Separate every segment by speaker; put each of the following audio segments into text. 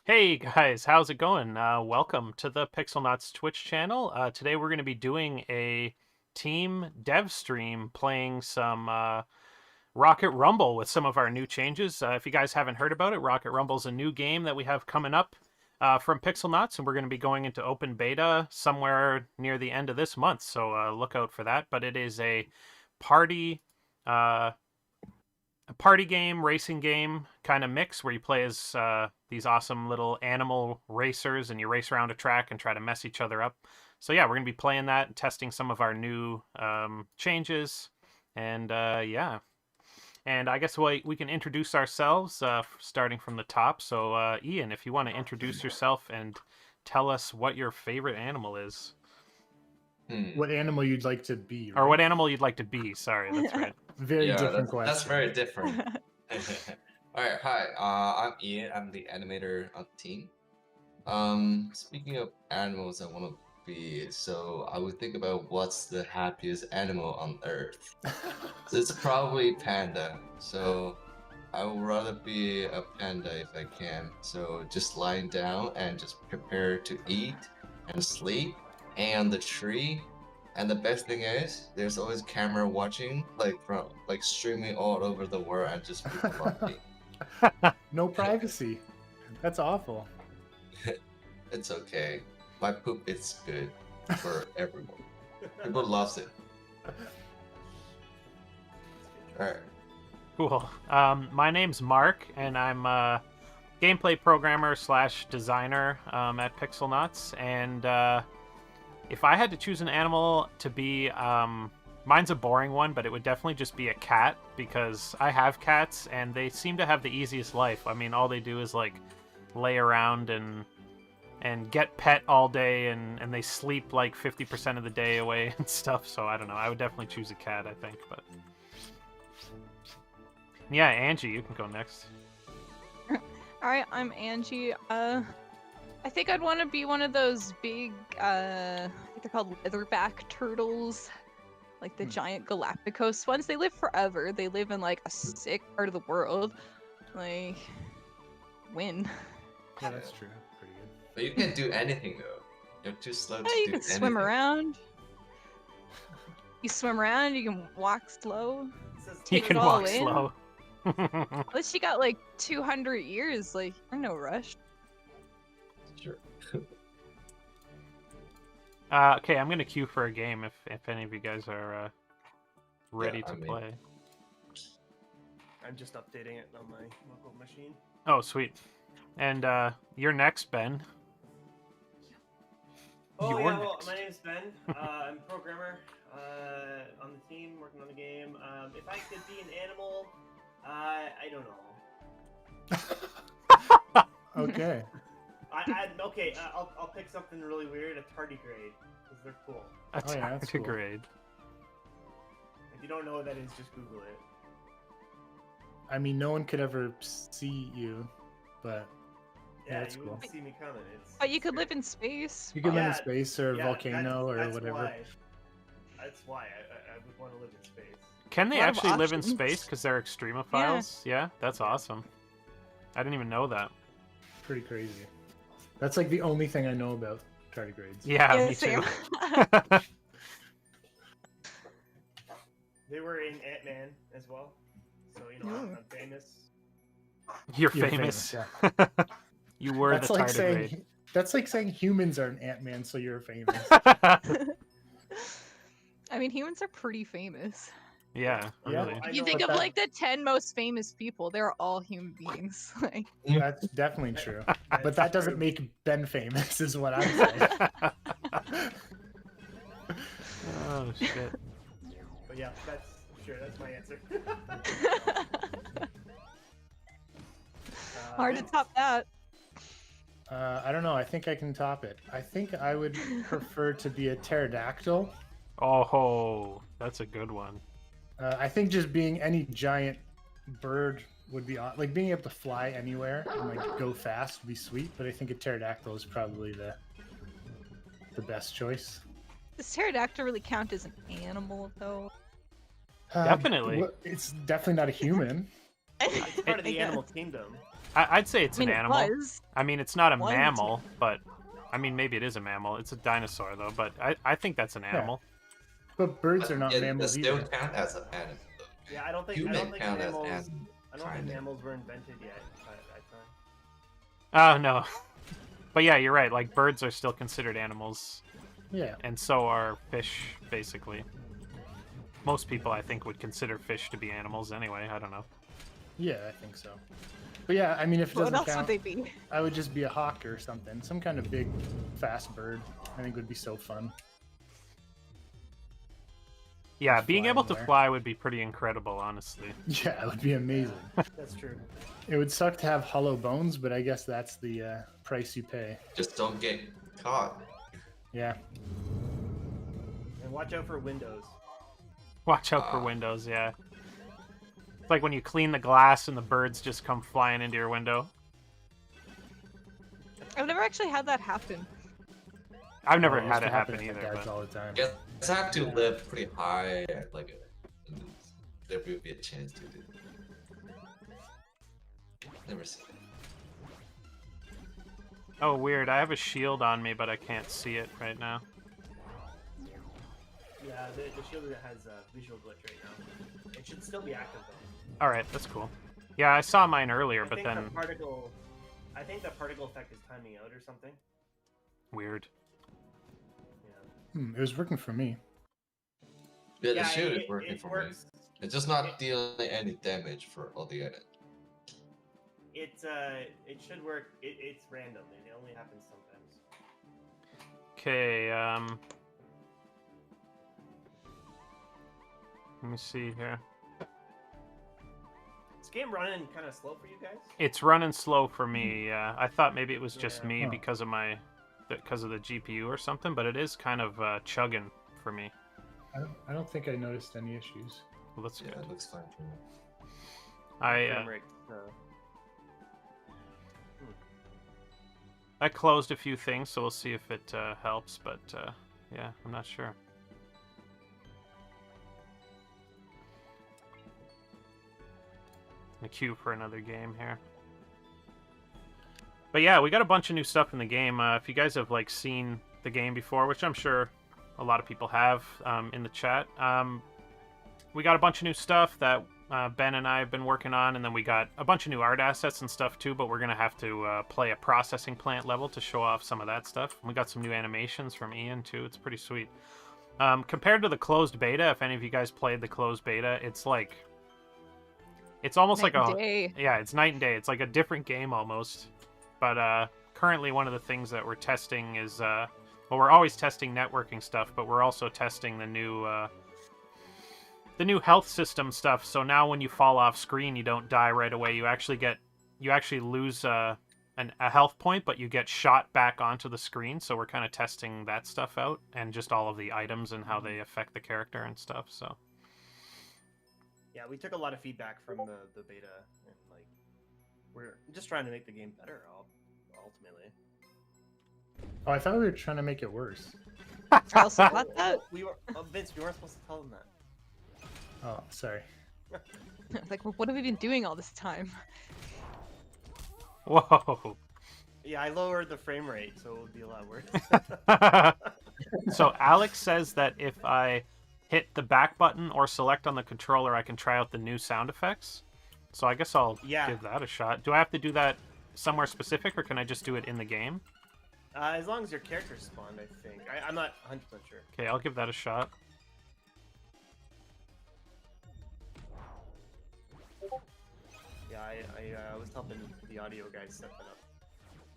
Speaker 1: Hey guys, how's it going? Welcome to the Pixelnuts Twitch channel. Today we're going to be doing a team dev stream playing some Rocket Rumble with some of our new changes. If you guys haven't heard about it, Rocket Rumble's a new game that we have coming up from Pixelnuts, and we're going to be going into open beta somewhere near the end of this month, so look out for that. But it is party uh, a party game, racing game kind of mix where you play as these awesome little animal racers and you race around a track and try to mess each other up. So yeah, we're going to be playing that and testing some of our new changes. And yeah. And I guess we can introduce ourselves starting from the top. So Ian, if you want to introduce yourself and tell us what your favorite animal is.
Speaker 2: What animal you'd like to be,
Speaker 1: Or
Speaker 2: right?
Speaker 1: what animal you'd like to be. Sorry, that's right.
Speaker 2: Very different question.
Speaker 3: That's very different. Alright, hi. I'm Ian. I'm the animator on the team. Speaking of animals I want to be, so I would think about what's the happiest animal on Earth. So it's probably panda. So I would rather be a panda if I can. So just lying down and just prepare to eat and sleep, and the tree. And the best thing is, there's always camera watching, like streaming all over the world, and just people love me.
Speaker 2: No privacy. That's awful.
Speaker 3: It's okay. My poop is good for everyone. People loves it. Alright.
Speaker 1: Cool. My name's Mark, and I'm a gameplay programmer / designer at Pixelnuts. And if I had to choose an animal to be, mine's a boring one, but it would definitely just be a cat, because I have cats, and they seem to have the easiest life. I mean, all they do is, like, lay around and get pet all day, and they sleep, like, 50% of the day away and stuff, so I don't know. I would definitely choose a cat, I think, but... Yeah, Angie, you can go next.
Speaker 4: Alright, I'm Angie. I think I'd want to be one of those big, I think they're called leatherback turtles. Like the giant Galapagos ones. They live forever. They live in like a sick part of the world. Like, win.
Speaker 2: Yeah, that's true. Pretty good.
Speaker 3: But you can't do anything though. You're too slow to
Speaker 4: Yeah,
Speaker 3: do
Speaker 4: you can
Speaker 3: anything.
Speaker 4: swim around. You swim around, you can walk slow.
Speaker 1: You
Speaker 4: Take
Speaker 1: can
Speaker 4: it all
Speaker 1: walk
Speaker 4: in.
Speaker 1: slow.
Speaker 4: Unless you got like 200 years, like, you're no rush.
Speaker 3: Sure.
Speaker 1: Okay, I'm gonna queue for a game if any of you guys are ready to play.
Speaker 5: I'm just updating it on my local machine.
Speaker 1: Oh, sweet. And you're next, Ben.
Speaker 5: Oh
Speaker 1: You're
Speaker 5: yeah, well,
Speaker 1: next.
Speaker 5: my name's Ben. I'm a programmer on the team, working on the game. If I could be an animal, I don't know.
Speaker 2: Okay.
Speaker 5: Okay, I'll pick something really weird, a tardigrade, because they're cool.
Speaker 1: A
Speaker 2: Oh, yeah, that's cool.
Speaker 1: tardigrade.
Speaker 5: If you don't know what that is, just Google it.
Speaker 2: I mean, no one could ever see you, but
Speaker 5: Yeah,
Speaker 2: that's
Speaker 5: you
Speaker 2: cool.
Speaker 5: wouldn't see me coming.
Speaker 4: But you could live in space.
Speaker 2: You could live in
Speaker 5: Yeah,
Speaker 2: space or a volcano or
Speaker 5: that's
Speaker 2: whatever.
Speaker 5: Why. That's why I would want to live in space.
Speaker 1: Can they
Speaker 4: A lot of
Speaker 1: actually live in
Speaker 4: options.
Speaker 1: space because they're extremophiles? Yeah, that's awesome. I didn't even know that.
Speaker 2: Pretty crazy. That's like the only thing I know about tardigrades.
Speaker 1: Yeah, me
Speaker 4: same.
Speaker 1: too.
Speaker 5: They were in Ant-Man as well, so you know I'm famous.
Speaker 1: You're
Speaker 2: You're
Speaker 1: famous.
Speaker 2: yeah.
Speaker 1: You were
Speaker 2: That's
Speaker 1: the
Speaker 2: like
Speaker 1: tardigrade.
Speaker 2: that's like saying humans are an Ant-Man, so you're famous.
Speaker 4: I mean, humans are pretty famous.
Speaker 1: Yeah,
Speaker 2: Yeah.
Speaker 1: really.
Speaker 5: I
Speaker 4: If you
Speaker 5: know,
Speaker 4: think
Speaker 2: but
Speaker 4: of
Speaker 2: that-
Speaker 4: like the 10 most famous people, they're all human beings. Like,
Speaker 2: That's definitely true. But
Speaker 5: That's
Speaker 2: that doesn't
Speaker 5: true.
Speaker 2: make Ben famous, is what I'm saying.
Speaker 1: Oh shit.
Speaker 5: But yeah, that's my answer.
Speaker 4: hard to top that.
Speaker 2: I don't know. I think I can top it. I think I would prefer to be a pterodactyl.
Speaker 1: Oh, that's a good one.
Speaker 2: I think just being any giant bird would be like being able to fly anywhere and like go fast would be sweet. But I think a pterodactyl is probably the best choice.
Speaker 4: Does pterodactyl really count as an animal, though?
Speaker 1: Definitely.
Speaker 2: It's definitely not a human.
Speaker 5: It's part of
Speaker 4: I
Speaker 5: the
Speaker 4: guess.
Speaker 5: animal kingdom.
Speaker 1: I'd say it's
Speaker 4: I mean,
Speaker 1: an
Speaker 4: it
Speaker 1: animal.
Speaker 4: was.
Speaker 1: I mean, it's not a
Speaker 4: Was.
Speaker 1: mammal, but I mean, maybe it is a mammal. It's a dinosaur though, but I think that's an animal.
Speaker 2: But birds are not
Speaker 3: yeah,
Speaker 2: mammals
Speaker 3: they still
Speaker 2: either.
Speaker 3: count as an animal. Though.
Speaker 5: Yeah, I don't think
Speaker 3: Human count as
Speaker 5: mammals.
Speaker 3: animal.
Speaker 5: I don't think
Speaker 3: kinda.
Speaker 5: mammals were invented yet. At time.
Speaker 1: No. But yeah, you're right. Like birds are still considered animals,
Speaker 2: Yeah.
Speaker 1: and so are fish, basically. Most people, I think, would consider fish to be animals anyway. I don't know.
Speaker 2: Yeah, I think so. But yeah, I mean, if it
Speaker 4: What
Speaker 2: doesn't
Speaker 4: else
Speaker 2: count,
Speaker 4: would they be?
Speaker 2: I would just be a hawk or something. Some kind of big, fast bird. I think would be so fun.
Speaker 1: Yeah,
Speaker 2: Just
Speaker 1: being
Speaker 2: fly
Speaker 1: able to
Speaker 2: anywhere.
Speaker 1: fly would be pretty incredible, honestly.
Speaker 2: Yeah, it would be amazing.
Speaker 5: That's true.
Speaker 2: It would suck to have hollow bones, but I guess that's the price you pay.
Speaker 3: Just don't get caught.
Speaker 2: Yeah.
Speaker 5: And watch out for windows.
Speaker 1: Watch out for windows, yeah. It's like when you clean the glass and the birds just come flying into your window.
Speaker 4: I've never actually had that happen.
Speaker 1: I've never
Speaker 2: Oh, used
Speaker 1: had
Speaker 2: to
Speaker 1: it happen
Speaker 2: to my
Speaker 1: either.
Speaker 2: dads
Speaker 1: But...
Speaker 2: all the time.
Speaker 3: Guess I have to live pretty high, like there will be a chance to do. Never seen it.
Speaker 1: Oh, weird. I have a shield on me, but I can't see it right now.
Speaker 5: Yeah, the shield has a visual glitch right now. It should still be active though.
Speaker 1: Alright, that's cool. Yeah, I saw mine earlier,
Speaker 5: I
Speaker 1: but
Speaker 5: think
Speaker 1: then...
Speaker 5: the particle. I think the particle effect is timing out or something.
Speaker 1: Weird.
Speaker 5: Yeah.
Speaker 2: It was working for me.
Speaker 3: Yeah, the shield is
Speaker 5: it
Speaker 3: working for me.
Speaker 5: works.
Speaker 3: It's just not dealing any damage for all the edit.
Speaker 5: It should work. It's random. It only happens sometimes.
Speaker 1: Okay, let me see here.
Speaker 5: Is this game running kind of slow for you guys?
Speaker 1: It's running slow for me, yeah. I thought maybe it was just
Speaker 5: Yeah.
Speaker 1: me
Speaker 2: Huh.
Speaker 1: because of the GPU or something, but it is kind of chugging for me.
Speaker 2: I don't think I noticed any issues.
Speaker 1: Well, that's
Speaker 3: Yeah,
Speaker 1: good.
Speaker 3: it looks fine for me.
Speaker 5: Frame rate,
Speaker 1: I closed a few things, so we'll see if it helps, but yeah, I'm not sure. The queue for another game here. But yeah, we got a bunch of new stuff in the game. If you guys have like seen the game before, which I'm sure a lot of people have in the chat, we got a bunch of new stuff that Ben and I have been working on, and then we got a bunch of new art assets and stuff too, but we're going to have to play a processing plant level to show off some of that stuff. We got some new animations from Ian too. It's pretty sweet. Compared to the closed beta, if any of you guys played the closed beta, it's like... It's almost
Speaker 4: Night
Speaker 1: like
Speaker 4: and
Speaker 1: a...
Speaker 4: day.
Speaker 1: Yeah, it's night and day. It's like a different game almost. But currently one of the things that we're testing is... well, we're always testing networking stuff, but we're also testing the new health system stuff. So now when you fall off screen, you don't die right away. You actually lose a health point, but you get shot back onto the screen. So we're kind of testing that stuff out, and just all of the items and how they affect the character and stuff. So
Speaker 5: Yeah, we took a lot of feedback from the beta, and like we're just trying to make the game better. Ultimately,
Speaker 2: Oh, I thought we were trying to make it worse.
Speaker 4: I also thought that.
Speaker 5: we were Vince. We weren't supposed to tell them that.
Speaker 2: Oh, sorry.
Speaker 4: Like, well, what have we been doing all this time?
Speaker 1: whoa.
Speaker 5: Yeah, I lowered the frame rate, so it would be a lot worse.
Speaker 1: So Alex says that if I hit the back button or select on the controller, I can try out the new sound effects. So I guess I'll
Speaker 5: Yeah.
Speaker 1: give that a shot. Do I have to do that somewhere specific, or can I just do it in the game?
Speaker 5: As long as your character's spawned, I think. I'm not 100% sure.
Speaker 1: Okay, I'll give that a shot.
Speaker 5: Yeah, I was helping the audio guys set that up.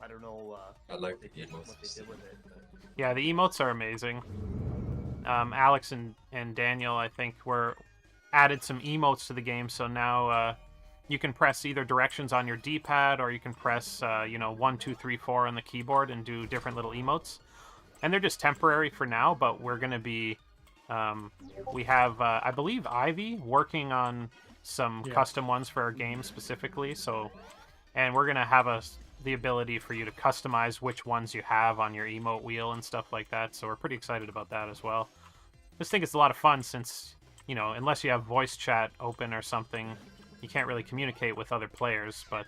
Speaker 5: I don't know
Speaker 3: I like
Speaker 5: what they
Speaker 3: the
Speaker 5: did, what
Speaker 3: emotes.
Speaker 5: they did with it. But...
Speaker 1: Yeah, the emotes are amazing. Alex and Daniel, I think, added some emotes to the game, so now you can press either directions on your D-pad, or you can press 1, 2, 3, 4 on the keyboard and do different little emotes. And they're just temporary for now, but we're going to be... we have, I believe, Ivy working on some
Speaker 2: Yeah.
Speaker 1: custom ones for our game specifically, so... And we're going to have the ability for you to customize which ones you have on your emote wheel and stuff like that, so we're pretty excited about that as well. Just think it's a lot of fun since, unless you have voice chat open or something, you can't really communicate with other players, but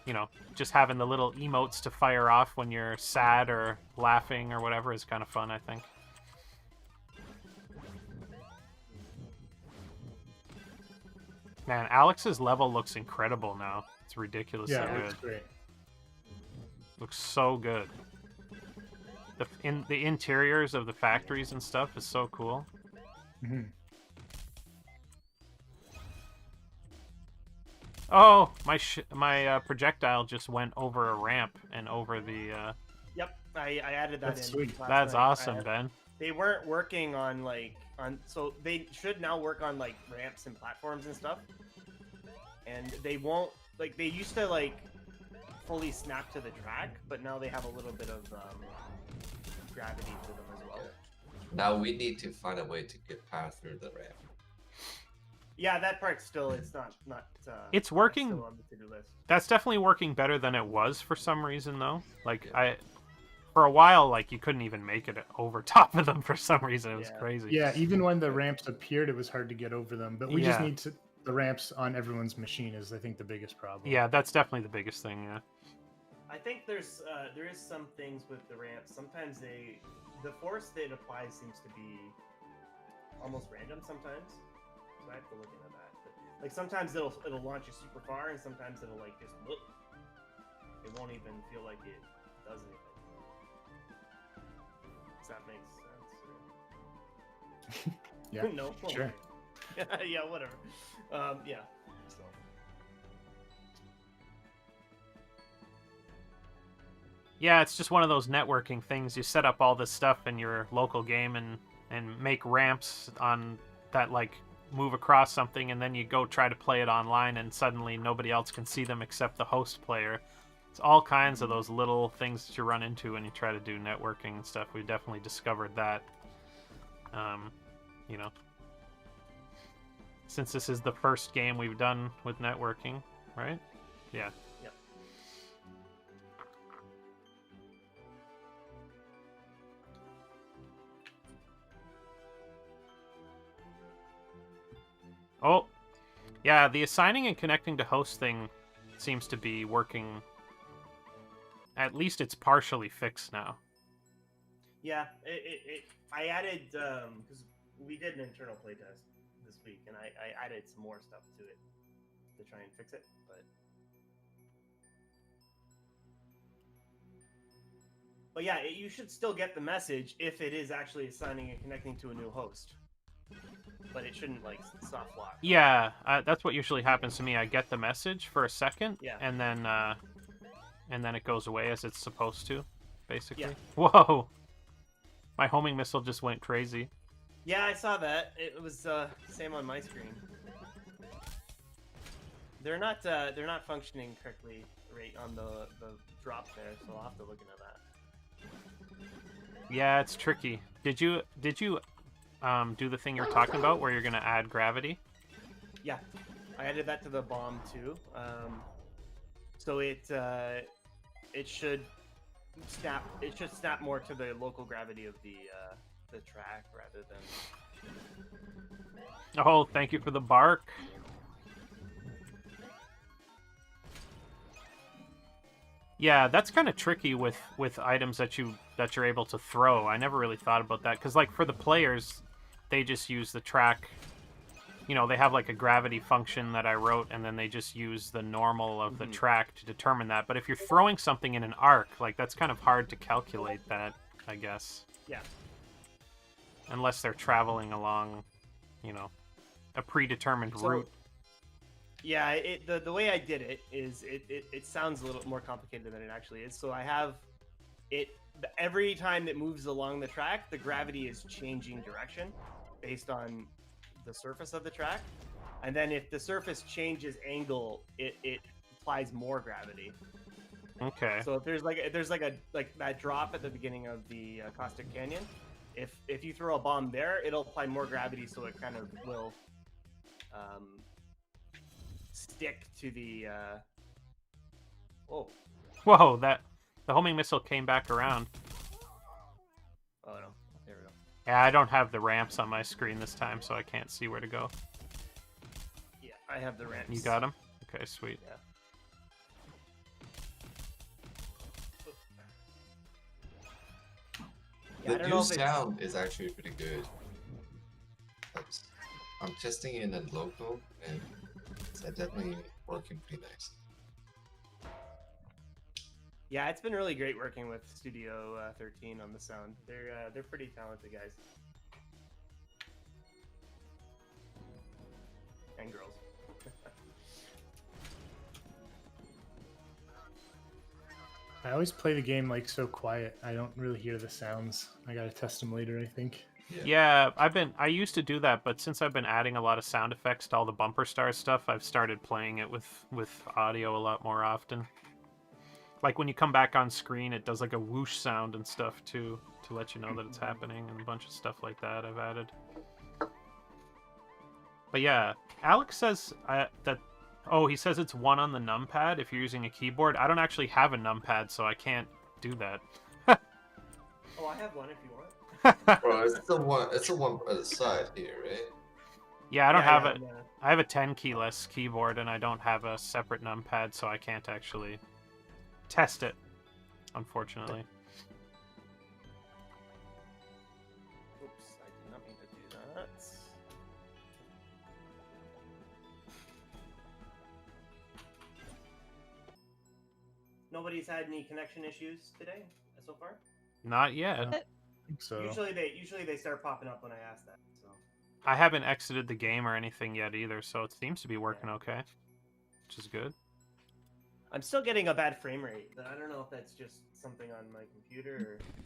Speaker 1: you know, just having the little emotes to fire off when you're sad or laughing or whatever is kind of fun, I think. Man, Alex's level looks incredible now. It's ridiculously
Speaker 2: Yeah, it
Speaker 1: good.
Speaker 2: looks great.
Speaker 1: Looks so good. The interiors of the factories and stuff is so cool.
Speaker 2: Hmm.
Speaker 1: Oh, my projectile just went over a ramp and over the.
Speaker 5: Yep, I added that
Speaker 2: That's
Speaker 5: in.
Speaker 2: sweet.
Speaker 5: last
Speaker 1: That's
Speaker 5: night. I
Speaker 1: awesome,
Speaker 5: had-
Speaker 1: Ben.
Speaker 5: They weren't working on so they should now work on like ramps and platforms and stuff. And they won't they used to fully snap to the track, but now they have a little bit of gravity to them as well.
Speaker 3: Now we need to find a way to get past through the ramp.
Speaker 5: Yeah, that part still it's not.
Speaker 1: It's working.
Speaker 5: Still on the to-do list.
Speaker 1: That's definitely working better than it was for some reason, though. For a while, you couldn't even make it over top of them for some reason. It was
Speaker 5: Yeah.
Speaker 1: crazy.
Speaker 2: Yeah, even when the ramps appeared, it was hard to get over them. But we just
Speaker 1: Yeah.
Speaker 2: need the ramps on everyone's machine is, I think, the biggest problem.
Speaker 1: Yeah, that's definitely the biggest thing. Yeah.
Speaker 5: I think there is some things with the ramps. Sometimes the force that applies seems to be almost random sometimes. So I have to look into that. But sometimes it'll launch you super far, and sometimes it'll just look. It won't even feel like it does anything. Does that make sense?
Speaker 2: Yeah,
Speaker 5: No.
Speaker 2: sure.
Speaker 5: Yeah, whatever. Yeah. So.
Speaker 1: Yeah, it's just one of those networking things. You set up all this stuff in your local game and make ramps on that move across something, and then you go try to play it online, and suddenly nobody else can see them except the host player. It's all kinds of those little things that you run into when you try to do networking and stuff. We've definitely discovered that. You know, since this is the first game we've done with networking, right? Yeah.
Speaker 5: Yep.
Speaker 1: Oh, yeah, the assigning and connecting to host thing seems to be working. At least it's partially fixed now.
Speaker 5: Yeah, I added because we did an internal playtest this week, and I added some more stuff to it to try and fix it. But yeah, you should still get the message if it is actually assigning and connecting to a new host. But it shouldn't soft lock.
Speaker 1: Yeah, that's what usually happens to me. I get the message for a second,
Speaker 5: Yeah.
Speaker 1: and then it goes away as it's supposed to, basically.
Speaker 5: Yeah.
Speaker 1: Whoa! My homing missile just went crazy.
Speaker 5: Yeah, I saw that. It was same on my screen. They're not functioning correctly right on the drop there, so I'll have to look into that.
Speaker 1: Yeah, it's tricky. Did you do the thing you're talking about where you're gonna add gravity?
Speaker 5: Yeah, I added that to the bomb too. So it should snap. It should snap more to the local gravity of the track rather than.
Speaker 1: Oh, thank you for the bark. Yeah, that's kind of tricky with items that you're able to throw. I never really thought about that because for the players, they just use the track. You know, they have a gravity function that I wrote, and then they just use the normal of the track to determine that. But if you're throwing something in an arc, that's kind of hard to calculate that, I guess.
Speaker 5: Yeah.
Speaker 1: Unless they're traveling along, a predetermined route.
Speaker 5: Yeah, the way I did it is it sounds a little more complicated than it actually is. So I have it every time it moves along the track, the gravity is changing direction based on the surface of the track, and then if the surface changes angle, it applies more gravity.
Speaker 1: Okay.
Speaker 5: So if there's that drop at the beginning of the Caustic Canyon, if you throw a bomb there, it'll apply more gravity, so it kind of will stick to the. Oh.
Speaker 1: Whoa! The homing missile came back around.
Speaker 5: Oh no! There we go.
Speaker 1: Yeah, I don't have the ramps on my screen this time, so I can't see where to go.
Speaker 5: Yeah, I have the ramps.
Speaker 1: You got them? Okay, sweet.
Speaker 5: Yeah. Yeah, I
Speaker 3: The
Speaker 5: don't know
Speaker 3: new
Speaker 5: if it's
Speaker 3: sound is actually pretty good. I'm testing it in local, and it's definitely working pretty nice.
Speaker 5: yeah, it's been really great working with Studio 13 on the sound. They're pretty talented guys and girls.
Speaker 2: I always play the game like so quiet. I don't really hear the sounds. I gotta test them later, I think.
Speaker 1: Yeah, I used to do that, but since I've been adding a lot of sound effects to all the bumper star stuff, I've started playing it with audio a lot more often. Like when you come back on screen, it does like a whoosh sound and stuff too, to let you know that it's happening, and a bunch of stuff like that I've added. But yeah, Alex says that. Oh, he says it's 1 on the numpad if you're using a keyboard. I don't actually have a numpad, so I can't do that.
Speaker 5: Oh, I have one if you want.
Speaker 3: Bro, it's the one. It's the one at the side here, right?
Speaker 1: Yeah, I don't have
Speaker 5: yeah,
Speaker 1: it. I have a 10 keyless keyboard, and I don't have a separate numpad, so I can't actually test it, unfortunately.
Speaker 5: Oops, I did not mean to do that. Nobody's had any connection issues today so far.
Speaker 1: Not yet.
Speaker 2: I think so.
Speaker 5: Usually they start popping up when I ask that. So
Speaker 1: I haven't exited the game or anything yet either, so it seems to be working okay, which is good.
Speaker 5: I'm still getting a bad frame rate. But I don't know if that's just something on my computer. Or...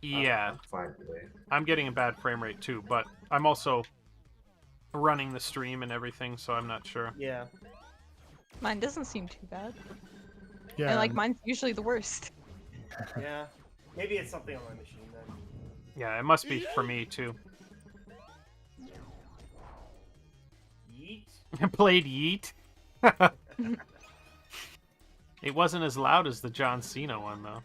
Speaker 1: Yeah,
Speaker 3: I'm fine today.
Speaker 1: I'm getting a bad frame rate too, but I'm also running the stream and everything, so I'm not sure.
Speaker 5: Yeah.
Speaker 4: Mine doesn't seem too bad.
Speaker 2: Yeah,
Speaker 4: And like mine's usually the worst.
Speaker 5: Yeah. Maybe it's something on my machine then.
Speaker 1: Yeah, it must be for me too.
Speaker 5: Yeet.
Speaker 1: Played Yeet. It wasn't as loud as the John Cena one though.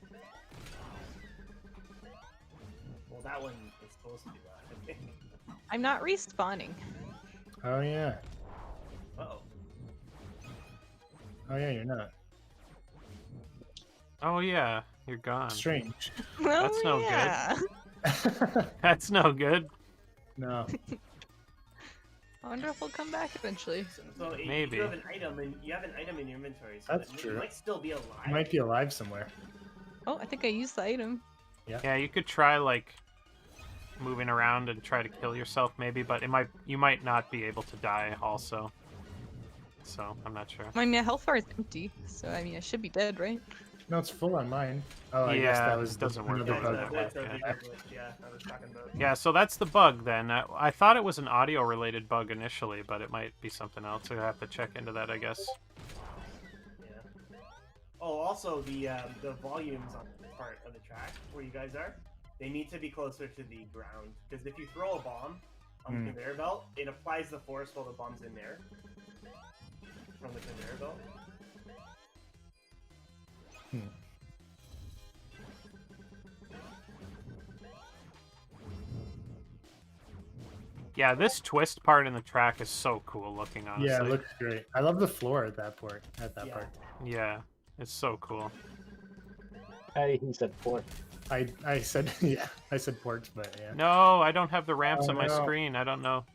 Speaker 5: Well, that one is supposed to be loud, I think.
Speaker 4: I'm not respawning.
Speaker 2: Oh yeah.
Speaker 5: Uh-oh.
Speaker 2: Oh yeah, you're not.
Speaker 1: Oh yeah, you're gone.
Speaker 2: Strange.
Speaker 1: That's no good.
Speaker 4: yeah.
Speaker 1: That's no good.
Speaker 2: No.
Speaker 4: I wonder if we'll come back eventually.
Speaker 5: So
Speaker 1: Maybe.
Speaker 5: you have an item in your inventory, so
Speaker 2: That's
Speaker 5: that
Speaker 2: true.
Speaker 5: You might still be alive.
Speaker 2: You might be alive somewhere.
Speaker 4: Oh, I think I used the item.
Speaker 1: Yeah, you could try like moving around and try to kill yourself maybe, but you might not be able to die also. So I'm not sure.
Speaker 4: I mean, my health bar is empty, so I mean, I should be dead, right?
Speaker 2: No, it's full on mine. Oh, I guess
Speaker 1: Yeah,
Speaker 2: that was
Speaker 1: it doesn't work
Speaker 2: another
Speaker 1: like
Speaker 2: bug.
Speaker 1: that.
Speaker 5: That's a
Speaker 1: Yeah.
Speaker 5: bigger glitch, yeah, I was talking about.
Speaker 1: Yeah, so that's the bug then. I thought it was an audio related bug initially, but it might be something else. I have to check into that, I guess.
Speaker 5: Yeah. Oh, also the volumes on the part of the track where you guys are, they need to be closer to the ground because if you throw a bomb on the conveyor belt, it applies the force while the bomb's in there from the conveyor belt.
Speaker 1: Yeah, this twist part in the track is so cool looking, honestly.
Speaker 2: Yeah, it looks great. I love the floor at that part.
Speaker 5: Yeah.
Speaker 2: Part.
Speaker 1: Yeah, it's so cool.
Speaker 6: He said port.
Speaker 2: I said yeah. I said ports, but yeah.
Speaker 1: No, I don't have the ramps
Speaker 2: Oh,
Speaker 1: on my
Speaker 2: no.
Speaker 1: screen. I don't know.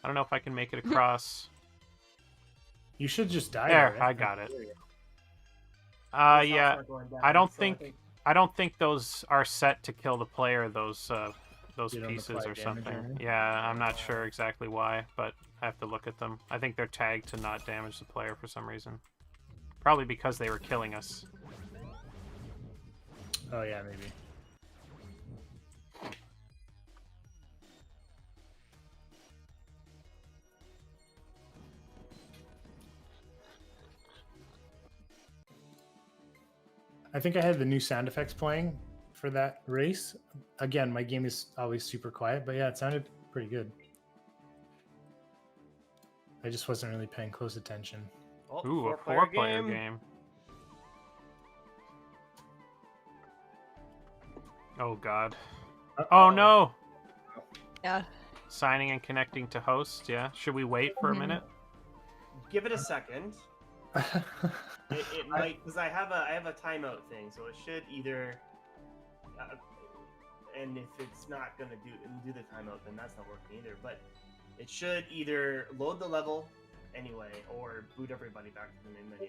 Speaker 1: I don't know if I can make it across.
Speaker 2: You should just die.
Speaker 1: There,
Speaker 2: there,
Speaker 1: I got it.
Speaker 5: There we go.
Speaker 1: Yeah,
Speaker 5: It's also going down,
Speaker 1: I don't
Speaker 5: so
Speaker 1: think I don't think those are set to kill the player. Those
Speaker 2: You don't
Speaker 1: pieces
Speaker 2: apply
Speaker 1: or
Speaker 2: damage or
Speaker 1: something.
Speaker 2: anything?
Speaker 1: Yeah, I'm not sure exactly why, but I have to look at them. I think they're tagged to not damage the player for some reason. Probably because they were killing us.
Speaker 2: Oh yeah, maybe. I think I had the new sound effects playing for that race. Again, my game is always super quiet, but yeah, it sounded pretty good. I just wasn't really paying close attention.
Speaker 5: Oh,
Speaker 1: Ooh, a
Speaker 5: four-player
Speaker 1: four-player game. Oh god. Oh no!
Speaker 4: Yeah.
Speaker 1: Signing and connecting to host, yeah. Should we wait for a
Speaker 4: Mhm.
Speaker 1: minute?
Speaker 5: Give it a second. It might because I have a timeout thing, so it should either and if it's not gonna do the timeout, then that's not working either. But it should either load the level anyway, or boot everybody back to the main menu.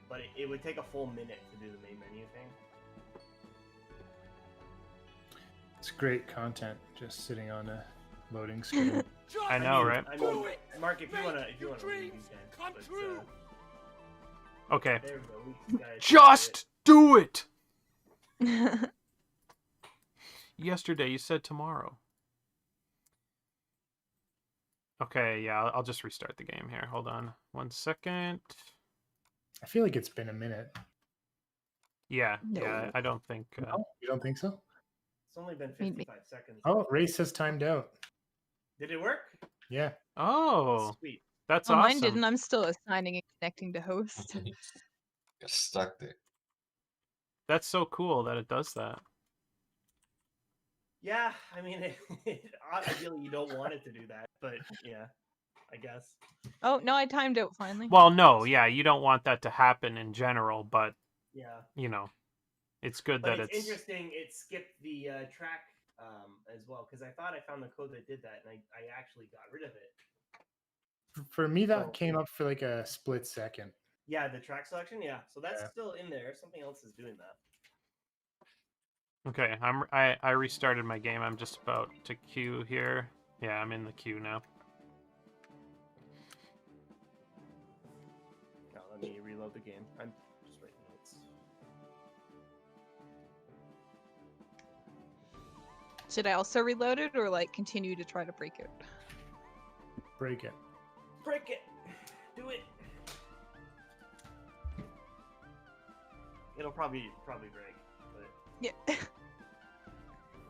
Speaker 5: But it would take a full minute to do the main menu thing.
Speaker 2: It's great content just sitting on a loading screen.
Speaker 1: I know, right?
Speaker 5: I mean, Mark, if you wanna leave, you can. But,
Speaker 1: Okay.
Speaker 5: there we go. Guys,
Speaker 1: Just do it! Yesterday you said tomorrow. Okay, yeah, I'll just restart the game here. Hold on 1 second.
Speaker 2: I feel like it's been a minute.
Speaker 1: Yeah,
Speaker 4: No.
Speaker 1: yeah, I don't think...
Speaker 2: No, you don't think so?
Speaker 5: It's only been
Speaker 4: Maybe.
Speaker 5: 55 seconds.
Speaker 2: Oh, race has timed out.
Speaker 5: Did it work?
Speaker 2: Yeah.
Speaker 1: Oh,
Speaker 5: Sweet.
Speaker 1: that's
Speaker 4: Oh,
Speaker 1: awesome.
Speaker 4: mine didn't. I'm still assigning and connecting to host.
Speaker 3: Got stuck there.
Speaker 1: That's so cool that it does that.
Speaker 5: Yeah, I mean, ideally you don't want it to do that, but yeah, I guess.
Speaker 4: Oh no, I timed out finally.
Speaker 1: Well, no, yeah, you don't want that to happen in general, but,
Speaker 5: Yeah.
Speaker 1: you know, it's good
Speaker 5: But
Speaker 1: that
Speaker 5: it's
Speaker 1: it's...
Speaker 5: interesting. It skipped the track as well because I thought I found the code that did that, and I actually got rid of it.
Speaker 2: For me, that
Speaker 5: So-
Speaker 2: came up for like a split second.
Speaker 5: Yeah, the track selection. Yeah, so that's
Speaker 2: Yeah.
Speaker 5: still in there. Something else is doing that.
Speaker 1: Okay, I restarted my game. I'm just about to queue here. Yeah, I'm in the queue now.
Speaker 5: Now let me reload the game. I'm just writing notes.
Speaker 4: Should I also reload it or like continue to try to break it?
Speaker 2: Break it.
Speaker 5: Break it. Do it. It'll probably break. But
Speaker 4: Yeah.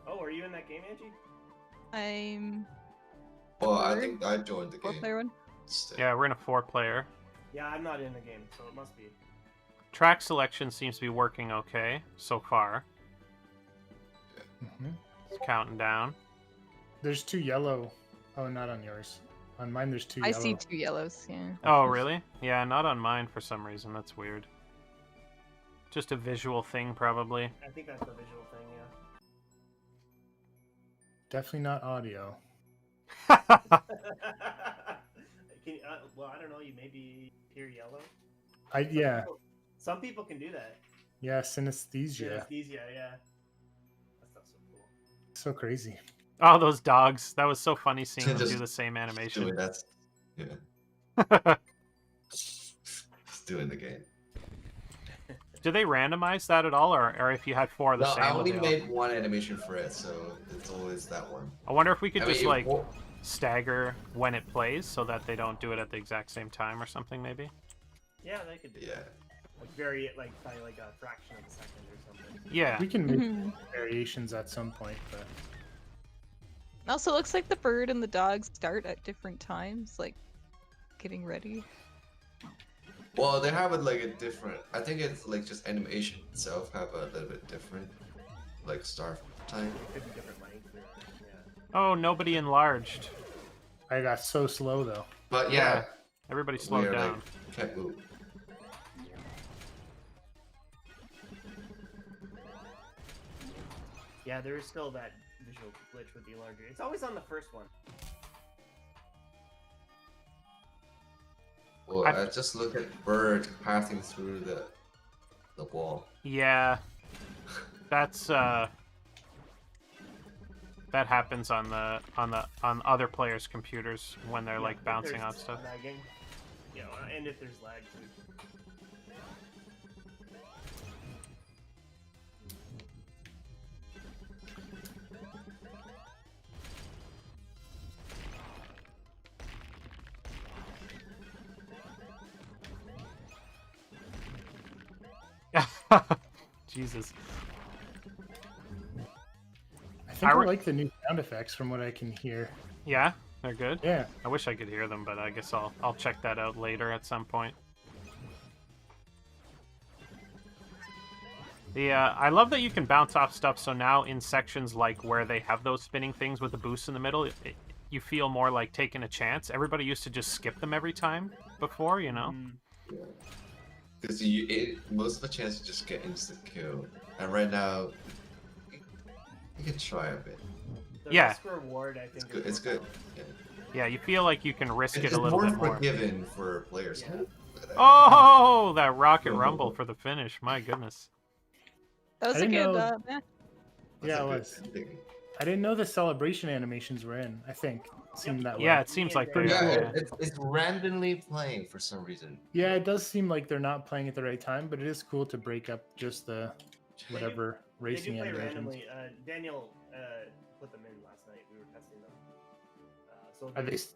Speaker 5: oh, are you in that game, Angie?
Speaker 4: I'm
Speaker 3: Well, I
Speaker 4: Third?
Speaker 3: think I joined the
Speaker 4: four
Speaker 3: game.
Speaker 4: player one.
Speaker 3: Still.
Speaker 1: Yeah, we're in a 4-player.
Speaker 5: Yeah, I'm not in the game, so it must be.
Speaker 1: Track selection seems to be working okay so far.
Speaker 2: hmm
Speaker 1: It's counting down.
Speaker 2: There's 2 yellow. Oh, not on yours. On mine, there's 2
Speaker 4: I
Speaker 2: yellow.
Speaker 4: see 2 yellows. Yeah.
Speaker 1: Oh, really? Yeah, not on mine for some reason. That's weird. Just a visual thing, probably.
Speaker 5: I think that's a visual thing, yeah.
Speaker 2: Definitely not audio.
Speaker 5: Can, well, I don't know. You maybe hear yellow.
Speaker 2: Yeah.
Speaker 5: Some people can do that.
Speaker 2: Yeah, synesthesia.
Speaker 5: Synesthesia, yeah. That's not so cool.
Speaker 2: So crazy.
Speaker 1: Oh, those dogs. That was so funny seeing them
Speaker 3: Just
Speaker 1: do the same
Speaker 3: Do
Speaker 1: animation.
Speaker 3: it. That's yeah. Just doing the game.
Speaker 1: Do they randomize that at all, or if you had 4 of the
Speaker 3: No,
Speaker 1: same?
Speaker 3: I
Speaker 1: would
Speaker 3: only
Speaker 1: they all-
Speaker 3: made one animation for it, so it's always that one.
Speaker 1: I wonder if we could
Speaker 3: I
Speaker 1: just
Speaker 3: mean,
Speaker 1: like
Speaker 3: well,
Speaker 1: stagger when it plays so that they don't do it at the exact same time or something, maybe.
Speaker 5: Yeah, they could do
Speaker 3: yeah.
Speaker 5: that. Like vary it like by like a fraction of a second or something.
Speaker 1: Yeah.
Speaker 2: We can make
Speaker 4: Mhm.
Speaker 2: variations at some point, but
Speaker 4: Also, looks like the bird and the dog start at different times, like getting ready.
Speaker 3: Well, they have it like a different. I think it's like just animation itself have a little bit different, like start time.
Speaker 5: It could be different length. Yeah.
Speaker 1: Oh, nobody enlarged.
Speaker 2: I got so slow though.
Speaker 3: But yeah,
Speaker 1: Everybody
Speaker 3: we
Speaker 1: slowed
Speaker 3: are
Speaker 1: down.
Speaker 3: like can't move.
Speaker 5: Yeah, there is still that visual glitch with the larger. It's always on the first one.
Speaker 3: Well,
Speaker 1: I-
Speaker 3: I just look at bird passing through the wall.
Speaker 1: Yeah. That's that happens on other players' computers when they're
Speaker 5: Yeah,
Speaker 1: like
Speaker 5: if
Speaker 1: bouncing
Speaker 5: there's
Speaker 1: off stuff.
Speaker 5: Lagging. Yeah, and if there's lag too.
Speaker 1: Jesus.
Speaker 2: I think
Speaker 1: I
Speaker 2: I
Speaker 1: re-
Speaker 2: like the new sound effects from what I can hear.
Speaker 1: Yeah, they're good.
Speaker 2: Yeah.
Speaker 1: I wish I could hear them, but I guess I'll check that out later at some point. I love that you can bounce off stuff. So now in sections like where they have those spinning things with the boost in the middle, you feel more like taking a chance. Everybody used to just skip them every time before, you know.
Speaker 5: Mm.
Speaker 3: Because most of the chance to just get instant kill, and right now You can try a bit.
Speaker 5: The
Speaker 1: Yeah.
Speaker 5: risk reward, I think,
Speaker 3: It's good.
Speaker 5: is
Speaker 3: It's
Speaker 5: more
Speaker 3: good.
Speaker 5: balanced.
Speaker 3: Yeah.
Speaker 1: Yeah, you feel like you can risk it
Speaker 3: It's
Speaker 1: a little
Speaker 3: more
Speaker 1: bit more.
Speaker 3: forgiving for players.
Speaker 5: Yeah.
Speaker 3: Look at that.
Speaker 1: Oh, that Rocket Rumble for the finish. My goodness.
Speaker 4: That was
Speaker 2: I
Speaker 4: a
Speaker 2: didn't
Speaker 4: good
Speaker 2: know-
Speaker 4: match.
Speaker 3: That's
Speaker 2: Yeah,
Speaker 3: a
Speaker 2: it
Speaker 3: good
Speaker 2: was.
Speaker 3: ending.
Speaker 2: I didn't know the celebration animations were in. I think seemed that way.
Speaker 1: Yeah, it seems like
Speaker 2: Pretty
Speaker 1: they're.
Speaker 3: Yeah,
Speaker 2: cool.
Speaker 1: Yeah.
Speaker 3: it's randomly playing for some reason.
Speaker 2: Yeah, it does seem like they're not playing at the right time, but it is cool to break up just the
Speaker 5: do-
Speaker 2: whatever
Speaker 5: They
Speaker 2: racing
Speaker 5: do play
Speaker 2: animations.
Speaker 5: randomly. Daniel put them in last night. We were testing them. So
Speaker 2: Are they
Speaker 5: there's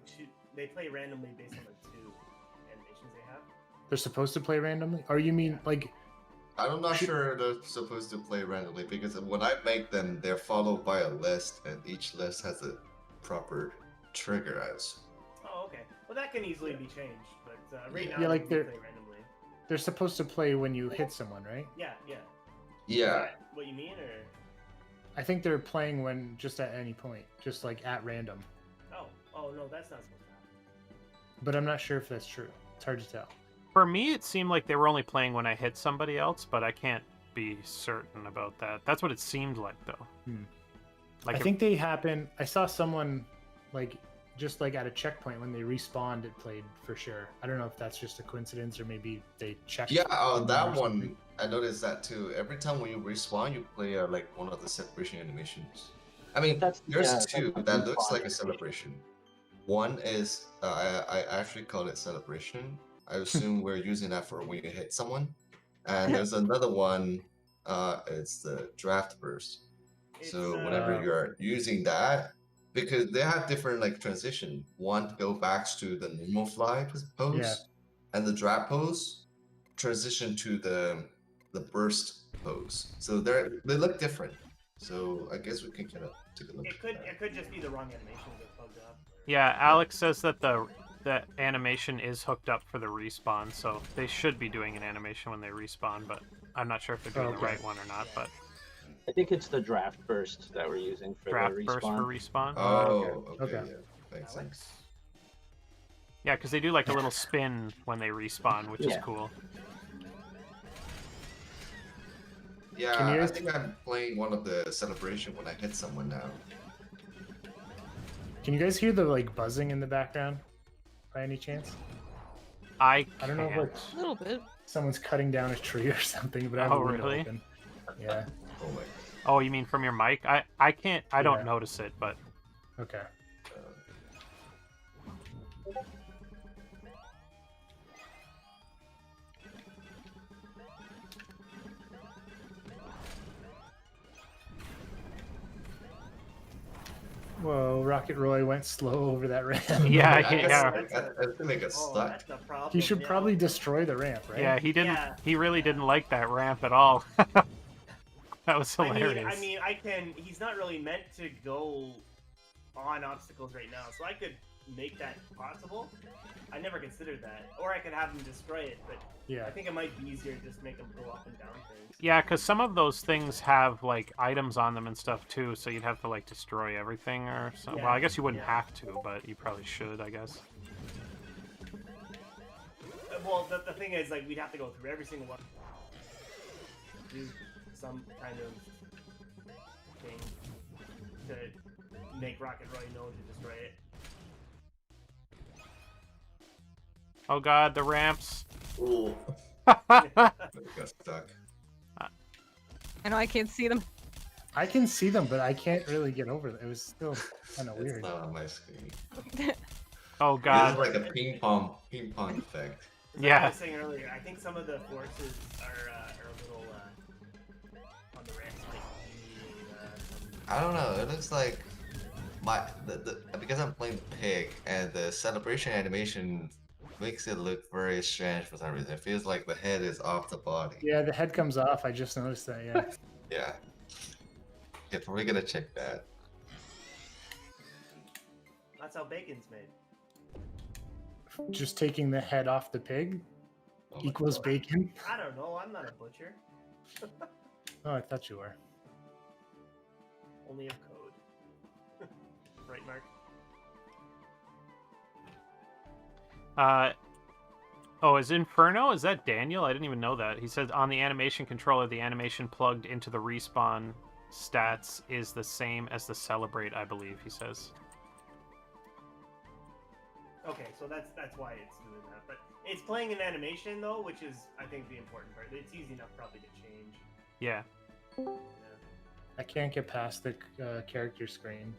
Speaker 5: they play randomly based on the 2 animations they have.
Speaker 2: They're supposed to play randomly? Or you mean like
Speaker 3: I'm not sure they're supposed to play randomly because when I make them, they're followed by a list, and each list has a proper trigger.
Speaker 5: Oh, okay. Well, that can easily be changed, but right now
Speaker 2: Yeah, like
Speaker 5: they
Speaker 2: they're-
Speaker 5: play randomly.
Speaker 2: they're supposed to play when you hit someone, right?
Speaker 5: Yeah, yeah. Is
Speaker 3: Yeah,
Speaker 5: that what you mean, or?
Speaker 2: I think they're playing when just at any point, just like at random.
Speaker 5: Oh no, that's not supposed to happen.
Speaker 2: But I'm not sure if that's true. It's hard to tell.
Speaker 1: For me, it seemed like they were only playing when I hit somebody else, but I can't be certain about that. That's what it seemed like, though. Like
Speaker 2: I think they happen. I saw someone like just like at a checkpoint when they respawned, it played for sure. I don't know if that's just a coincidence or maybe they checked.
Speaker 3: yeah. Oh,
Speaker 2: or
Speaker 3: that
Speaker 2: something.
Speaker 3: one. I noticed that too. Every time when you respawn, you play like one of the celebration animations. I mean,
Speaker 6: That's
Speaker 3: there's
Speaker 6: yeah,
Speaker 3: two
Speaker 6: that's
Speaker 3: that looks
Speaker 6: respawn
Speaker 3: like a
Speaker 6: animation.
Speaker 3: celebration. One is I actually call it celebration. I assume we're using that for when you hit someone. And there's another one. It's the draft burst. So
Speaker 5: It's,
Speaker 3: whenever you're using that, because they have different like transition. One go back to the normal fly pose,
Speaker 2: Yeah.
Speaker 3: and the draft pose transition to the burst pose. So they look different. So I guess we can kind of take a look.
Speaker 5: It
Speaker 3: at that.
Speaker 5: could just be the wrong animation that plugged up.
Speaker 1: Yeah, Alex says that the animation is hooked up for the respawn, so they should be doing an animation when they respawn, but I'm not sure if they're doing the
Speaker 2: Okay.
Speaker 1: right one or not. But
Speaker 6: I think it's the draft burst that we're using for
Speaker 1: draft
Speaker 6: the
Speaker 1: burst for
Speaker 6: respawn.
Speaker 1: respawn.
Speaker 3: Oh, okay.
Speaker 2: Okay.
Speaker 3: Yeah, makes sense.
Speaker 5: Alex?
Speaker 1: Yeah, because they do like a little spin when they respawn, which is
Speaker 6: Yeah.
Speaker 1: cool.
Speaker 3: Yeah,
Speaker 2: Can you
Speaker 3: I
Speaker 2: guys-
Speaker 3: think I'm playing one of the celebration when I hit someone now.
Speaker 2: Can you guys hear the like buzzing in the background by any chance?
Speaker 1: I
Speaker 2: I don't know if
Speaker 1: can't.
Speaker 2: it's
Speaker 4: A little bit.
Speaker 2: someone's cutting down a tree or something, but I have
Speaker 1: Oh,
Speaker 2: a window
Speaker 1: really?
Speaker 2: open. Yeah.
Speaker 3: Oh my.
Speaker 1: Oh, you mean from your mic? I can't. I don't
Speaker 2: Yeah.
Speaker 1: notice it, but
Speaker 2: Okay. Whoa, Rocket Roy went slow over that ramp.
Speaker 1: Yeah,
Speaker 3: I
Speaker 1: yeah.
Speaker 3: guess
Speaker 5: That's
Speaker 3: I think I got
Speaker 5: Oh,
Speaker 3: stuck.
Speaker 5: that's the problem.
Speaker 2: He should
Speaker 5: yeah.
Speaker 2: probably destroy the ramp, right?
Speaker 1: yeah, he didn't.
Speaker 5: Yeah.
Speaker 1: He really didn't like that ramp at all. That was hilarious.
Speaker 5: I mean, I can. He's not really meant to go on obstacles right now, so I could make that possible. I never considered that, or I could have him destroy it. But
Speaker 2: Yeah.
Speaker 5: I think it might be easier to just make him go up and down things.
Speaker 1: Yeah, because some of those things have like items on them and stuff too, so you'd have to like destroy everything or something. Well, I guess you wouldn't
Speaker 5: Yeah.
Speaker 1: have to, but you probably should, I guess.
Speaker 5: Well, the thing is, like, we'd have to go through every single one. Do some kind of thing to make Rocket Roy know to destroy it.
Speaker 1: Oh god, the ramps.
Speaker 3: Ooh, I got stuck.
Speaker 4: I know I can't see them.
Speaker 2: I can see them, but I can't really get over them. It was still kind of
Speaker 3: It's
Speaker 2: weird.
Speaker 3: not on my screen.
Speaker 1: Oh
Speaker 3: This
Speaker 1: god.
Speaker 3: is like a ping pong effect.
Speaker 5: Like
Speaker 1: Yeah.
Speaker 5: I was saying earlier, I think some of the forces are a little on the ramps.
Speaker 3: I don't know. It looks like because I'm playing Pig and the celebration animation makes it look very strange for some reason. It feels like the head is off the body.
Speaker 2: Yeah, the head comes off. I just noticed that. Yeah.
Speaker 3: Yeah. Yeah, probably gonna check that.
Speaker 5: That's how bacon's made.
Speaker 2: Just taking the head off the pig
Speaker 3: Oh my
Speaker 2: equals
Speaker 3: God.
Speaker 2: bacon.
Speaker 5: I don't know. I'm not a butcher.
Speaker 2: Oh, I thought you were.
Speaker 5: Only of code. Right, Mark?
Speaker 1: Oh, is Inferno? Is that Daniel? I didn't even know that. He said on the animation controller, the animation plugged into the respawn stats is the same as the Celebrate, I believe, he says.
Speaker 5: Okay, so that's why it's doing that. But it's playing an animation though, which is I think the important part. It's easy enough probably to change.
Speaker 1: Yeah.
Speaker 5: Yeah.
Speaker 2: I can't get past the character screen.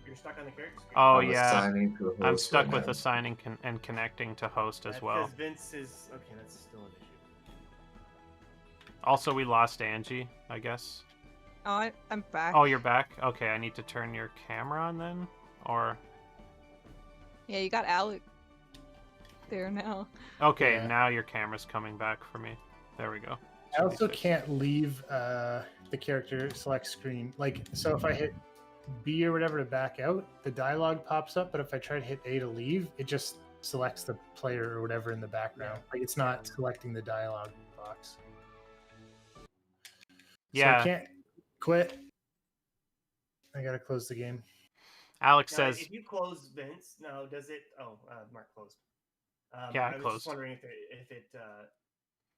Speaker 5: You're stuck on the character screen.
Speaker 1: Oh,
Speaker 3: I'm
Speaker 1: yeah.
Speaker 3: assigning to a
Speaker 1: I'm
Speaker 3: host
Speaker 1: stuck
Speaker 3: right
Speaker 1: with
Speaker 3: now.
Speaker 1: assigning and connecting to host as
Speaker 5: That's
Speaker 1: well.
Speaker 5: because Vince is okay. That's still an issue.
Speaker 1: Also, we lost Angie, I guess.
Speaker 4: Oh, I'm back.
Speaker 1: Oh, you're back? Okay, I need to turn your camera on then? Or...
Speaker 4: Yeah, you got Alec there now.
Speaker 1: Okay,
Speaker 2: Yeah.
Speaker 1: now your camera's coming back for me. There we go.
Speaker 2: I also can't leave the character select screen. Like, so if I hit B or whatever to back out, the dialogue pops up, but if I try to hit A to leave, it just selects the player or whatever in the background. Like, it's not selecting the dialogue box.
Speaker 1: Yeah.
Speaker 2: So I can't quit. I gotta close the game.
Speaker 1: Alex
Speaker 5: Now,
Speaker 1: says...
Speaker 5: if you close Vince, now does it? Oh, Mark closed.
Speaker 1: Yeah, I
Speaker 5: I was
Speaker 1: closed.
Speaker 5: just wondering if it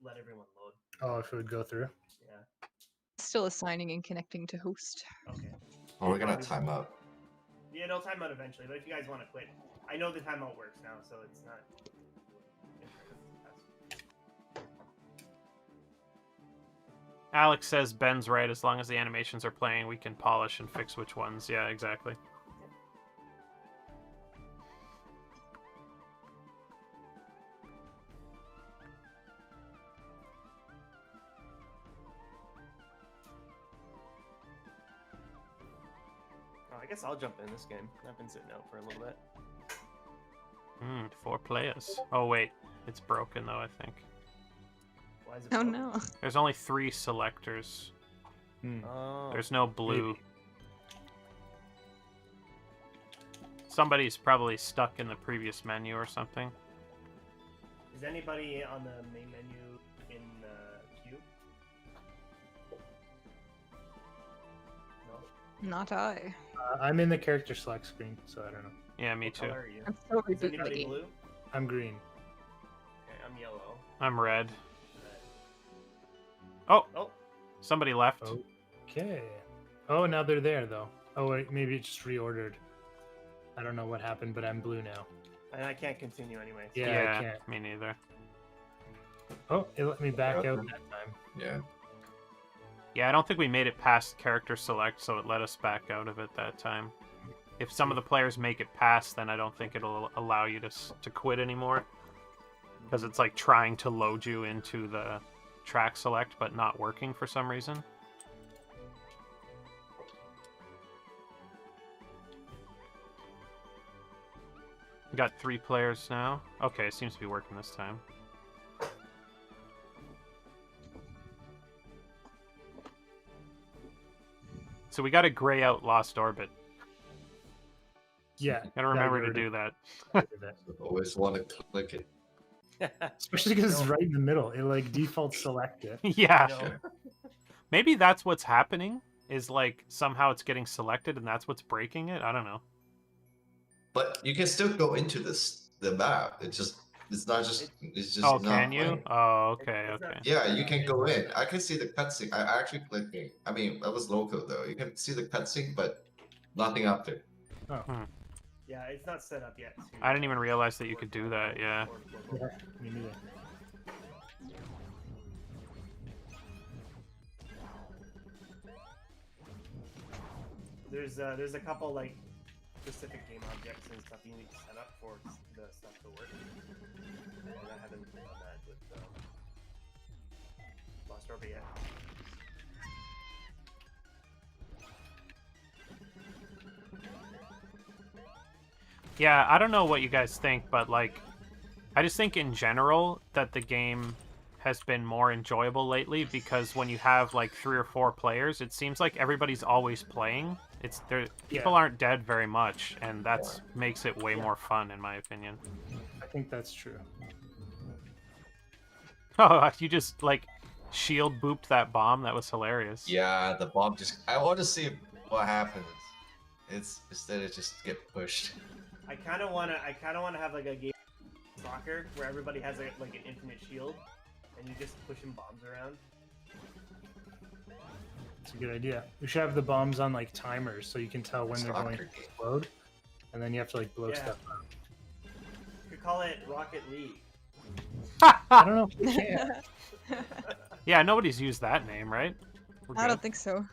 Speaker 5: let everyone load.
Speaker 2: Oh, if it would go through.
Speaker 5: Yeah.
Speaker 4: Still assigning and connecting to host.
Speaker 5: Okay.
Speaker 3: Oh, we're gonna time out.
Speaker 5: Yeah, it'll time out eventually. But if you guys want to quit, I know the timeout works now, so it's not.
Speaker 1: Alex says Ben's right. As long as the animations are playing, we can polish and fix which ones. Yeah, exactly.
Speaker 5: Oh, I guess I'll jump in this game. I've been sitting out for a little bit.
Speaker 1: 4 players. Oh, wait. It's broken, though, I think.
Speaker 5: Why is it?
Speaker 4: Oh
Speaker 5: broken?
Speaker 4: no.
Speaker 1: There's only 3 selectors.
Speaker 5: Oh.
Speaker 1: There's no blue.
Speaker 2: Maybe.
Speaker 1: Somebody's probably stuck in the previous menu or something.
Speaker 5: Is anybody on the main menu in queue? No.
Speaker 4: Not I.
Speaker 2: I'm in the character select screen, so I don't know.
Speaker 1: Yeah, me
Speaker 5: What
Speaker 1: too.
Speaker 5: color are you?
Speaker 4: I'm still
Speaker 5: Is
Speaker 4: rebooting the
Speaker 5: anybody
Speaker 4: game.
Speaker 5: blue?
Speaker 2: I'm green.
Speaker 5: Okay, I'm yellow.
Speaker 1: I'm red.
Speaker 5: Red.
Speaker 1: Oh,
Speaker 5: Oh,
Speaker 1: somebody left.
Speaker 2: Okay. Oh, now they're there though. Oh wait, maybe it just reordered. I don't know what happened, but I'm blue now.
Speaker 5: and I can't continue anyway. so-
Speaker 2: Yeah, I can't.
Speaker 1: me neither.
Speaker 2: Oh, it let me back
Speaker 3: Okay.
Speaker 2: out that time.
Speaker 3: Yeah.
Speaker 1: Yeah, I don't think we made it past character select, so it let us back out of it that time. If some of the players make it past, then I don't think it'll allow you to quit anymore. Because it's like trying to load you into the track select, but not working for some reason. We got 3 players now. Okay, it seems to be working this time. So we gotta gray out Lost Orbit.
Speaker 2: Yeah.
Speaker 1: Gotta remember to do that.
Speaker 3: Always want to click it.
Speaker 2: Especially because it's right in the middle. It like default select it.
Speaker 1: Yeah.
Speaker 5: No.
Speaker 1: Maybe that's what's happening, is like somehow it's getting selected and that's what's breaking it. I don't know.
Speaker 3: But you can still go into the map. It's not just
Speaker 1: Oh,
Speaker 3: not
Speaker 1: can you?
Speaker 3: playing.
Speaker 1: Oh, okay,
Speaker 5: It's not-
Speaker 1: okay.
Speaker 3: Yeah, you can go in. I can see the cutscene. I actually clicked it. I mean, that was local though. You can see the cutscene, but nothing after.
Speaker 5: Yeah, it's not set up yet.
Speaker 1: I didn't even realize that you could do that, yeah.
Speaker 2: Yeah, me neither.
Speaker 5: There's a couple like specific game objects and stuff you need to set up for the stuff to work. And I haven't done that with Lost Orbit yet.
Speaker 1: Yeah, I don't know what you guys think, but like, I just think in general that the game has been more enjoyable lately because when you have like 3 or 4 players, it seems like everybody's always playing. It's there. People aren't dead very much, and that's makes it way more fun, in my opinion.
Speaker 2: I think that's true.
Speaker 1: Oh, you just like shield booped that bomb. That was hilarious.
Speaker 3: Yeah, the bomb just. I want to see what happens. It's instead of just get pushed.
Speaker 5: I kind of wanna have like a game of soccer where everybody has like an infinite shield, and you just pushing bombs around.
Speaker 2: It's a good idea. We should have the bombs on like timers so you can tell when they're going to
Speaker 3: Soccer game.
Speaker 2: explode, and then you have to like blow
Speaker 5: Yeah.
Speaker 2: stuff up.
Speaker 5: You could call it Rocket League.
Speaker 2: I don't know if we can.
Speaker 1: Yeah, nobody's used that name, right? We're
Speaker 4: I
Speaker 1: good.
Speaker 4: don't think so.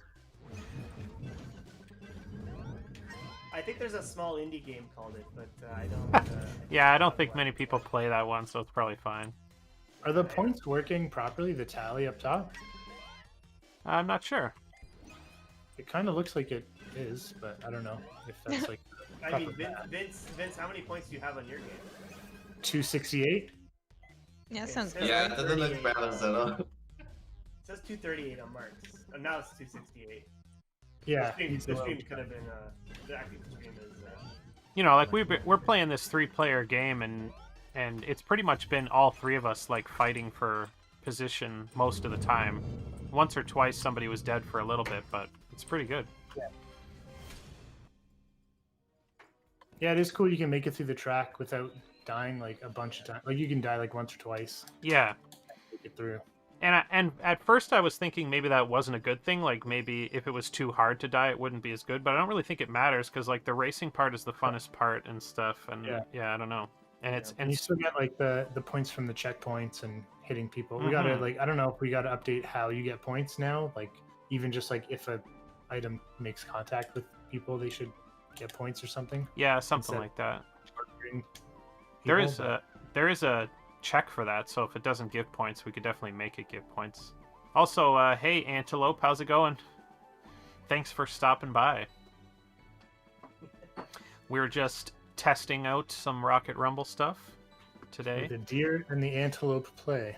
Speaker 5: I think there's a small indie game called it, but I don't.
Speaker 1: Yeah, I don't think many people play that one, so it's probably fine.
Speaker 2: Are the points working properly? The tally up top?
Speaker 1: I'm not sure.
Speaker 2: It kind of looks like it is, but I don't know if that's like
Speaker 5: I mean,
Speaker 2: proper math.
Speaker 5: Vince, how many points do you have on your game?
Speaker 2: 268.
Speaker 4: Yeah, sounds
Speaker 5: Yeah.
Speaker 4: good.
Speaker 3: Yeah, it doesn't look
Speaker 5: 38.
Speaker 3: balanced at all.
Speaker 5: It says 238 on Mark's. Oh, now it's 268.
Speaker 2: Yeah.
Speaker 5: The
Speaker 2: he's low.
Speaker 5: stream could have been. The active stream is.
Speaker 1: You know, like we're playing this 3-player game, and it's pretty much been all three of us like fighting for position most of the time. Once or twice somebody was dead for a little bit, but it's pretty good.
Speaker 2: Yeah, it is cool. You can make it through the track without dying like a bunch of times. Like you can die like once or twice.
Speaker 1: Yeah.
Speaker 2: Make it through.
Speaker 1: And at first I was thinking maybe that wasn't a good thing. Like maybe if it was too hard to die, it wouldn't be as good. But I don't really think it matters because like the racing part is the funnest part and stuff. And yeah, I don't know. And it's
Speaker 2: And you still get like the points from the checkpoints and hitting people. We
Speaker 1: Mhm.
Speaker 2: gotta like I don't know if we gotta update how you get points now. Like even just like if a item makes contact with people, they should get points or something.
Speaker 1: yeah, something
Speaker 2: instead-
Speaker 1: like that.
Speaker 2: Targeting
Speaker 1: There
Speaker 2: people,
Speaker 1: is
Speaker 2: but-
Speaker 1: a check for that, so if it doesn't give points, we could definitely make it give points. Also, hey Antelope, how's it going? Thanks for stopping by. We're just testing out some Rocket Rumble stuff today.
Speaker 2: the deer and the antelope play.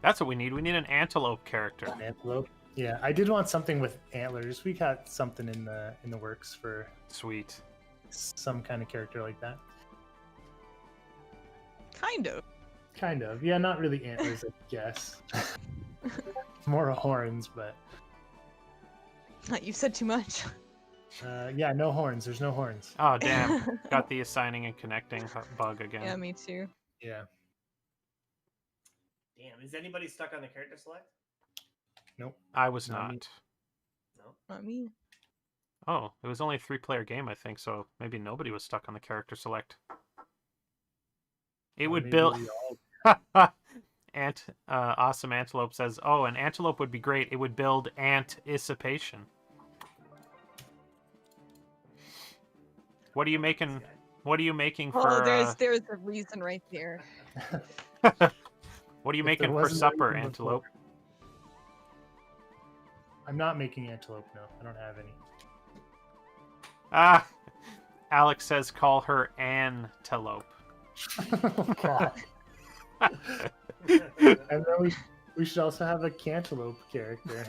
Speaker 1: That's what we need. We need an antelope character.
Speaker 2: An antelope. Yeah, I did want something with antlers. We got something in the works for
Speaker 1: Sweet.
Speaker 2: some kind of character like that.
Speaker 4: Kind of.
Speaker 2: Kind of. Yeah, not really antlers, I guess. More horns, but
Speaker 4: You said too much.
Speaker 2: yeah, no horns. There's no horns.
Speaker 1: Oh damn! Got the assigning and connecting bug again.
Speaker 4: Yeah, me too.
Speaker 2: Yeah.
Speaker 5: Damn, is anybody stuck on the character select?
Speaker 1: I was
Speaker 2: Not me.
Speaker 1: not.
Speaker 5: No.
Speaker 4: Not me.
Speaker 1: Oh, it was only a 3-player game, I think, so maybe nobody was stuck on the character select. It
Speaker 2: Or
Speaker 1: would
Speaker 2: maybe
Speaker 1: build.
Speaker 2: we all-
Speaker 1: Awesome Antelope says, "Oh, an antelope would be great. It would build anticipation." What are you making? What are you making for?
Speaker 4: Oh, there's a reason right there.
Speaker 1: What are you
Speaker 2: If
Speaker 1: making
Speaker 2: there
Speaker 1: for
Speaker 2: wasn't a
Speaker 1: supper,
Speaker 2: reason
Speaker 1: Antelope?
Speaker 2: before. I'm not making antelope. No, I don't have any.
Speaker 1: Ah, Alex says, "Call her Antelope."
Speaker 2: Oh, God. And then we should also have a cantaloupe character.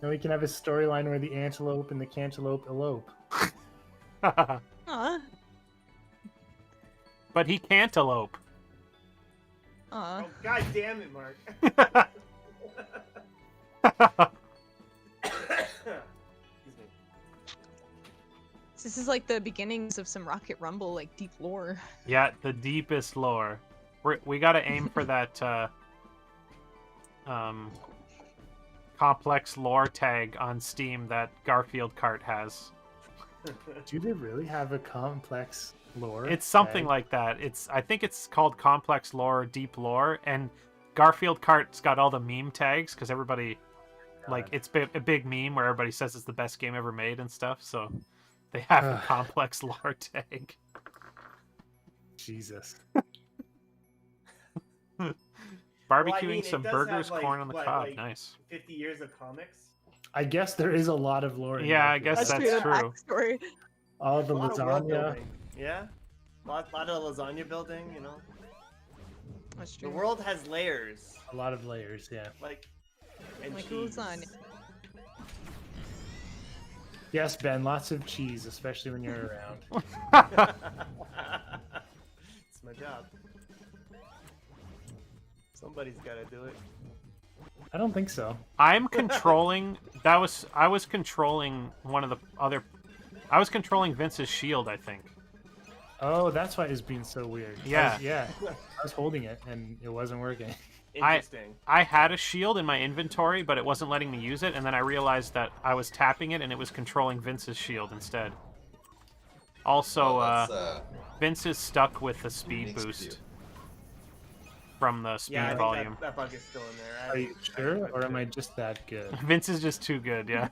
Speaker 2: And we can have a storyline where the antelope and the cantaloupe elope.
Speaker 4: Aw.
Speaker 1: But he cantaloupe.
Speaker 4: Aw.
Speaker 5: Oh, God damn it, Mark. Excuse me.
Speaker 4: This is like the beginnings of some Rocket Rumble, like deep lore.
Speaker 1: Yeah, the deepest lore. We gotta aim for that complex lore tag on Steam that Garfield Kart has.
Speaker 2: Do they really have a complex lore?
Speaker 1: It's something
Speaker 2: tag?
Speaker 1: like that. I think it's called complex lore, deep lore, and Garfield Kart's got all the meme tags because everybody like
Speaker 2: God.
Speaker 1: it's a big meme where everybody says it's the best game ever made and stuff. So they have a
Speaker 2: Ugh.
Speaker 1: complex lore tag.
Speaker 2: Jesus.
Speaker 1: Barbecuing
Speaker 5: mean, it
Speaker 1: some
Speaker 5: does
Speaker 1: burgers,
Speaker 5: have, like,
Speaker 1: corn on the
Speaker 5: what,
Speaker 1: cob.
Speaker 5: like-
Speaker 1: Nice.
Speaker 5: 50 years of comics.
Speaker 2: I guess there is a lot of lore. In
Speaker 1: Yeah, I
Speaker 2: Garfield.
Speaker 1: guess that's
Speaker 4: the
Speaker 1: true.
Speaker 4: backstory.
Speaker 2: All the
Speaker 5: A lot of world
Speaker 2: lasagna.
Speaker 5: building. Yeah. Lot of lasagna building, you know.
Speaker 4: That's
Speaker 5: The
Speaker 4: true.
Speaker 5: world has layers.
Speaker 2: A lot of layers, yeah.
Speaker 5: Like, and
Speaker 4: Like
Speaker 5: cheese.
Speaker 4: lasagna.
Speaker 2: Yes, Ben, lots of cheese, especially when you're around.
Speaker 5: It's my job. Somebody's got to do it.
Speaker 2: I don't think so.
Speaker 1: I'm controlling. I was controlling one of the other. I was controlling Vince's shield, I think.
Speaker 2: Oh, that's why it's being so weird.
Speaker 1: Yeah.
Speaker 2: I was holding it and it wasn't working.
Speaker 5: Interesting.
Speaker 1: I had a shield in my inventory, but it wasn't letting me use it, and then I realized that I was tapping it and it was controlling Vince's shield instead. Also, Vince is stuck with the speed
Speaker 3: Makes
Speaker 1: boost
Speaker 3: you.
Speaker 1: from the speed
Speaker 5: Yeah, I think
Speaker 1: volume.
Speaker 5: that bug is still in there.
Speaker 2: Are you sure, or am I just that good?
Speaker 1: Vince is just too good, yeah.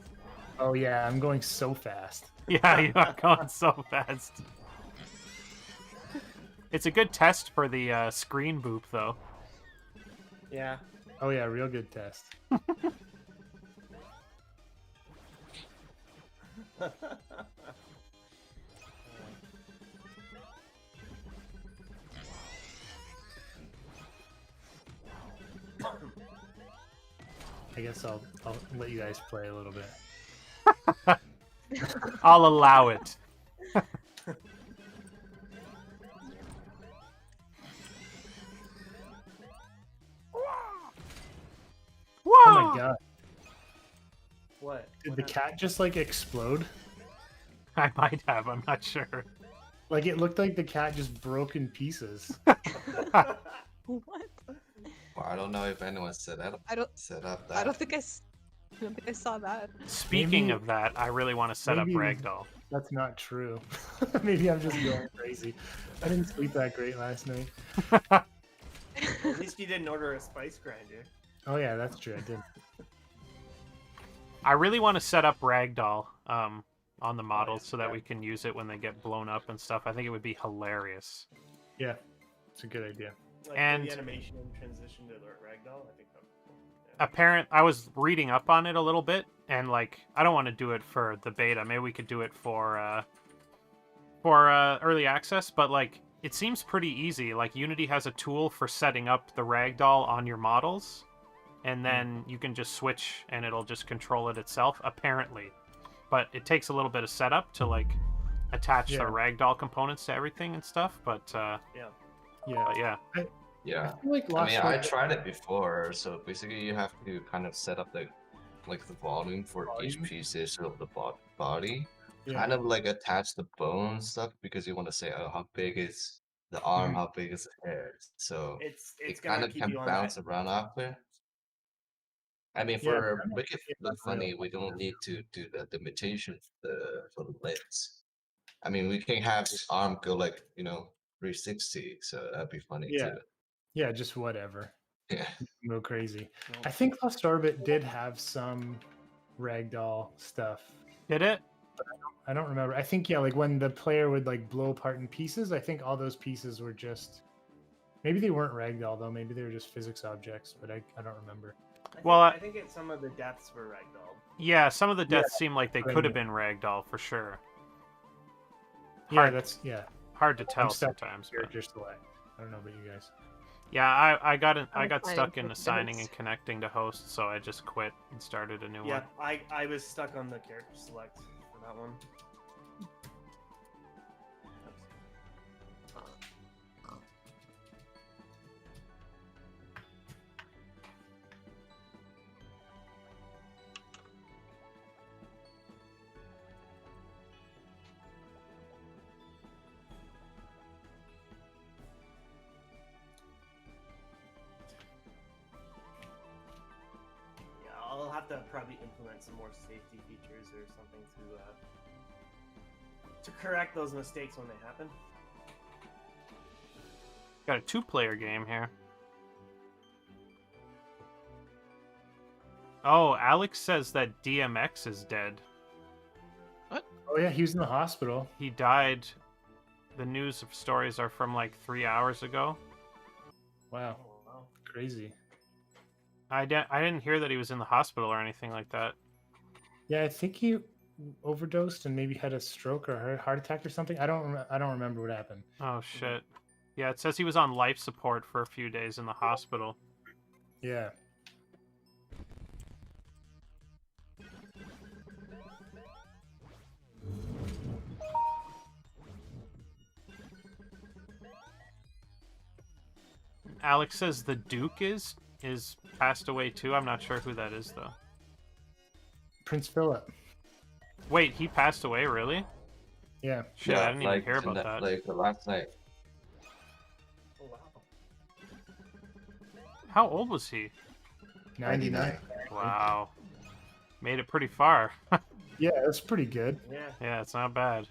Speaker 2: Oh yeah, I'm going so fast.
Speaker 1: Yeah, you are going so fast. It's a good test for the screen boop, though.
Speaker 5: Yeah.
Speaker 2: Oh yeah, real good test. I guess I'll let you guys play a little bit.
Speaker 1: I'll allow it.
Speaker 2: Oh my god.
Speaker 5: What?
Speaker 2: Did
Speaker 5: What
Speaker 2: the
Speaker 5: happened?
Speaker 2: cat just like explode?
Speaker 1: I might have, I'm not sure.
Speaker 2: Like it looked like the cat just broke in pieces.
Speaker 4: What?
Speaker 3: Well, I don't know if anyone set up
Speaker 4: I don't
Speaker 3: that.
Speaker 4: I don't think I don't think I saw that.
Speaker 1: Speaking
Speaker 2: Maybe-
Speaker 1: of that, I really want to set up
Speaker 2: maybe-
Speaker 1: Ragdoll.
Speaker 2: That's not true. Maybe I'm just going crazy. I didn't sleep that great last night.
Speaker 5: At least you didn't order a spice grinder.
Speaker 2: Oh yeah, that's true. I did.
Speaker 1: I really want to set up Ragdoll on the models so that
Speaker 5: yeah.
Speaker 1: we can use it when they get blown up and stuff. I think it would be hilarious.
Speaker 2: Yeah, it's a good idea.
Speaker 5: Like
Speaker 1: And-
Speaker 5: the animation and transition to the ragdoll. I think that would be cool.
Speaker 1: I was reading up on it a little bit, and like I don't want to do it for the beta. Maybe we could do it for early access, but like it seems pretty easy. Like Unity has a tool for setting up the ragdoll on your models, and then you can just switch and it'll just control it itself, apparently. But it takes a little bit of setup to like attach
Speaker 2: Yeah.
Speaker 1: the ragdoll components to everything and stuff. But
Speaker 2: Yeah.
Speaker 1: yeah,
Speaker 3: Yeah.
Speaker 2: I feel like
Speaker 3: I
Speaker 2: Lost
Speaker 3: mean, I
Speaker 2: World-
Speaker 3: tried it before, so basically you have to kind of set up the volume for each
Speaker 2: Volume?
Speaker 3: pieces of the body.
Speaker 2: Yeah.
Speaker 3: Kind of like attach the bone stuff because you want to say, oh, how big is the arm,
Speaker 2: Mhm.
Speaker 3: how big is the hair. So
Speaker 5: It's
Speaker 3: it
Speaker 5: gonna
Speaker 3: kind of
Speaker 5: keep
Speaker 3: can
Speaker 5: you on
Speaker 3: bounce
Speaker 5: that.
Speaker 3: around after. I mean,
Speaker 2: Yeah,
Speaker 3: for
Speaker 2: I'm not
Speaker 3: make it
Speaker 2: sure if
Speaker 3: look
Speaker 2: that's real.
Speaker 3: funny, we don't need to do the limitation for the lids. I mean, we can have this arm go like 360, so that'd be funny
Speaker 2: Yeah.
Speaker 3: too.
Speaker 2: Yeah, just whatever.
Speaker 3: Yeah.
Speaker 2: Go crazy.
Speaker 5: No.
Speaker 2: I think Lost Orbit did have some ragdoll stuff.
Speaker 1: did it?
Speaker 2: I don't remember. I think like when the player would like blow apart in pieces, I think all those pieces were just maybe they weren't ragdoll though. Maybe they were just physics objects, but I don't remember.
Speaker 1: Well,
Speaker 5: I think some of the deaths were ragdoll.
Speaker 1: Yeah, some of the deaths seem like they
Speaker 2: I
Speaker 1: could have
Speaker 2: mean-
Speaker 1: been ragdoll for sure.
Speaker 2: Yeah,
Speaker 1: Hard-
Speaker 2: that's
Speaker 1: Hard to tell
Speaker 2: stuck
Speaker 1: sometimes. But...
Speaker 2: character select. I don't know about you guys.
Speaker 1: Yeah, I got
Speaker 4: I'm
Speaker 1: stuck
Speaker 4: fine
Speaker 1: in
Speaker 4: with
Speaker 1: assigning
Speaker 4: those.
Speaker 1: and connecting to host, so I just quit and started a new
Speaker 5: Yeah,
Speaker 1: one.
Speaker 5: I was stuck on the character select for that one. Yeah, I'll have to probably implement some more safety features or something to correct those mistakes when they happen.
Speaker 1: Got a 2-player game here. Oh, Alex says that DMX is dead.
Speaker 2: Oh yeah, he was in the hospital.
Speaker 1: He died. The news of stories are from like 3 hours ago.
Speaker 2: Wow,
Speaker 5: Oh wow.
Speaker 2: crazy.
Speaker 1: I didn't hear that he was in the hospital or anything like that.
Speaker 2: Yeah, I think he overdosed and maybe had a stroke or a heart attack or something. I don't remember what happened.
Speaker 1: Oh shit. Yeah, it says he was on life support for a few days in the hospital.
Speaker 2: Yeah.
Speaker 1: Alex says the Duke is passed away too. I'm not sure who that is though.
Speaker 2: Prince Philip.
Speaker 1: Wait, he passed away, really?
Speaker 2: Yeah.
Speaker 1: Shit, I didn't even hear about
Speaker 3: tonight-
Speaker 1: that.
Speaker 3: Like last night.
Speaker 5: Oh wow.
Speaker 1: How old was he?
Speaker 2: 99.
Speaker 1: Wow. Made it pretty far.
Speaker 2: Yeah, that's pretty good.
Speaker 5: Yeah.
Speaker 1: Yeah, it's not bad.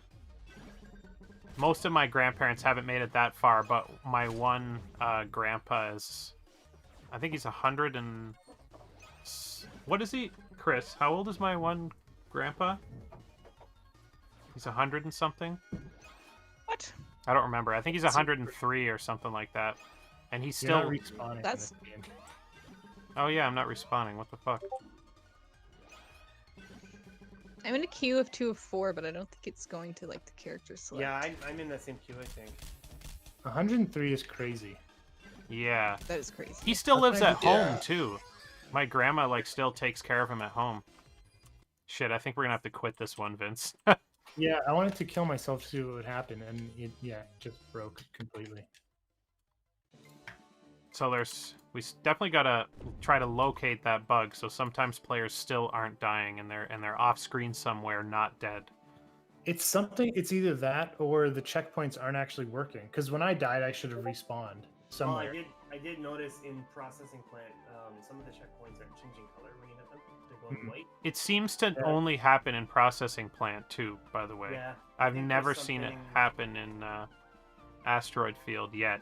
Speaker 1: Most of my grandparents haven't made it that far, but my one grandpa is... I think he's 100 and... What is he? Chris, how old is my one grandpa? He's 100 and something?
Speaker 4: What?
Speaker 1: I don't remember. I think he's 103 or something like that. And he's
Speaker 2: You're not
Speaker 1: still...
Speaker 2: respawning.
Speaker 4: That's-
Speaker 2: In this game.
Speaker 1: Oh yeah, I'm not respawning. What the fuck?
Speaker 4: I'm in a queue of 2 of 4, but I don't think it's going to like the character select.
Speaker 5: Yeah, I'm in that same queue, I think.
Speaker 2: 103 is crazy.
Speaker 1: Yeah.
Speaker 4: That is crazy.
Speaker 1: He still lives at
Speaker 3: Yeah.
Speaker 1: home, too. My grandma, like, still takes care of him at home. Shit, I think we're gonna have to quit this one, Vince.
Speaker 2: Yeah, I wanted to kill myself to see what would happen, and it just broke completely.
Speaker 1: So we definitely gotta try to locate that bug. So sometimes players still aren't dying, and they're off screen somewhere, not dead.
Speaker 2: It's either that or the checkpoints aren't actually working. Because when I died, I should have respawned somewhere.
Speaker 5: Well, I did notice in processing plant, some of the checkpoints are changing color when you hit them. They're going
Speaker 2: Mhm.
Speaker 5: white.
Speaker 1: It seems to
Speaker 2: Yeah.
Speaker 1: only happen in processing plant too. By the way,
Speaker 5: Yeah. I
Speaker 1: I've
Speaker 5: think
Speaker 1: never
Speaker 5: there's
Speaker 1: seen it
Speaker 5: something-
Speaker 1: happen in Asteroid Field yet.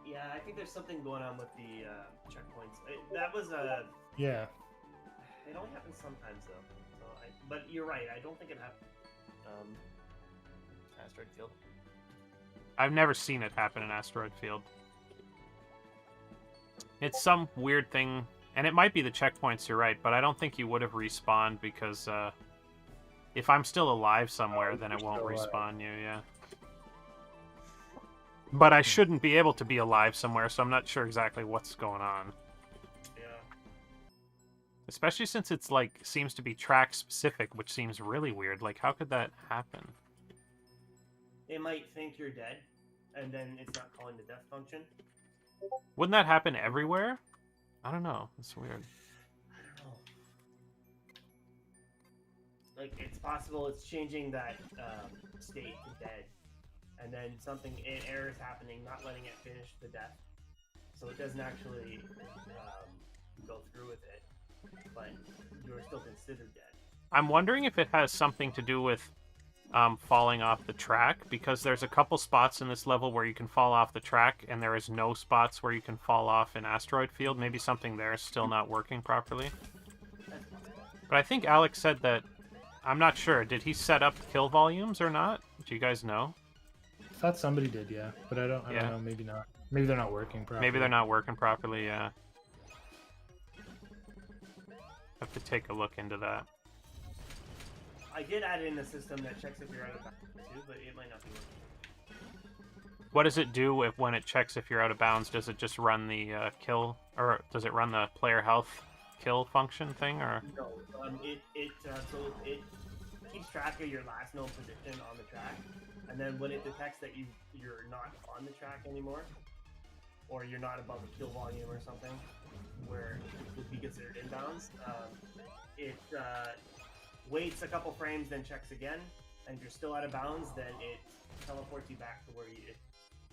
Speaker 5: Yeah, I think there's something going on with the checkpoints. That was
Speaker 2: Yeah.
Speaker 5: It only happens sometimes though. So but you're right. I don't think it happened. Asteroid Field.
Speaker 1: I've never seen it happen in Asteroid Field. It's some weird thing, and it might be the checkpoints, you're right, but I don't think you would have respawned because if I'm still alive somewhere,
Speaker 2: Oh,
Speaker 1: then it
Speaker 2: you're
Speaker 1: won't
Speaker 2: still alive.
Speaker 1: respawn you, yeah. But I shouldn't be able to be alive somewhere, so I'm not sure exactly what's going on.
Speaker 5: Yeah.
Speaker 1: Especially since it's, like, seems to be track-specific, which seems really weird. Like, how could that happen?
Speaker 5: It might think you're dead, and then it's not calling the death function.
Speaker 1: Wouldn't that happen everywhere? I don't know. It's weird.
Speaker 5: I don't know. Like, it's possible it's changing that state to dead, and then an error is happening, not letting it finish the death, so it doesn't actually go through with it, but you are still considered dead.
Speaker 1: I'm wondering if it has something to do with falling off the track, because there's a couple spots in this level where you can fall off the track, and there is no spots where you can fall off in Asteroid Field. Maybe something there is still not working properly.
Speaker 5: That's possible.
Speaker 1: But I think Alex said that... I'm not sure. Did he set up kill volumes or not? Do you guys know?
Speaker 2: I thought somebody did, yeah. But I don't
Speaker 1: Yeah.
Speaker 2: know, maybe not. Maybe they're not working properly.
Speaker 1: Maybe they're not working properly, yeah. Have to take a look into that.
Speaker 5: I did add in a system that checks if you're out of bounds too, but it might not be working.
Speaker 1: What does it do when it checks if you're out of bounds? Does it just run the kill, or does it run the player health kill function thing, or?
Speaker 5: No, so it keeps track of your last known position on the track, and then when it detects that you're not on the track anymore, or you're not above a kill volume or something, where it would be considered inbounds, it waits a couple frames, then checks again, and if you're still out of bounds, then it teleports you back to where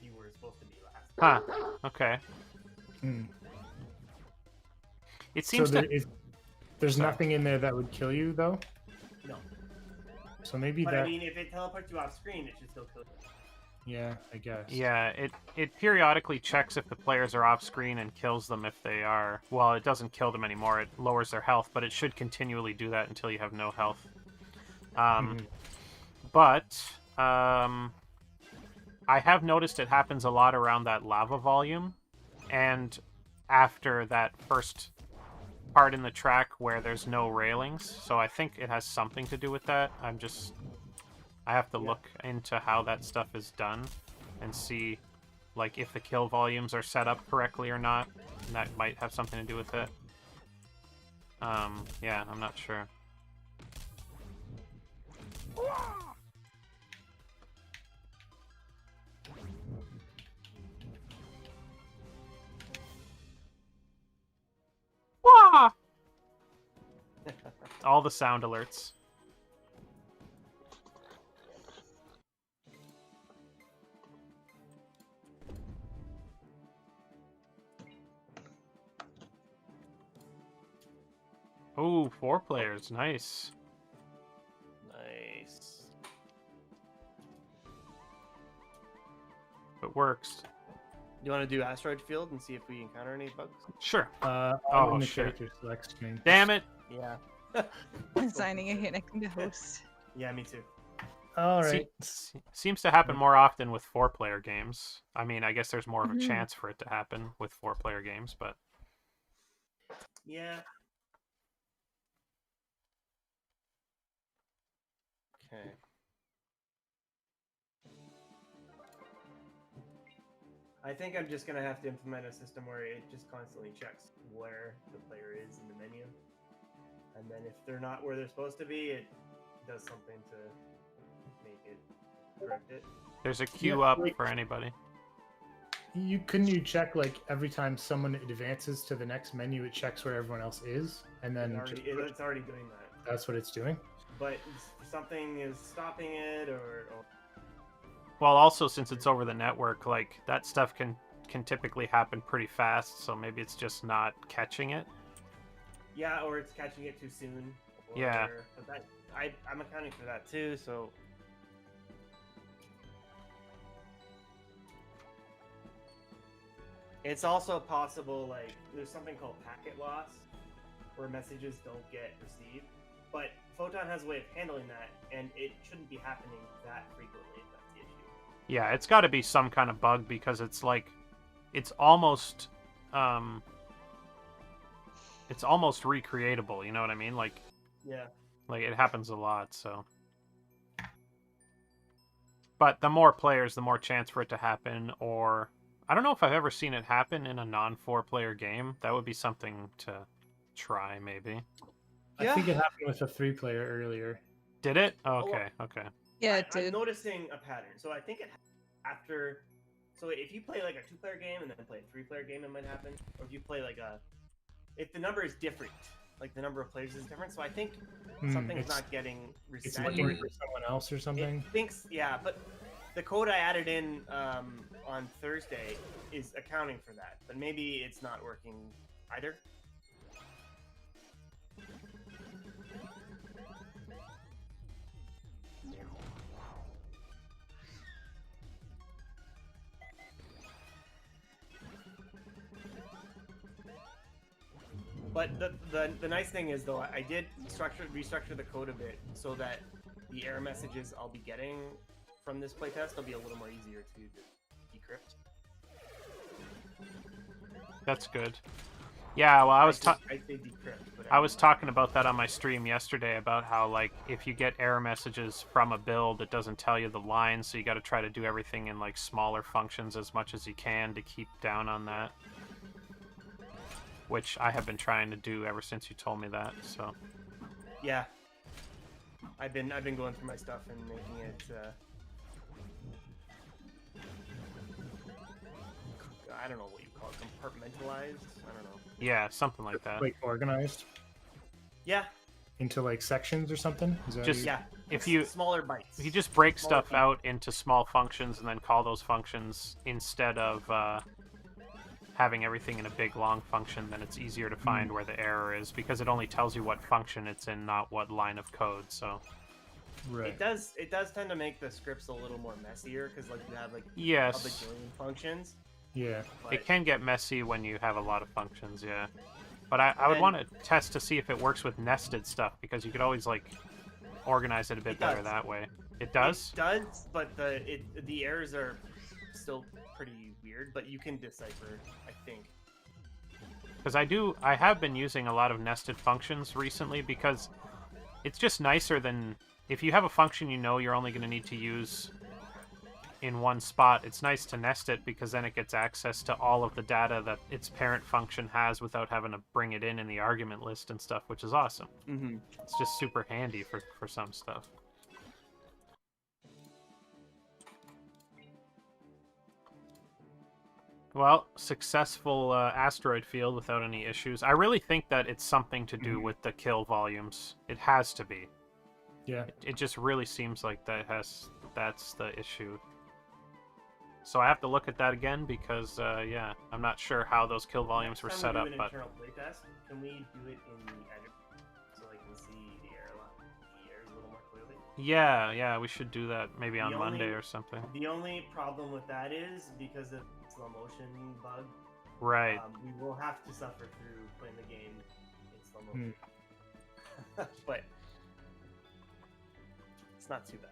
Speaker 5: you were supposed to be last.
Speaker 1: Huh. Okay.
Speaker 2: Hmm.
Speaker 1: It
Speaker 2: So
Speaker 1: seems to.
Speaker 2: there's
Speaker 1: Sorry.
Speaker 2: nothing in there that would kill you, though?
Speaker 5: No,
Speaker 2: So maybe
Speaker 5: but
Speaker 2: that...
Speaker 5: I mean, if it teleports you off screen, it should still kill you.
Speaker 2: Yeah, I guess.
Speaker 1: Yeah, it periodically checks if the players are off screen and kills them if they are. Well, it doesn't kill them anymore. It lowers their health, but it should continually do that until you have no health.
Speaker 2: Mhm.
Speaker 1: But I have noticed it happens a lot around that lava volume, and after that first part in the track where there's no railings. So I think it has something to do with that. I have to look into how that stuff is done and see, like, if the kill volumes are set up correctly or not. And that might have something to do with it. Yeah, I'm not sure. Wah! All the sound alerts. Oh, 4 players. Nice.
Speaker 5: Nice.
Speaker 1: It works.
Speaker 5: You want to do Asteroid Field and see if we encounter any bugs?
Speaker 1: Sure.
Speaker 2: I'm
Speaker 1: Oh,
Speaker 2: in the
Speaker 1: shit.
Speaker 2: character select screen.
Speaker 1: Damn it.
Speaker 5: Yeah.
Speaker 4: I'm signing a Hinnick to host.
Speaker 5: Yeah, me too.
Speaker 2: All right.
Speaker 1: Seems to happen more often with 4-player games. I mean, I guess there's more of a
Speaker 4: Mhm.
Speaker 1: chance for it to happen with 4-player games, but
Speaker 5: Yeah. Okay. I think I'm just gonna have to implement a system where it just constantly checks where the player is in the menu, and then if they're not where they're supposed to be, it does something to make it correct it.
Speaker 1: there's a queue
Speaker 2: Yeah,
Speaker 1: up
Speaker 2: like-
Speaker 1: for anybody.
Speaker 2: Couldn't you check like every time someone advances to the next menu, it checks where everyone else is, and then
Speaker 5: It's already doing that,
Speaker 2: that's what it's doing?
Speaker 5: but something is stopping it, or
Speaker 1: Well, also since it's over the network, like that stuff can typically happen pretty fast, so maybe it's just not catching it.
Speaker 5: yeah, or it's catching it too soon. Or,
Speaker 1: Yeah.
Speaker 5: But that I'm accounting for that too, so. It's also possible, like, there's something called packet loss, where messages don't get received. But Photon has a way of handling that, and it shouldn't be happening that frequently if that's the issue.
Speaker 1: Yeah, it's got to be some kind of bug because it's like it's almost recreatable, you know what I mean? Like
Speaker 5: Yeah.
Speaker 1: it happens a lot, so. But the more players, the more chance for it to happen, or I don't know if I've ever seen it happen in a non-4-player game. That would be something to try, maybe.
Speaker 2: I think it happened with a 3-player earlier.
Speaker 1: Did it? Oh, okay, okay.
Speaker 4: Yeah, it
Speaker 5: I'm
Speaker 4: did.
Speaker 5: noticing a pattern. So I think it after. So if you play like a 2-player game and then play a 3-player game, it might happen. Or if you play like a. If the number is different, like the number of players is different. So I think something's
Speaker 2: it's
Speaker 5: not getting
Speaker 2: it's
Speaker 5: reset.
Speaker 2: looking for someone else or something.
Speaker 5: It thinks, yeah, but the code I added in on Thursday is accounting for that. But maybe it's not working either. But the nice thing is though, I did restructure the code a bit so that the error messages I'll be getting from this playtest will be a little more easier to decrypt.
Speaker 1: That's good. Yeah, well, I was
Speaker 5: say decrypt, but
Speaker 1: I was talking about that on my stream yesterday about how like if you get error messages from a build, it doesn't tell you the lines, so you got to try to do everything in like smaller functions as much as you can to keep down on that. Which I have been trying to do ever since you told me that. So
Speaker 5: yeah, I've been going through my stuff and making it. I don't know what you call it, compartmentalized. I don't know.
Speaker 1: yeah, something like that.
Speaker 2: Like organized
Speaker 5: Yeah,
Speaker 2: into like sections or something. Is that
Speaker 1: Just-
Speaker 5: yeah.
Speaker 1: If you
Speaker 5: smaller bites.
Speaker 1: if you just break
Speaker 5: Smaller
Speaker 1: stuff
Speaker 5: pieces.
Speaker 1: out into small functions and then call those functions instead of having everything in a big long function, then it's easier to find where the error is because it only tells you what function it's in, not what line of code. So
Speaker 2: right?
Speaker 5: It does tend to make the scripts a little more messier because like you have like a
Speaker 1: yes,
Speaker 5: bajillion functions.
Speaker 2: Yeah.
Speaker 5: But
Speaker 1: it can get messy when you have a lot of functions. Yeah, but I would
Speaker 5: then-
Speaker 1: want to test to see if it works with nested stuff because you could always like organize it a bit
Speaker 5: It
Speaker 1: better
Speaker 5: does.
Speaker 1: that way. It does.
Speaker 5: It does, but the errors are still pretty weird. But you can decipher, I think.
Speaker 1: Because I have been using a lot of nested functions recently because it's just nicer than if you have a function you know you're only going to need to use in one spot. It's nice to nest it because then it gets access to all of the data that its parent function has without having to bring it in the argument list and stuff, which is awesome.
Speaker 5: Mm-hmm.
Speaker 1: It's just super handy for some stuff. Well, successful asteroid field without any issues. I really think that it's something to do with the kill volumes. It has to be.
Speaker 2: Yeah.
Speaker 1: It just really seems like that's the issue. So I have to look at that again because, yeah, I'm not sure how those kill volumes were set up, but
Speaker 5: Internal playtest, can we do it in the edit?
Speaker 1: Yeah, we should do that maybe on
Speaker 5: The
Speaker 1: Monday
Speaker 5: only-
Speaker 1: or something.
Speaker 5: The only problem with that is because of slow motion bug.
Speaker 1: Right.
Speaker 5: We will have to suffer through playing the game in slow motion. But it's not too bad.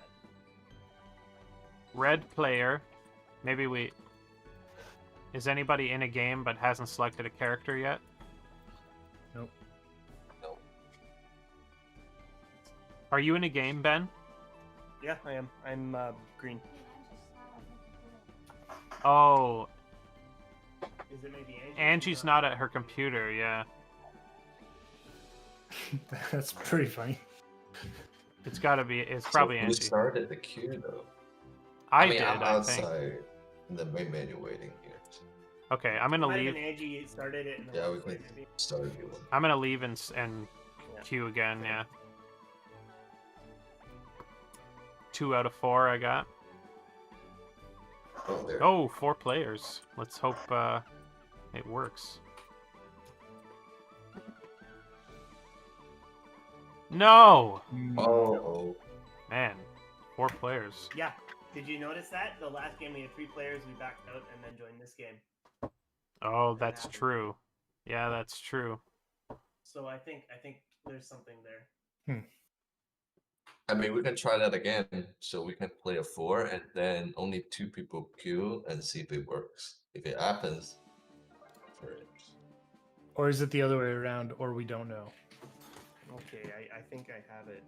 Speaker 1: Red player. Maybe we... Is anybody in a game but hasn't selected a character yet?
Speaker 2: Nope.
Speaker 3: No.
Speaker 1: Are you in a game, Ben?
Speaker 5: Yeah, I am. I'm green.
Speaker 1: Oh,
Speaker 5: Is it maybe Angie?
Speaker 1: Angie's not at her computer, yeah.
Speaker 2: That's pretty funny.
Speaker 1: It's gotta be, it's
Speaker 3: So
Speaker 1: probably
Speaker 3: who
Speaker 1: Angie.
Speaker 3: started the queue though?
Speaker 1: I
Speaker 3: mean,
Speaker 1: did,
Speaker 3: I'm
Speaker 1: I think.
Speaker 3: outside in the main menu waiting here.
Speaker 1: Okay, I'm gonna
Speaker 5: Might have
Speaker 1: leave.
Speaker 5: been Angie started it. In the
Speaker 3: Yeah, we
Speaker 5: first place,
Speaker 3: can
Speaker 5: maybe.
Speaker 3: start a new one.
Speaker 1: I'm gonna leave and
Speaker 5: Yeah.
Speaker 1: queue again, yeah. 2 out of 4 I got.
Speaker 3: Oh, there.
Speaker 1: Oh, 4 players. Let's hope it works. No!
Speaker 3: Oh,
Speaker 1: Man, 4 players.
Speaker 5: Yeah. Did you notice that? The last game we had 3 players, we backed out and then joined this game.
Speaker 1: Oh, that's
Speaker 5: happened.
Speaker 1: true. Yeah, that's true.
Speaker 5: So I think there's something there.
Speaker 3: I mean, we can try that again. So we can play a 4 and then only 2 people queue and see if it works. If it happens, for it.
Speaker 2: Or is it the other way around, or we don't know?
Speaker 5: Okay, I think I have it.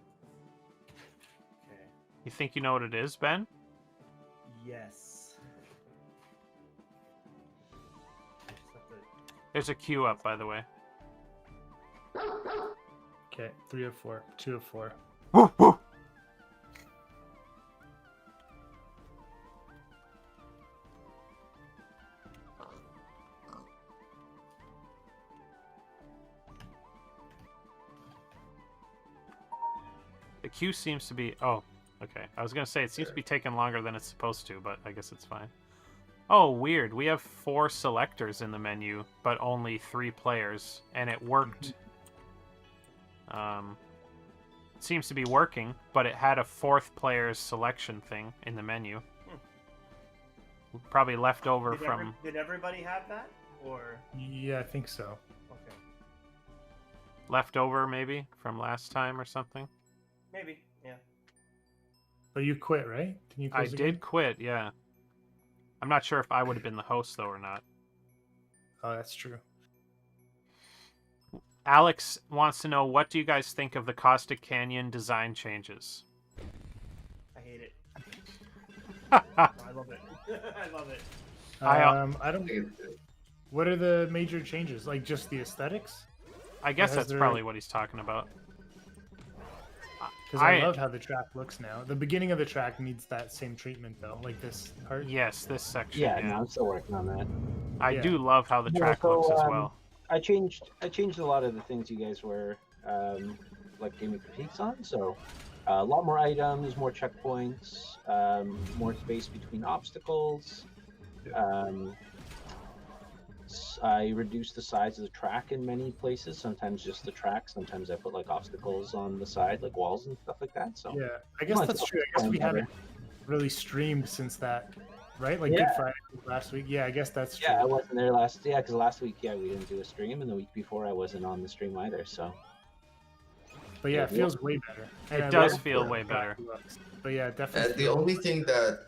Speaker 5: Okay.
Speaker 1: You think you know what it is, Ben?
Speaker 5: Yes. Just have to-
Speaker 1: There's a queue up, by the way.
Speaker 2: Okay, 3 of 4, 2 of 4.
Speaker 1: Woo, woo. The queue seems to be... Oh, okay. I was going to say, it seems to be taking longer than it's supposed to, but I guess it's fine. Oh, weird. We have 4 selectors in the menu, but only 3 players, and it worked. It seems to be working, but it had a 4th player's selection thing in the menu. Probably left over
Speaker 5: Did,
Speaker 1: from...
Speaker 5: did everybody have that? Or
Speaker 2: Yeah, I think so.
Speaker 5: okay,
Speaker 1: Left over, maybe, from last time or something.
Speaker 5: maybe, yeah.
Speaker 2: But you quit, right? Didn't you
Speaker 1: I
Speaker 2: close the
Speaker 1: did
Speaker 2: game?
Speaker 1: quit, yeah. I'm not sure if I would have been the host, though, or not.
Speaker 2: Oh, that's true.
Speaker 1: Alex wants to know, what do you guys think of the Caustic Canyon design changes?
Speaker 5: I hate it.
Speaker 1: I
Speaker 5: I love it. I love it.
Speaker 2: I don't.
Speaker 3: I think it's good.
Speaker 2: What are the major changes? Like just the aesthetics?
Speaker 1: guess
Speaker 2: has
Speaker 1: that's
Speaker 2: there-
Speaker 1: probably what he's talking about.
Speaker 2: Because I love how the track looks now. The beginning of the track needs that same treatment though, like this part.
Speaker 1: Yes, this section.
Speaker 6: Yeah,
Speaker 1: Yeah,
Speaker 6: no, I'm still working on that.
Speaker 1: I
Speaker 2: yeah.
Speaker 1: do love how the
Speaker 6: Yeah,
Speaker 1: track
Speaker 6: so,
Speaker 1: looks as well.
Speaker 6: I changed a lot of the things you guys were like giving me critiques on. So a lot more items, more checkpoints, more space between obstacles. I reduced the size of the track in many places. Sometimes just the track. Sometimes I put like obstacles on the side, like walls and stuff like that. So
Speaker 2: Yeah, I guess
Speaker 6: Well,
Speaker 2: that's
Speaker 6: it's
Speaker 2: true. I guess we
Speaker 6: better.
Speaker 2: haven't really streamed since that, right? Like
Speaker 6: Yeah.
Speaker 2: Good Friday last week. Yeah, I guess that's true.
Speaker 6: yeah, I wasn't there last. Yeah, because last week, yeah, we didn't do a stream, and the week before, I wasn't on the stream either. So
Speaker 2: But yeah, it
Speaker 6: Yeah.
Speaker 2: feels way better. And
Speaker 1: It
Speaker 2: I
Speaker 1: does
Speaker 2: love
Speaker 1: feel
Speaker 2: the
Speaker 1: way
Speaker 2: track
Speaker 1: better.
Speaker 2: looks. But yeah, it definitely.
Speaker 3: And the only thing that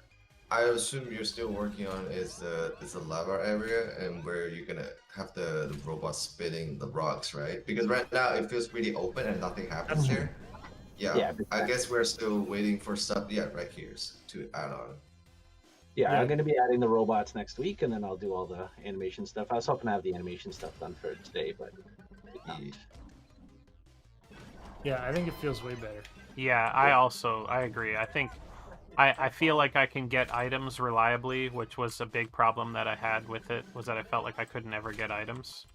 Speaker 3: I assume you're still working on is the lava area and where you're gonna have the robot spitting the rocks, right? Because right now it feels really open and nothing happens there. Yeah,
Speaker 6: Yeah,
Speaker 3: I guess we're still waiting for stuff. Yeah, right here to add on.
Speaker 6: yeah,
Speaker 2: Yeah.
Speaker 6: I'm gonna be adding the robots next week, and then I'll do all the animation stuff. I was hoping to have the animation stuff done for today, but did not.
Speaker 3: Yeah.
Speaker 2: Yeah, I think it feels way better.
Speaker 1: Yeah, I agree. I think I feel like I can get items reliably, which was a big problem that I had with it, was that I felt like I couldn't ever get items.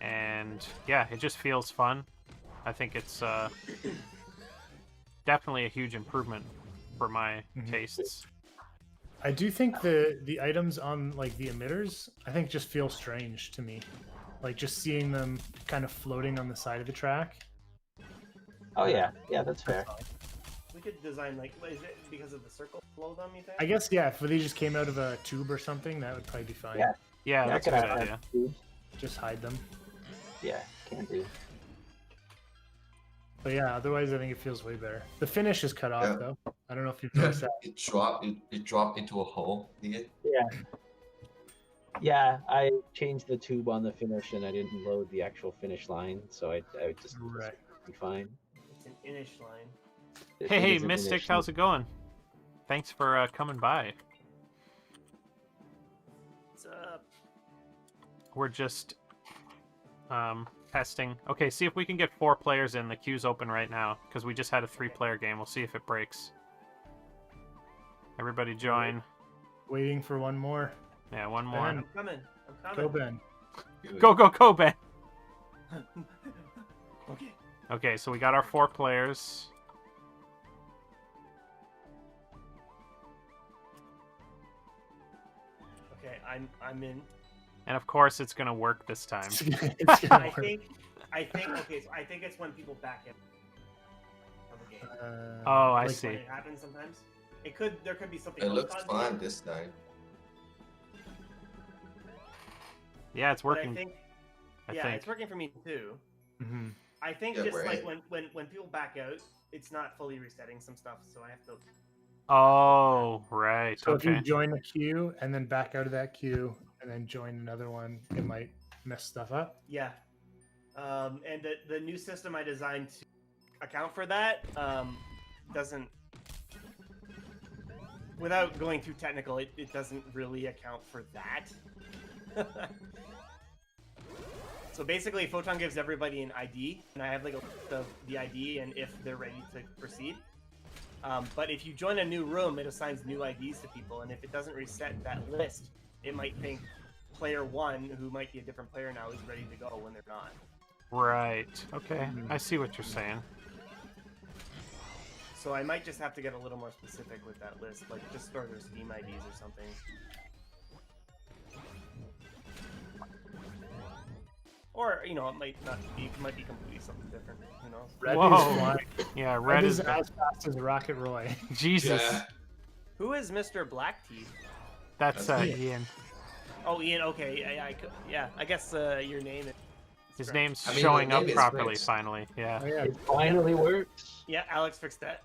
Speaker 1: And yeah, it just feels fun. I think it's definitely a huge improvement for my
Speaker 2: Mhm.
Speaker 1: tastes.
Speaker 2: I do think the items on like the emitters, I think just feel strange to me. Like just seeing them kind of floating on the side of the track.
Speaker 6: Oh yeah, yeah, that's fair.
Speaker 2: That's fine.
Speaker 5: We could design like, what is it because of the circle below them? You think?
Speaker 2: I guess yeah. If they just came out of a tube or something, that would probably be fine.
Speaker 6: Yeah.
Speaker 1: Yeah,
Speaker 6: Yeah,
Speaker 1: that's a
Speaker 6: I
Speaker 1: good
Speaker 6: could
Speaker 1: idea.
Speaker 6: tubes.
Speaker 2: Just hide them.
Speaker 6: Yeah, can do.
Speaker 2: But yeah, otherwise I think it feels way better. The finish is cut off
Speaker 3: Yeah.
Speaker 2: though. I don't know if you've noticed that.
Speaker 3: It dropped into a hole. Yeah.
Speaker 6: Yeah. Yeah, I changed the tube on the finish and I didn't load the actual finish line, so I just
Speaker 2: Right.
Speaker 6: be fine.
Speaker 5: It's an inish line.
Speaker 6: It
Speaker 1: Hey,
Speaker 6: is an
Speaker 1: Mystic,
Speaker 6: initial-
Speaker 1: how's it going? Thanks for coming by.
Speaker 5: What's up?
Speaker 1: We're just testing. Okay, see if we can get 4 players in. The queue's open right now because we just had a 3-player game. We'll see if it breaks. Everybody join.
Speaker 2: Waiting for one more.
Speaker 1: Yeah, one more.
Speaker 2: Ben.
Speaker 5: I'm coming. I'm
Speaker 2: Go
Speaker 5: coming.
Speaker 2: Ben.
Speaker 1: Go, Ben!
Speaker 5: Okay.
Speaker 1: Okay, so we got our 4 players.
Speaker 5: Okay, I'm in.
Speaker 1: And of course, it's gonna work this time.
Speaker 2: It's gonna
Speaker 5: I
Speaker 2: work.
Speaker 5: think okay, so I think it's when people back in on the game.
Speaker 1: Oh, I
Speaker 2: like,
Speaker 1: see.
Speaker 5: When it happens sometimes. There could be something
Speaker 3: It
Speaker 5: else
Speaker 3: looks
Speaker 5: on
Speaker 3: fine
Speaker 5: here,
Speaker 3: this time.
Speaker 1: Yeah, it's
Speaker 5: but
Speaker 1: working.
Speaker 5: I think
Speaker 1: I
Speaker 5: yeah,
Speaker 1: think.
Speaker 5: it's working for me too.
Speaker 2: Mhm.
Speaker 5: I think
Speaker 3: Yeah,
Speaker 5: just like
Speaker 3: right.
Speaker 5: when people back out, it's not fully resetting some stuff, so I have to.
Speaker 1: Oh, right.
Speaker 2: So if you
Speaker 1: Okay.
Speaker 2: join a queue and then back out of that queue and then join another one, it might mess stuff up.
Speaker 5: Yeah. And the new system I designed to account for that doesn't. Without going too technical, it doesn't really account for that. So basically, Photon gives everybody an ID, and I have like a list of the ID and if they're ready to proceed. But if you join a new room, it assigns new IDs to people, and if it doesn't reset that list, it might think player 1, who might be a different player now, is ready to go when they're not.
Speaker 1: Right. Okay. I see what you're saying.
Speaker 5: So I might just have to get a little more specific with that list, like just store their Steam IDs or something. Or, you know, it might not be, it might be completely something different. Who knows?
Speaker 2: Red
Speaker 1: Whoa.
Speaker 2: is flying.
Speaker 1: Yeah,
Speaker 2: Red
Speaker 1: red
Speaker 2: is
Speaker 1: is.
Speaker 2: as fast as Rocket Roy.
Speaker 1: Jesus.
Speaker 3: Yeah.
Speaker 5: Who is Mr. Black Teeth?
Speaker 1: That's
Speaker 3: That's
Speaker 2: Ian.
Speaker 1: Ian.
Speaker 5: Oh, Ian. Okay, yeah. I guess your name is.
Speaker 1: His
Speaker 5: correct.
Speaker 1: name's
Speaker 3: I mean,
Speaker 1: showing
Speaker 3: the
Speaker 1: up
Speaker 3: name is
Speaker 1: properly
Speaker 3: fixed.
Speaker 1: finally. Yeah.
Speaker 2: Oh, yeah.
Speaker 6: It finally works.
Speaker 5: Yeah, Alex fixed that.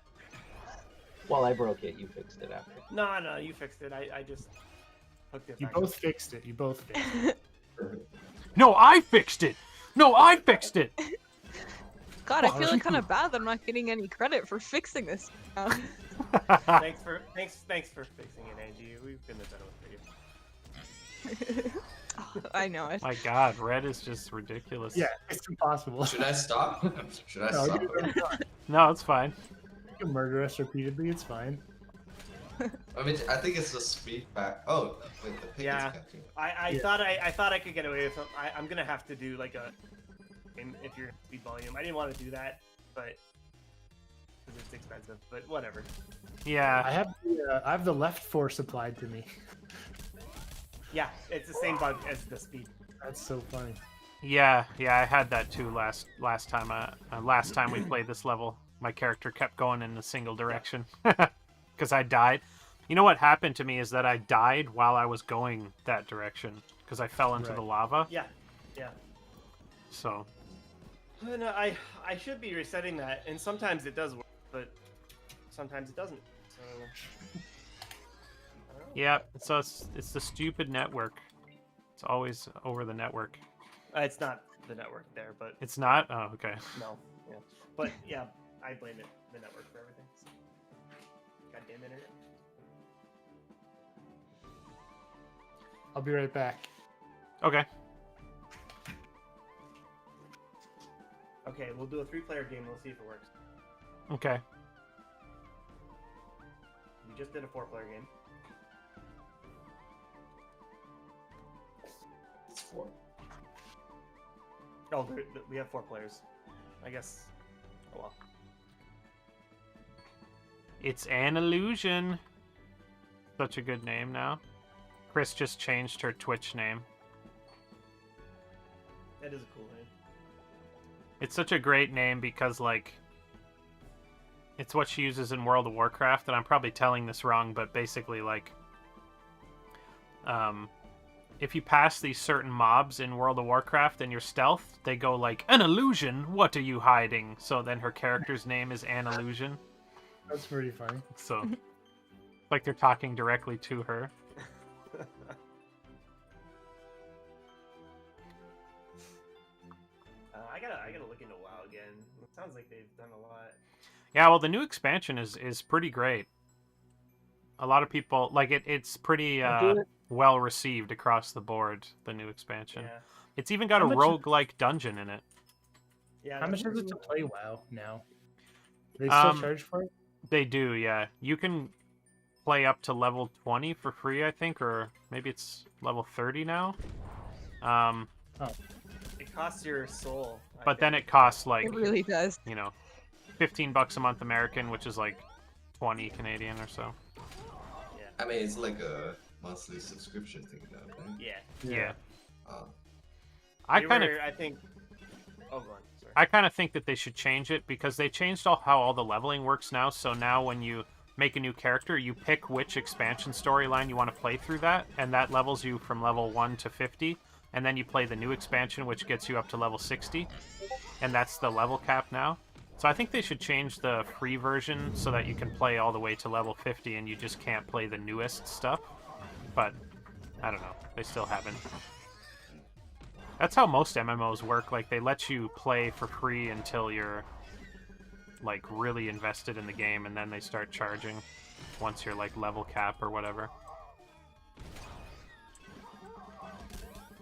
Speaker 6: Well, I broke it. You fixed it after.
Speaker 5: No, you fixed it. I just hooked it.
Speaker 2: You
Speaker 5: back
Speaker 2: both
Speaker 5: up.
Speaker 2: fixed it. You both fixed it.
Speaker 1: No, I fixed it. No, I fixed it.
Speaker 4: God, I feel like kind of bad that I'm not getting any credit for fixing this. now.
Speaker 5: Thanks for fixing it, Angie. We couldn't have done it with you.
Speaker 4: Oh, I know it.
Speaker 1: My God, red is just ridiculous.
Speaker 2: Yeah, it's impossible.
Speaker 3: Should I stop? Should I
Speaker 2: No,
Speaker 3: stop?
Speaker 2: you
Speaker 1: No, it's fine.
Speaker 2: can murder us repeatedly. It's fine.
Speaker 3: I mean, I think it's the speed back. Oh, wait, the pick
Speaker 5: Yeah.
Speaker 3: is catching.
Speaker 5: I
Speaker 2: Yeah.
Speaker 5: thought I could get away with it. I'm gonna have to do like a if you're speed volume. I didn't want to do that, but because it's expensive. But whatever.
Speaker 1: Yeah.
Speaker 2: I have the left force applied to me.
Speaker 5: Yeah, it's the same bug as the speed.
Speaker 2: That's so funny.
Speaker 1: Yeah, I had that too last time. Last time we played this level, my character kept going in a single direction because I died. You know what happened to me is that I died while I was going that direction because I fell into
Speaker 2: Right.
Speaker 1: the lava.
Speaker 5: Yeah.
Speaker 1: So
Speaker 5: And I should be resetting that, and sometimes it does work, but sometimes it doesn't. So. I don't know.
Speaker 1: yeah, so it's the stupid network. It's always over the network.
Speaker 5: It's not the network there, but
Speaker 1: It's not. Oh, okay.
Speaker 5: no. Yeah. But yeah, I blame it the network for everything. So. Goddamn internet.
Speaker 2: I'll be right back.
Speaker 1: Okay.
Speaker 5: Okay, we'll do a 3-player game. We'll see if it works.
Speaker 1: Okay.
Speaker 5: We just did a 4-player game.
Speaker 3: It's 4.
Speaker 5: Oh, we have 4 players. I guess. Oh well.
Speaker 1: It's an illusion. Such a good name now. Chris just changed her Twitch name.
Speaker 5: That is a cool name.
Speaker 1: It's such a great name because, like, It's what she uses in World of Warcraft, and I'm probably telling this wrong, but basically, like, if you pass these certain mobs in World of Warcraft and you're stealth, they go like, "An illusion? What are you hiding?" So then her character's name is An Illusion.
Speaker 2: That's pretty funny.
Speaker 1: So, like they're talking directly to her.
Speaker 5: I gotta look into WoW again. It sounds like they've done a lot.
Speaker 1: Yeah, well, the new expansion is pretty great. A lot of people like it. It's pretty well received across the board. The new expansion.
Speaker 5: Yeah.
Speaker 1: It's even got
Speaker 2: How
Speaker 1: a
Speaker 2: much-
Speaker 1: roguelike dungeon in it.
Speaker 5: Yeah.
Speaker 2: How much
Speaker 5: that's
Speaker 2: is it to
Speaker 5: pretty
Speaker 2: play WoW now? They still
Speaker 1: Um,
Speaker 2: charge for it?
Speaker 1: They do, yeah. You can play up to level 20 for free, I think, or maybe it's level 30 now.
Speaker 5: It costs your soul. I
Speaker 1: But then
Speaker 5: think.
Speaker 1: it costs like,
Speaker 4: It really does.
Speaker 1: you know, $15 a month American, which is like 20 Canadian or so.
Speaker 3: I mean, it's like a monthly subscription thing now, right?
Speaker 5: Yeah.
Speaker 1: Yeah.
Speaker 3: Um,
Speaker 1: I
Speaker 5: You
Speaker 1: kind of
Speaker 5: were, I think. Oh, go on. Sorry.
Speaker 1: I kind of think that they should change it because they changed how all the leveling works now. So now when you make a new character, you pick which expansion storyline you want to play through that, and that levels you from level 1 to 50, and then you play the new expansion, which gets you up to level 60, and that's the level cap now. So I think they should change the free version so that you can play all the way to level 50 and you just can't play the newest stuff. But I don't know. They still haven't. That's how most MMOs work. Like, they let you play for free until you're, like, really invested in the game, and then they start charging once you're, like, level cap or whatever.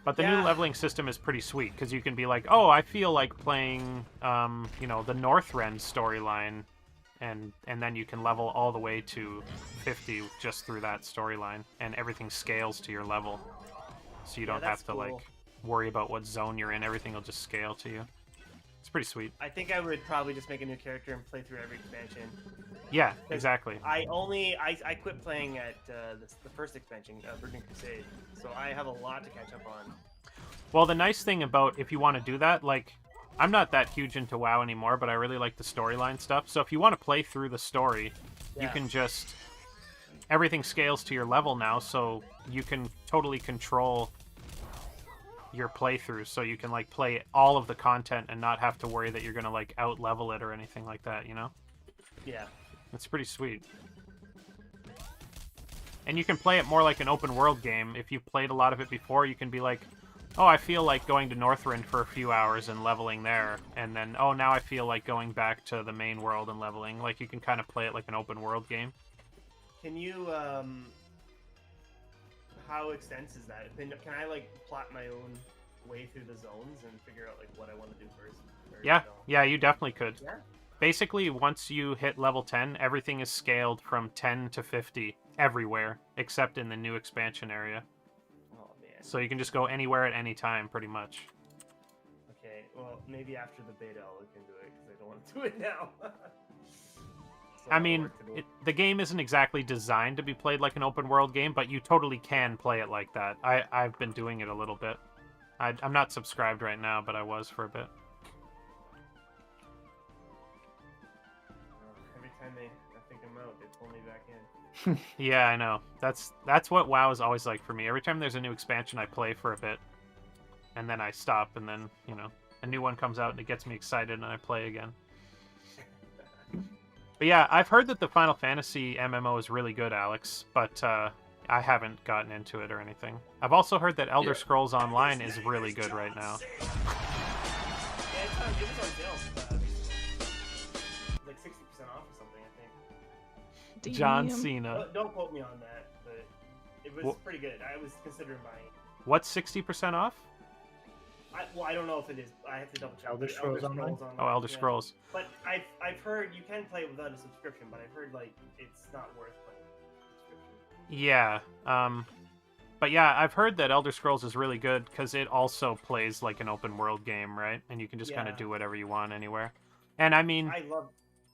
Speaker 1: But the new
Speaker 5: Yeah.
Speaker 1: leveling system is pretty sweet, because you can be like, oh, I feel like playing, you know, the Northrend storyline, and then you can level all the way to 50 just through that storyline, and everything scales to your level. So you
Speaker 5: Yeah,
Speaker 1: don't
Speaker 5: that's
Speaker 1: have to,
Speaker 5: cool.
Speaker 1: like, worry about what zone you're in. Everything will just scale to you. It's pretty sweet.
Speaker 5: I think I would probably just make a new character and play through every expansion.
Speaker 1: Yeah, exactly.
Speaker 5: I quit playing at the first expansion, Virgin Crusade, so I have a lot to catch up on.
Speaker 1: Well, the nice thing about if you want to do that, like, I'm not that huge into WoW anymore, but I really like the storyline stuff. So if you want to play through the story, you
Speaker 5: Yeah.
Speaker 1: can just... Everything scales to your level now, so you can totally control your playthrough. So you can, like, play all of the content and not have to worry that you're going to, like, out-level it or anything like that, you know?
Speaker 5: Yeah.
Speaker 1: It's pretty sweet. And you can play it more like an open world game. If you've played a lot of it before, you can be like, oh, I feel like going to Northrend for a few hours and leveling there. And then, oh, now I feel like going back to the main world and leveling. Like, you can kind of play it like an open world game.
Speaker 5: Can you how extensive is that? Can I like plot my own way through the zones and figure out like what I want to do first? Or
Speaker 1: Yeah,
Speaker 5: no?
Speaker 1: yeah, you definitely could.
Speaker 5: Yeah?
Speaker 1: Basically, once you hit level 10, everything is scaled from 10 to 50 everywhere, except in the new expansion area.
Speaker 5: Oh man.
Speaker 1: So you can just go anywhere at any time, pretty much.
Speaker 5: Okay. Well, maybe after the beta I'll look into it because I don't want to do it now. So
Speaker 1: I
Speaker 5: I'll
Speaker 1: mean,
Speaker 5: work to do.
Speaker 1: the game isn't exactly designed to be played like an open world game, but you totally can play it like that. I've been doing it a little bit. I'm not subscribed right now, but I was for a bit.
Speaker 5: Every time I think I'm out, they pull me back in.
Speaker 1: Yeah, I know. That's what WoW is always like for me. Every time there's a new expansion, I play for a bit, and then I stop, and then, you know, a new one comes out, and it gets me excited, and I play again. But yeah, I've heard that the Final Fantasy MMO is really good, Alex, but I haven't gotten into it or anything. I've also heard that Elder
Speaker 3: Yeah.
Speaker 1: Scrolls Online is really good right now.
Speaker 5: Yeah, it was on sale. Like 60% off or something, I think.
Speaker 1: John
Speaker 4: Damn.
Speaker 1: Cena.
Speaker 5: Don't quote me on that, but it was
Speaker 1: Well-
Speaker 5: pretty good. I was considering buying.
Speaker 1: What's 60% off?
Speaker 5: I don't know if it is. I have to double check.
Speaker 2: Elder
Speaker 5: but
Speaker 2: Scrolls Online?
Speaker 1: Oh, Elder
Speaker 5: yeah.
Speaker 1: Scrolls.
Speaker 5: But I've heard you can play it without a subscription, but I've heard like it's not worth playing a subscription.
Speaker 1: Yeah. But yeah, I've heard that Elder Scrolls is really good because it also plays like an open world game, right? And you can just kind of
Speaker 5: Yeah.
Speaker 1: do whatever you want anywhere. And I mean,
Speaker 5: I love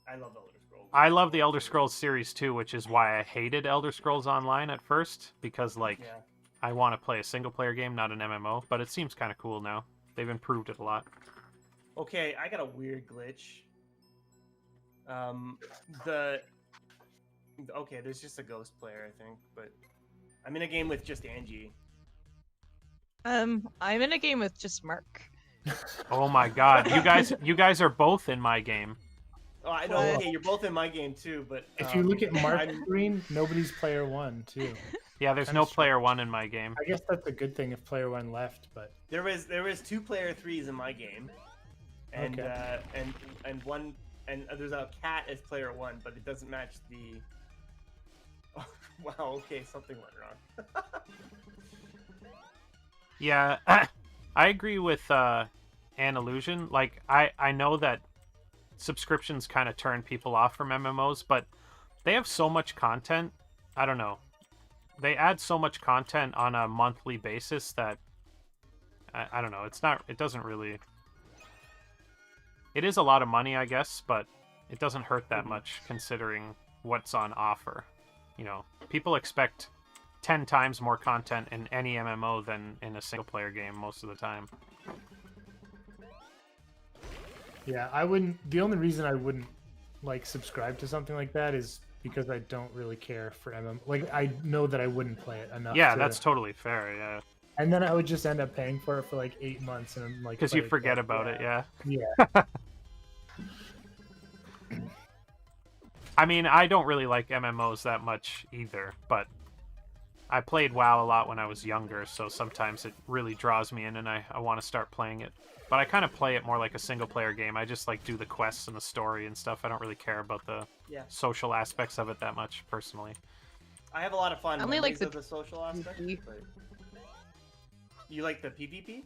Speaker 5: Elder Scrolls.
Speaker 1: I love the Elder Scrolls series too, which is why I hated Elder Scrolls Online at first, because like
Speaker 5: Yeah.
Speaker 1: I want to play a single player game, not an MMO, but it seems kind of cool now. They've improved it a lot.
Speaker 5: Okay, I got a weird glitch. The okay, there's just a ghost player, I think, but I'm in a game with just Angie.
Speaker 4: I'm in a game with just Mark.
Speaker 1: Oh my God, you guys are both in my game.
Speaker 5: Oh, I know.
Speaker 4: What?
Speaker 5: Okay, you're both in my game too, but
Speaker 2: If you look at Mark's
Speaker 5: I'm-
Speaker 2: screen, nobody's player 1 too.
Speaker 1: Yeah, there's
Speaker 2: Kinda
Speaker 1: no
Speaker 2: strange.
Speaker 1: player 1 in my game.
Speaker 2: I guess that's a good thing if player 1 left, but
Speaker 5: there was 2 player 3s in my game, and
Speaker 2: Okay.
Speaker 5: and one and there's a cat as player 1, but it doesn't match the. Oh, wow. Okay, something went wrong.
Speaker 1: Yeah, I agree with An Illusion. Like, I know that subscriptions kind of turn people off from MMOs, but they have so much content. I don't know. They add so much content on a monthly basis that I don't know. It doesn't really. It is a lot of money, I guess, but it doesn't hurt that much considering what's on offer. You know, people expect 10 times more content in any MMO than in a single player game most of the time.
Speaker 2: yeah, I wouldn't. The only reason I wouldn't like subscribe to something like that is because I don't really care for MM. Like I know that I wouldn't play it enough.
Speaker 1: Yeah,
Speaker 2: to-
Speaker 1: that's totally fair, yeah.
Speaker 2: And then I would just end up paying for it for like 8 months, and I'm like,
Speaker 1: Because you
Speaker 2: play
Speaker 1: forget
Speaker 2: again.
Speaker 1: about it, yeah.
Speaker 2: Yeah.
Speaker 1: I mean, I don't really like MMOs that much either, but I played WoW a lot when I was younger, so sometimes it really draws me in and I want to start playing it. But I kind of play it more like a single-player game. I just like do the quests and the story and stuff. I don't really care about the
Speaker 5: Yeah.
Speaker 1: social aspects of it that much, personally.
Speaker 5: I have a lot of fun.
Speaker 4: I only like
Speaker 5: memories
Speaker 4: the
Speaker 5: of the social aspect.
Speaker 4: PvP.
Speaker 5: But... You like the PvP?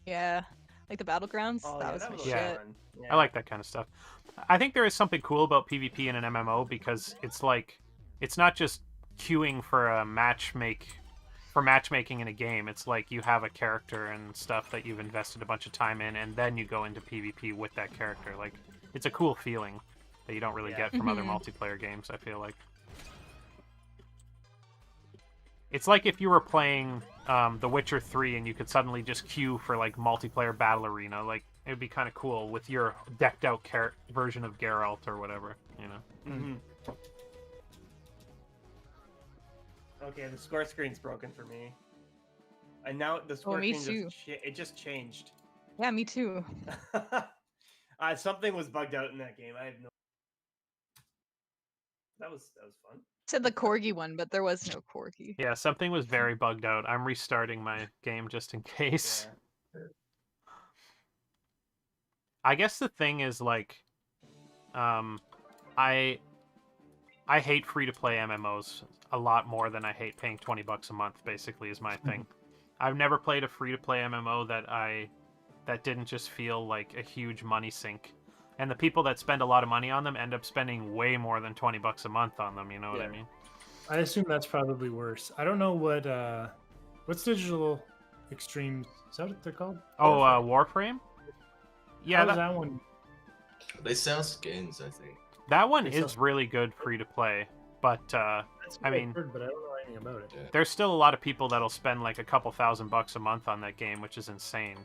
Speaker 4: Yeah, like the battlegrounds.
Speaker 5: Oh,
Speaker 4: that
Speaker 5: yeah,
Speaker 4: was
Speaker 5: that
Speaker 4: my
Speaker 5: was
Speaker 1: Yeah.
Speaker 4: shit.
Speaker 5: fun.
Speaker 1: I like that kind of stuff. I think there is something cool about PvP in an MMO because it's like, it's not just queuing for a matchmaking in a game. It's like you have a character and stuff that you've invested a bunch of time in, and then you go into PvP with that character. Like, it's a cool feeling that you don't really
Speaker 5: Yeah.
Speaker 1: get from other
Speaker 4: Mhm.
Speaker 1: multiplayer games, I feel like. It's like if you were playing The Witcher 3 and you could suddenly just queue for like multiplayer battle arena. Like, it would be kind of cool with your decked out version of Geralt or whatever, you know.
Speaker 5: Mm-hmm. Okay, the score screen's broken for me. And now the score
Speaker 4: me
Speaker 5: screen
Speaker 4: too.
Speaker 5: it just changed.
Speaker 4: Yeah, me too.
Speaker 5: Something was bugged out in that game. I have no. That was fun.
Speaker 4: Said the corgi one, but there was no corgi.
Speaker 1: Yeah, something was very bugged out. I'm restarting my game just in case.
Speaker 5: Yeah.
Speaker 1: I guess the thing is like, I hate free to play MMOs a lot more than I hate paying $20 a month. Basically, is my thing. I've never played a free to play MMO that didn't just feel like a huge money sink. And the people that spend a lot of money on them end up spending way more than $20 a month on them. You know what I
Speaker 5: Yeah.
Speaker 1: mean?
Speaker 2: I assume that's probably worse. I don't know what's Digital Extremes. Is that what they're called?
Speaker 1: Oh, Warframe. Yeah,
Speaker 2: How does
Speaker 1: that
Speaker 2: that one?
Speaker 3: They sell skins, I think.
Speaker 1: one
Speaker 2: They
Speaker 1: is
Speaker 2: sell-
Speaker 1: really good free to play, but
Speaker 2: That's
Speaker 1: I
Speaker 2: what I've
Speaker 1: mean-
Speaker 2: heard, but I don't know anything about it.
Speaker 3: Yeah.
Speaker 1: there's still a lot of people that'll spend like a couple $1,000 a month on that game, which is insane.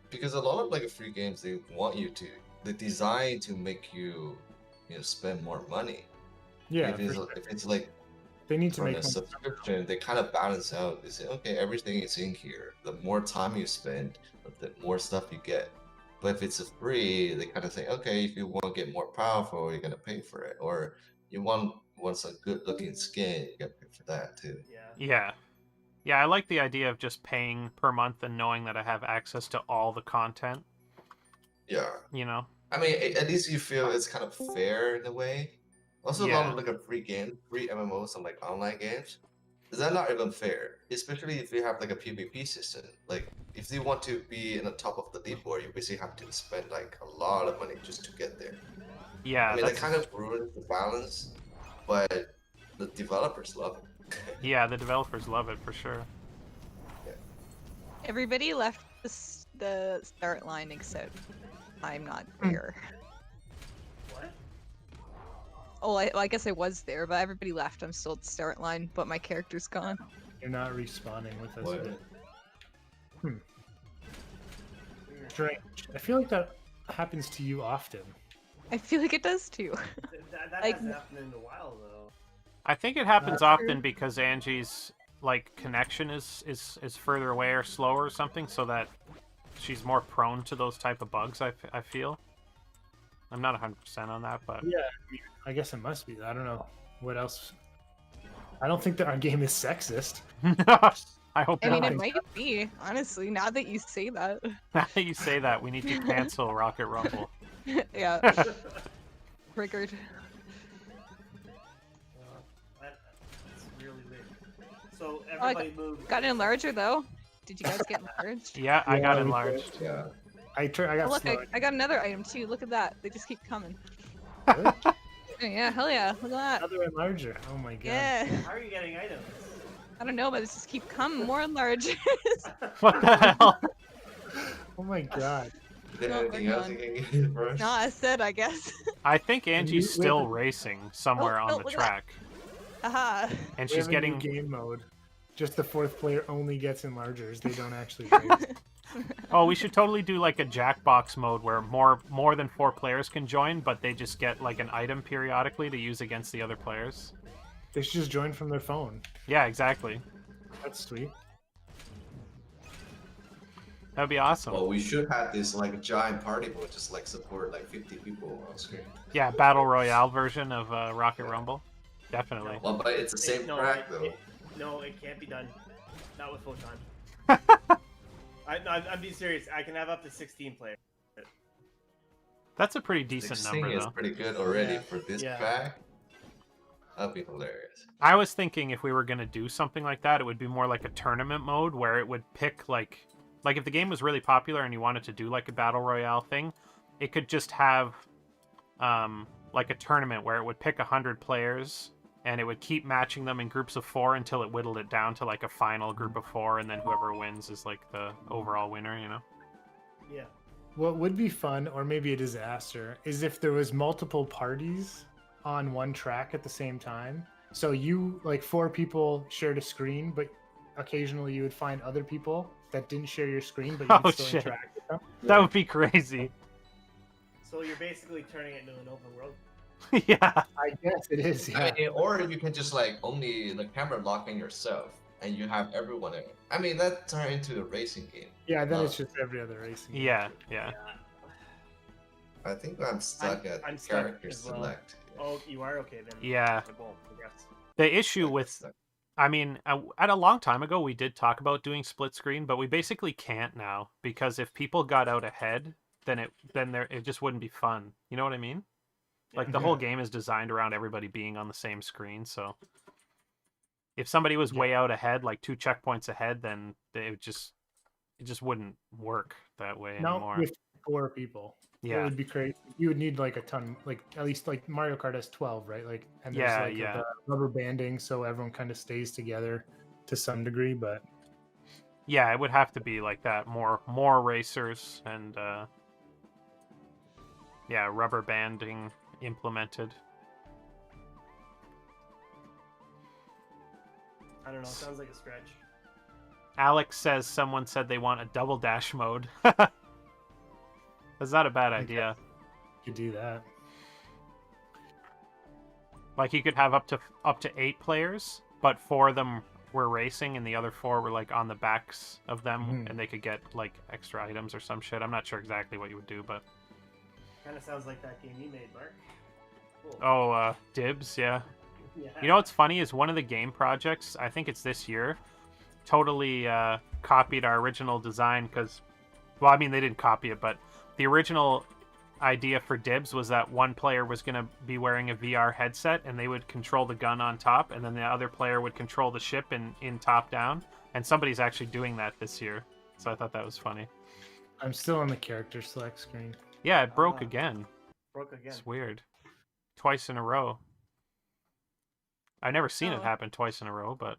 Speaker 3: Because a lot of like free games, they want you to. They're designed to make you, spend more money.
Speaker 2: Yeah,
Speaker 3: If it's like
Speaker 2: they need to
Speaker 3: from
Speaker 2: make
Speaker 3: a
Speaker 2: them.
Speaker 3: subscription, they kind of balance out. They say, okay, everything is in here. The more time you spend, the more stuff you get. But if it's a free, they kind of say, okay, if you want to get more powerful, you're gonna pay for it. Or you want a good looking skin, you gotta pay for that too.
Speaker 5: Yeah.
Speaker 1: Yeah, I like the idea of just paying per month and knowing that I have access to all the content.
Speaker 3: Yeah.
Speaker 1: You know?
Speaker 3: I mean, at least you feel it's kind of fair in a way. Also, a lot
Speaker 1: Yeah.
Speaker 3: of like a free MMOs and like online games, they're not even fair. Especially if you have like a PvP system. Like, if you want to be in the top of the leaderboard, you basically have to spend like a lot of money just to get there.
Speaker 1: Yeah,
Speaker 3: I mean, that
Speaker 1: that's,
Speaker 3: kind of ruins the balance, but the developers love it.
Speaker 1: yeah, the developers love it for sure.
Speaker 4: Everybody left the start line except I'm not
Speaker 2: Hmm.
Speaker 4: there.
Speaker 5: What?
Speaker 4: Oh, I guess I was there, but everybody left. I'm still at the start line, but my character's gone.
Speaker 2: You're not respawning with us.
Speaker 3: What?
Speaker 2: Yet. Strange. I feel like that. happens to you often.
Speaker 4: I feel like it does too.
Speaker 5: That
Speaker 4: Like-
Speaker 5: hasn't happened in a while though.
Speaker 1: I think it happens
Speaker 2: True.
Speaker 1: often because Angie's like connection is further away or slower or something, so that she's more prone to those type of bugs. I feel. I'm not 100% on that, but
Speaker 2: Yeah, I guess it must be. I don't know what else. I don't think that our game is sexist.
Speaker 1: I hope
Speaker 4: I mean,
Speaker 1: not.
Speaker 4: it might be, honestly, now that you say that.
Speaker 1: Now that you say that, we need to cancel Rocket Rumble.
Speaker 4: Yeah. Triggered.
Speaker 5: That's really weird. So everybody moved.
Speaker 4: Got an enlarger, though. Did you guys get enlarged?
Speaker 1: Yeah, I got
Speaker 2: Yeah, we
Speaker 1: enlarged.
Speaker 3: Yeah.
Speaker 2: I
Speaker 4: Oh,
Speaker 2: got
Speaker 4: look,
Speaker 2: slowed.
Speaker 4: I got another item, too. Look at that. They just keep coming.
Speaker 2: Really?
Speaker 4: Oh, yeah, hell yeah. Look at that.
Speaker 2: Another enlarger. Oh my god.
Speaker 4: Yeah.
Speaker 5: How are you getting items?
Speaker 4: I don't know, but it's just keep coming. More enlargers.
Speaker 1: What the hell?
Speaker 2: Oh my god.
Speaker 3: Is there
Speaker 4: No,
Speaker 3: anything
Speaker 4: we're
Speaker 3: else
Speaker 4: done.
Speaker 3: you can get first?
Speaker 4: No, I said, I guess.
Speaker 1: I think Angie's
Speaker 2: we have
Speaker 1: still
Speaker 2: a-
Speaker 1: racing somewhere
Speaker 4: Oh,
Speaker 1: on
Speaker 4: no,
Speaker 1: the
Speaker 4: look at that.
Speaker 1: track,
Speaker 4: Aha.
Speaker 1: and
Speaker 2: We
Speaker 1: she's
Speaker 2: have a new
Speaker 1: getting.
Speaker 2: game mode. Just the fourth player only gets enlargers. They don't actually race.
Speaker 1: Oh, we should totally do like a Jackbox mode where more than 4 players can join, but they just get like an item periodically to use against the other players.
Speaker 2: They should just join from their phone.
Speaker 1: Yeah, exactly.
Speaker 2: That's sweet.
Speaker 1: That'd be awesome.
Speaker 3: Well, we should have this like a giant party mode, just like support like 50 people on screen.
Speaker 1: Yeah, Battle Royale version of Rocket Rumble. Definitely.
Speaker 3: Well, but it's the same
Speaker 5: No,
Speaker 3: track though.
Speaker 5: No, it can't be done. Not with Photon. I'm being serious. I can have up to 16 players.
Speaker 1: That's a pretty decent
Speaker 3: 16
Speaker 1: number,
Speaker 3: is
Speaker 1: though.
Speaker 3: pretty good already
Speaker 5: Yeah.
Speaker 3: for this
Speaker 5: Yeah.
Speaker 3: track. That'd be hilarious.
Speaker 1: I was thinking if we were going to do something like that, it would be more like a tournament mode where it would pick like if the game was really popular and you wanted to do like a battle royale thing, it could just have like a tournament where it would pick 100 players and it would keep matching them in groups of 4 until it whittled it down to like a final group of 4, and then whoever wins is like the overall winner, you know?
Speaker 5: Yeah.
Speaker 2: What would be fun, or maybe a disaster, is if there was multiple parties on one track at the same time. So you, like 4 people shared a screen, but occasionally you would find other people that didn't share your screen, but you
Speaker 1: Oh,
Speaker 2: could still
Speaker 1: shit.
Speaker 2: interact with them.
Speaker 1: That would be crazy.
Speaker 5: So you're basically turning it into an open world.
Speaker 1: Yeah.
Speaker 2: I guess it is, yeah.
Speaker 3: I mean, or you can just like only the camera locking yourself, and you have everyone in it. I mean, that turned into a racing game.
Speaker 2: Yeah, then
Speaker 3: Oh.
Speaker 2: it's just every other racing. game.
Speaker 1: Yeah, yeah.
Speaker 3: I think I'm stuck at
Speaker 5: I'm stuck
Speaker 3: character
Speaker 5: as well.
Speaker 3: select.
Speaker 5: Oh, you are okay then.
Speaker 1: Yeah.
Speaker 5: Well, congrats.
Speaker 1: The issue with
Speaker 3: Stuck.
Speaker 1: I mean, at a long time ago, we did talk about doing split screen, but we basically can't now because if people got out ahead, then it just wouldn't be fun. You know what I mean? Like the whole game is designed around everybody being on the same screen. So if somebody was way out ahead, like 2 checkpoints ahead, then it just wouldn't work that way
Speaker 2: Not
Speaker 1: anymore.
Speaker 2: with 4 people. It
Speaker 1: Yeah,
Speaker 2: would be crazy. You would need like a ton, like at least like Mario Kart has 12, right? Like, and there's
Speaker 1: Yeah,
Speaker 2: like
Speaker 1: yeah.
Speaker 2: the rubber banding, so everyone kind of stays together to some degree. But
Speaker 1: yeah, it would have to be like that. More racers and yeah, rubber banding implemented.
Speaker 5: I don't know. Sounds like a stretch.
Speaker 1: Alex says someone said they want a double dash mode. That's not a bad idea.
Speaker 2: you could do that.
Speaker 1: Like you could have up to 8 players, but 4 of them were racing and the other 4 were like on the backs of them,
Speaker 2: Mhm.
Speaker 1: and they could get like extra items or some shit. I'm not sure exactly what you would do, but
Speaker 5: Kind of sounds like that game you made, Mark. Cool.
Speaker 1: oh, Dibs, yeah.
Speaker 5: Yeah.
Speaker 1: You know what's funny is one of the game projects, I think it's this year, totally copied our original design because, well, I mean, they didn't copy it, but the original idea for Dibs was that one player was going to be wearing a VR headset and they would control the gun on top, and then the other player would control the ship in top down. And somebody's actually doing that this year. So I thought that was funny.
Speaker 2: I'm still on the character select screen.
Speaker 1: Yeah, it broke
Speaker 5: Ah.
Speaker 1: again.
Speaker 5: Broke again.
Speaker 1: It's weird. Twice in a row. I've never seen it
Speaker 4: Oh.
Speaker 1: happen twice in a row, but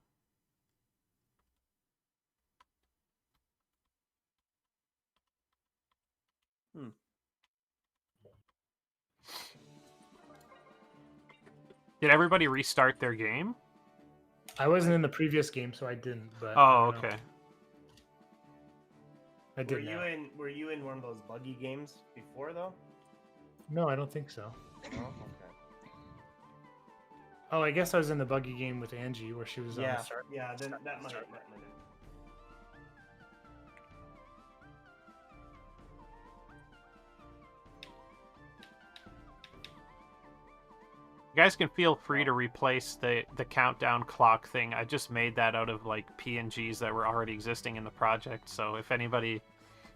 Speaker 1: did everybody restart their game?
Speaker 2: I wasn't in the previous game, so I didn't. But
Speaker 1: Oh,
Speaker 2: I don't know.
Speaker 1: okay.
Speaker 2: I did now.
Speaker 5: Were you in one of those buggy games before though?
Speaker 2: No, I don't think so.
Speaker 5: Oh, okay.
Speaker 2: Oh, I guess I was in the buggy game with Angie where she was on
Speaker 5: Yeah,
Speaker 2: the start.
Speaker 5: yeah. Then that might.
Speaker 1: You guys can feel free to replace the countdown clock thing. I just made that out of like PNGs that were already existing in the project. So if anybody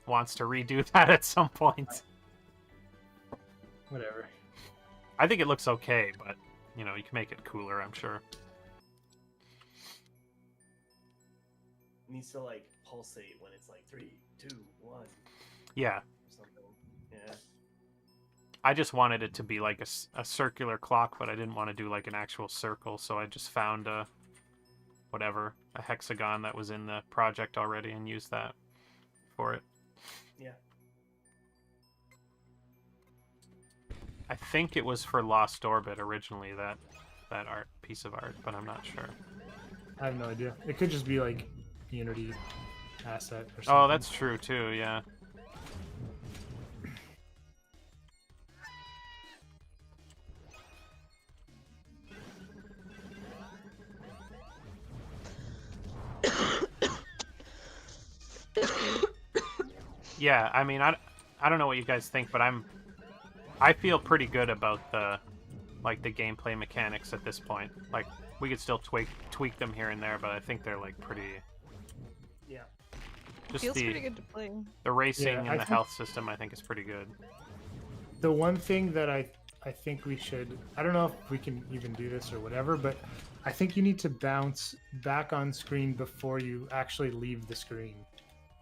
Speaker 1: wants to redo that at some point,
Speaker 2: Whatever.
Speaker 1: I think it looks okay, but you know, you can make it cooler, I'm sure.
Speaker 5: It needs to like pulsate when it's like 3, 2, 1 or
Speaker 1: Yeah,
Speaker 5: something. Yeah.
Speaker 1: I just wanted it to be like a circular clock, but I didn't want to do like an actual circle, so I just found a hexagon that was in the project already and used that for it.
Speaker 5: Yeah.
Speaker 1: I think it was for Lost Orbit originally, that piece of art, but I'm not sure.
Speaker 2: I have no idea. It could just be like Unity asset or something.
Speaker 1: Oh, that's true too, yeah. Yeah, I mean, I don't know what you guys think, but I feel pretty good about the gameplay mechanics at this point. Like, we could still tweak them here and there, but I think they're like pretty.
Speaker 5: Yeah.
Speaker 1: Just
Speaker 4: Feels pretty
Speaker 1: the
Speaker 4: good to play.
Speaker 1: racing
Speaker 2: Yeah, I
Speaker 1: and the
Speaker 2: think-
Speaker 1: health system, I think, is pretty good.
Speaker 2: The one thing that I think we should, I don't know if we can even do this or whatever, but I think you need to bounce back on screen before you actually leave the screen.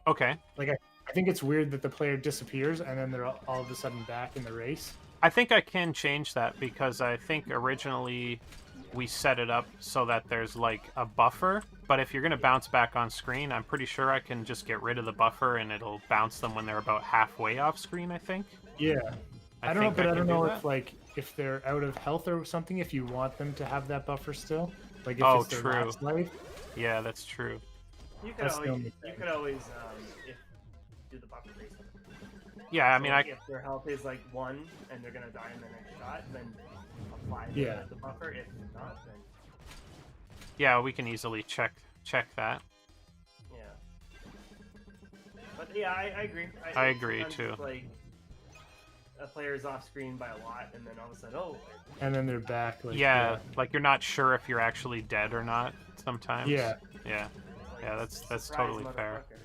Speaker 1: Okay.
Speaker 2: I think it's weird that the player disappears and then they're all of a sudden back in the race.
Speaker 1: I think I can change that because I think originally we set it up so that there's like a buffer, but if you're going to bounce back on screen, I'm pretty sure I can just get rid of the buffer and it'll bounce them when they're about halfway off screen, I think.
Speaker 2: Yeah. I don't know,
Speaker 1: think
Speaker 2: but I
Speaker 1: can
Speaker 2: don't
Speaker 1: do
Speaker 2: know
Speaker 1: that.
Speaker 2: if they're out of health or something, if you want them to have that buffer still. Like if
Speaker 1: Oh,
Speaker 2: it's their
Speaker 1: true.
Speaker 2: last life.
Speaker 1: Yeah, that's true.
Speaker 5: You could
Speaker 2: That's the
Speaker 5: always
Speaker 2: only
Speaker 5: you
Speaker 2: thing.
Speaker 5: could always if do the buffer racing.
Speaker 1: Yeah, I
Speaker 5: So,
Speaker 1: mean,
Speaker 5: like, if their health is like 1 and they're gonna die in the next shot, then apply
Speaker 2: Yeah.
Speaker 5: the buffer. If not, then
Speaker 1: yeah, we can easily check that.
Speaker 5: yeah. But yeah, I agree.
Speaker 1: I agree,
Speaker 5: sometimes
Speaker 1: too.
Speaker 5: it's like a player's off screen by a lot, and then all of a sudden, oh,
Speaker 2: And then they're back. Like,
Speaker 1: Yeah, like you're not sure if you're actually dead or not sometimes.
Speaker 2: Yeah.
Speaker 1: Yeah.
Speaker 5: it's like,
Speaker 1: Yeah, that's
Speaker 5: surprise,
Speaker 1: totally fair.
Speaker 5: motherfucker.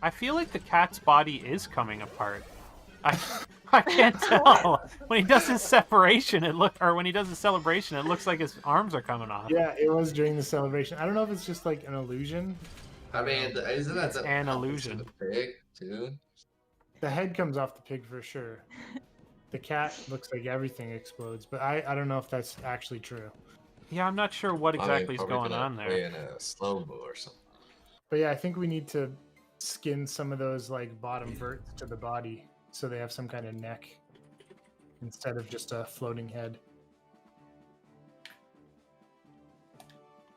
Speaker 1: I feel like the cat's body is coming apart. I can't tell. When he does his separation, when he does his celebration, it looks like his arms are coming off.
Speaker 2: Yeah, it was during the celebration. I don't know if it's just like an illusion.
Speaker 3: I mean, isn't that
Speaker 1: It's an illusion.
Speaker 3: The pig too?
Speaker 2: The head comes off the pig for sure. The cat looks like everything explodes, but I don't know if that's actually true.
Speaker 1: Yeah, I'm not sure what exactly is
Speaker 3: probably
Speaker 1: going
Speaker 3: gonna
Speaker 1: on
Speaker 3: play
Speaker 1: there.
Speaker 3: in a slow-mo or something.
Speaker 2: But yeah, I think we need to skin some of those like bottom verts to the body so they have some kind of neck instead of just a floating head.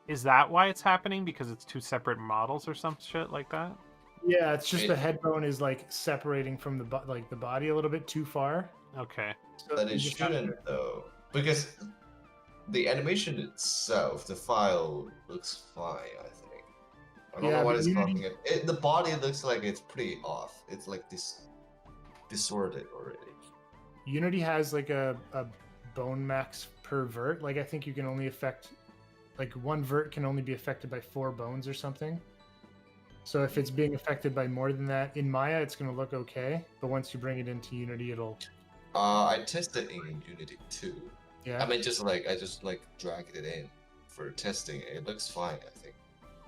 Speaker 1: Is that why it's happening? Because it's two separate models or some shit like that?
Speaker 2: Yeah, it's just
Speaker 3: It-
Speaker 2: the head bone is like separating from the the body a little bit too far.
Speaker 1: Okay.
Speaker 2: So
Speaker 3: But
Speaker 2: you
Speaker 3: it
Speaker 2: just have to-
Speaker 3: shouldn't though, because the animation itself, the file looks fine. I think. I don't
Speaker 2: Yeah,
Speaker 3: know what
Speaker 2: but
Speaker 3: it's
Speaker 2: Unity-
Speaker 3: causing it. The body looks like it's pretty off. It's like distorted already.
Speaker 2: Unity has like a bone max per vert. Like I think you can only affect like one vert can only be affected by 4 bones or something. So if it's being affected by more than that in Maya, it's going to look okay. But once you bring it into Unity, it'll
Speaker 3: I tested in Unity too.
Speaker 2: yeah.
Speaker 3: I mean, I just dragged it in for testing. It looks fine, I think.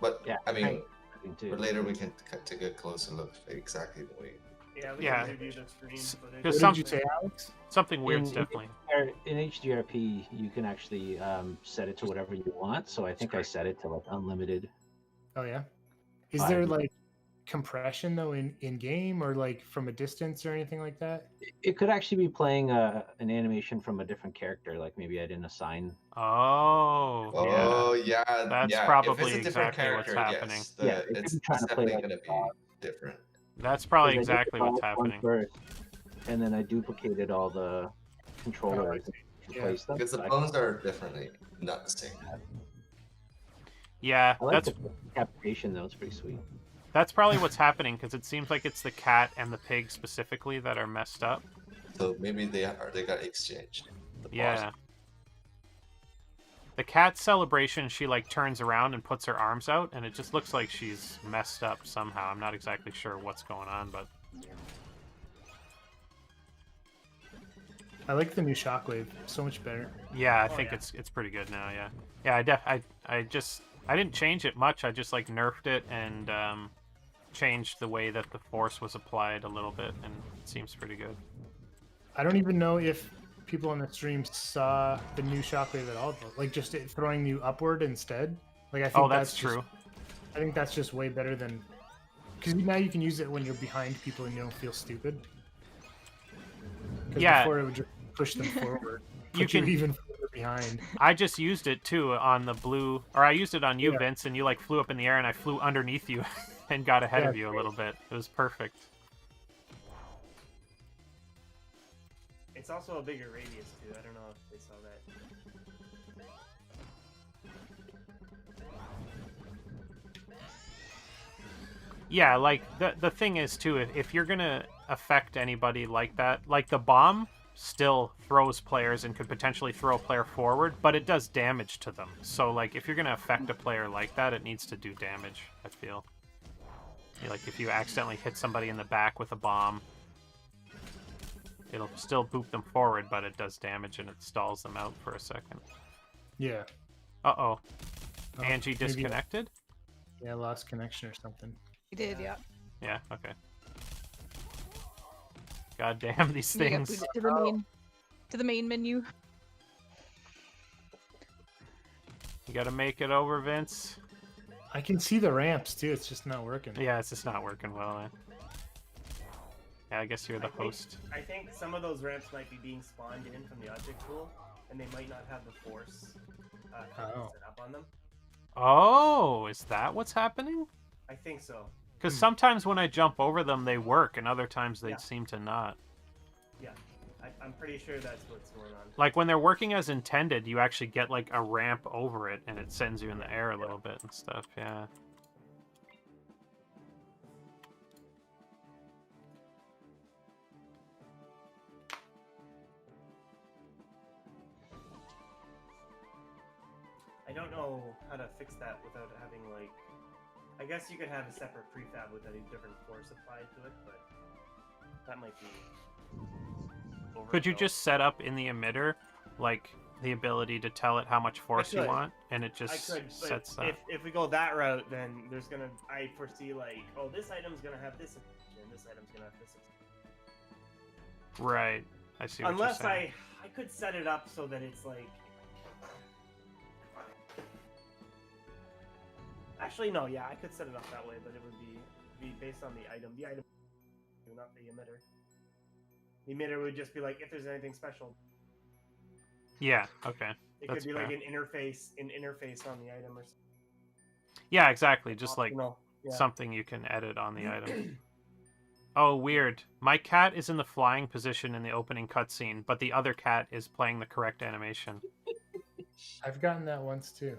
Speaker 3: But
Speaker 6: Yeah,
Speaker 3: I mean,
Speaker 6: I think too.
Speaker 3: but later we can take a closer look at exactly the way.
Speaker 5: Yeah, we
Speaker 1: Yeah.
Speaker 5: can review the screen footage.
Speaker 2: What
Speaker 1: Because
Speaker 2: did
Speaker 1: some-
Speaker 2: you say, Alex?
Speaker 1: Something weird's
Speaker 6: In-
Speaker 1: definitely.
Speaker 6: In HDRP, you can actually set it to whatever you want. So I think I set it to like unlimited.
Speaker 2: Oh yeah. Is
Speaker 6: Fine.
Speaker 2: there like compression though in game or like from a distance or anything like that?
Speaker 6: It could actually be playing an animation from a different character, like maybe I didn't assign.
Speaker 1: Oh, yeah.
Speaker 3: Oh yeah,
Speaker 1: That's
Speaker 3: yeah.
Speaker 1: probably
Speaker 3: if it's a different
Speaker 1: exactly what's
Speaker 3: character,
Speaker 1: happening.
Speaker 3: yes,
Speaker 6: Yeah, it could
Speaker 3: it's
Speaker 6: be trying to play
Speaker 3: definitely
Speaker 6: like
Speaker 3: gonna
Speaker 6: a
Speaker 3: be
Speaker 6: dog.
Speaker 3: different.
Speaker 1: That's probably
Speaker 6: Because I did
Speaker 1: exactly
Speaker 6: the
Speaker 1: what's
Speaker 6: dog one
Speaker 1: happening.
Speaker 6: first, and then I duplicated all the controllers and
Speaker 2: Yeah.
Speaker 6: replaced them.
Speaker 3: Because the
Speaker 6: so I-
Speaker 3: bones are differently, not the same.
Speaker 1: Yeah,
Speaker 6: I like
Speaker 1: that's
Speaker 6: the decapitation though; it's pretty sweet.
Speaker 1: that's probably what's happening because it seems like it's the cat and the pig specifically that are messed up.
Speaker 3: So maybe they got exchanged. The bars.
Speaker 1: Yeah. The cat celebration, she like turns around and puts her arms out, and it just looks like she's messed up somehow. I'm not exactly sure what's going on, but
Speaker 2: I like the new Shockwave. So much better.
Speaker 1: yeah, I
Speaker 5: Oh,
Speaker 1: think
Speaker 5: yeah.
Speaker 1: it's pretty good now. Yeah, yeah. I didn't change it much. I just like nerfed it and changed the way that the force was applied a little bit, and it seems pretty good.
Speaker 2: I don't even know if people on the stream saw the new Shockwave at all. Though. Like just it throwing you upward instead. Like I think
Speaker 1: Oh, that's
Speaker 2: just-
Speaker 1: true.
Speaker 2: I think that's just way better than because now you can use it when you're behind people and you don't feel stupid. 'Cause
Speaker 1: Yeah.
Speaker 2: Before it would just push them forward.
Speaker 1: You
Speaker 2: Put you
Speaker 1: can-
Speaker 2: even further behind.
Speaker 1: I just used it too on the blue, or I used it on you,
Speaker 2: Yeah.
Speaker 1: Vince, and you like flew up in the air, and I flew underneath you and got ahead
Speaker 2: Yeah,
Speaker 1: of you a little bit. It was perfect.
Speaker 5: It's also a bigger radius too. I don't know if they saw that.
Speaker 1: Yeah, like the thing is too, if you're gonna affect anybody like that, like the bomb still throws players and could potentially throw a player forward, but it does damage to them. So like if you're gonna affect a player like that, it needs to do damage, I feel. Like if you accidentally hit somebody in the back with a bomb, it'll still boop them forward, but it does damage and it stalls them out for a second.
Speaker 2: Yeah.
Speaker 1: Uh-oh.
Speaker 2: Oh,
Speaker 1: Angie
Speaker 2: maybe-
Speaker 1: disconnected?
Speaker 2: Yeah, lost connection or something.
Speaker 4: You did, yeah.
Speaker 1: Yeah, okay. God damn these
Speaker 4: You got
Speaker 1: things.
Speaker 4: booted to the main menu.
Speaker 1: You gotta make it over, Vince.
Speaker 2: I can see the ramps too. It's just not working.
Speaker 1: Yeah, it's just not working well, eh? Yeah, I guess you're the
Speaker 5: I think-
Speaker 1: host.
Speaker 5: I think some of those ramps might be being spawned in from the object pool, and they might not have the force
Speaker 2: Oh.
Speaker 5: set up on them.
Speaker 1: Oh, is that what's happening?
Speaker 5: I think so.
Speaker 1: Because sometimes when I jump over them, they work, and other times they
Speaker 5: Yeah.
Speaker 1: seem to not.
Speaker 5: I'm pretty sure that's what's going on.
Speaker 1: Like when they're working as intended, you actually get like a ramp over it, and it sends you in the air a little bit and stuff. Yeah.
Speaker 5: I don't know how to fix that without having like. I guess you could have a separate prefab with a different force applied to it, but that might be.
Speaker 1: Could you
Speaker 5: overkill.
Speaker 1: just set up in the emitter, like, the ability to tell it how much force you
Speaker 5: could.
Speaker 1: want, and it
Speaker 5: I
Speaker 1: just
Speaker 5: could, but
Speaker 1: sets that?
Speaker 5: if we go that route, then there's gonna. I foresee like, oh, this item's gonna have this, and this item's gonna have this.
Speaker 1: Right. I see what
Speaker 5: Unless
Speaker 1: you're saying.
Speaker 5: I could set it up so that it's like. Actually, no. Yeah, I could set it up that way, but it would be based on the item. The item, not the emitter. The emitter would just be like if there's anything special.
Speaker 1: Yeah, okay.
Speaker 5: It
Speaker 1: That's
Speaker 5: could be like
Speaker 1: fair.
Speaker 5: an interface on the item or something.
Speaker 1: Yeah, exactly. Just like
Speaker 5: optional. Yeah.
Speaker 1: something you can edit on the item. Oh, weird. My cat is in the flying position in the opening cutscene, but the other cat is playing the correct animation.
Speaker 2: I've gotten that once too.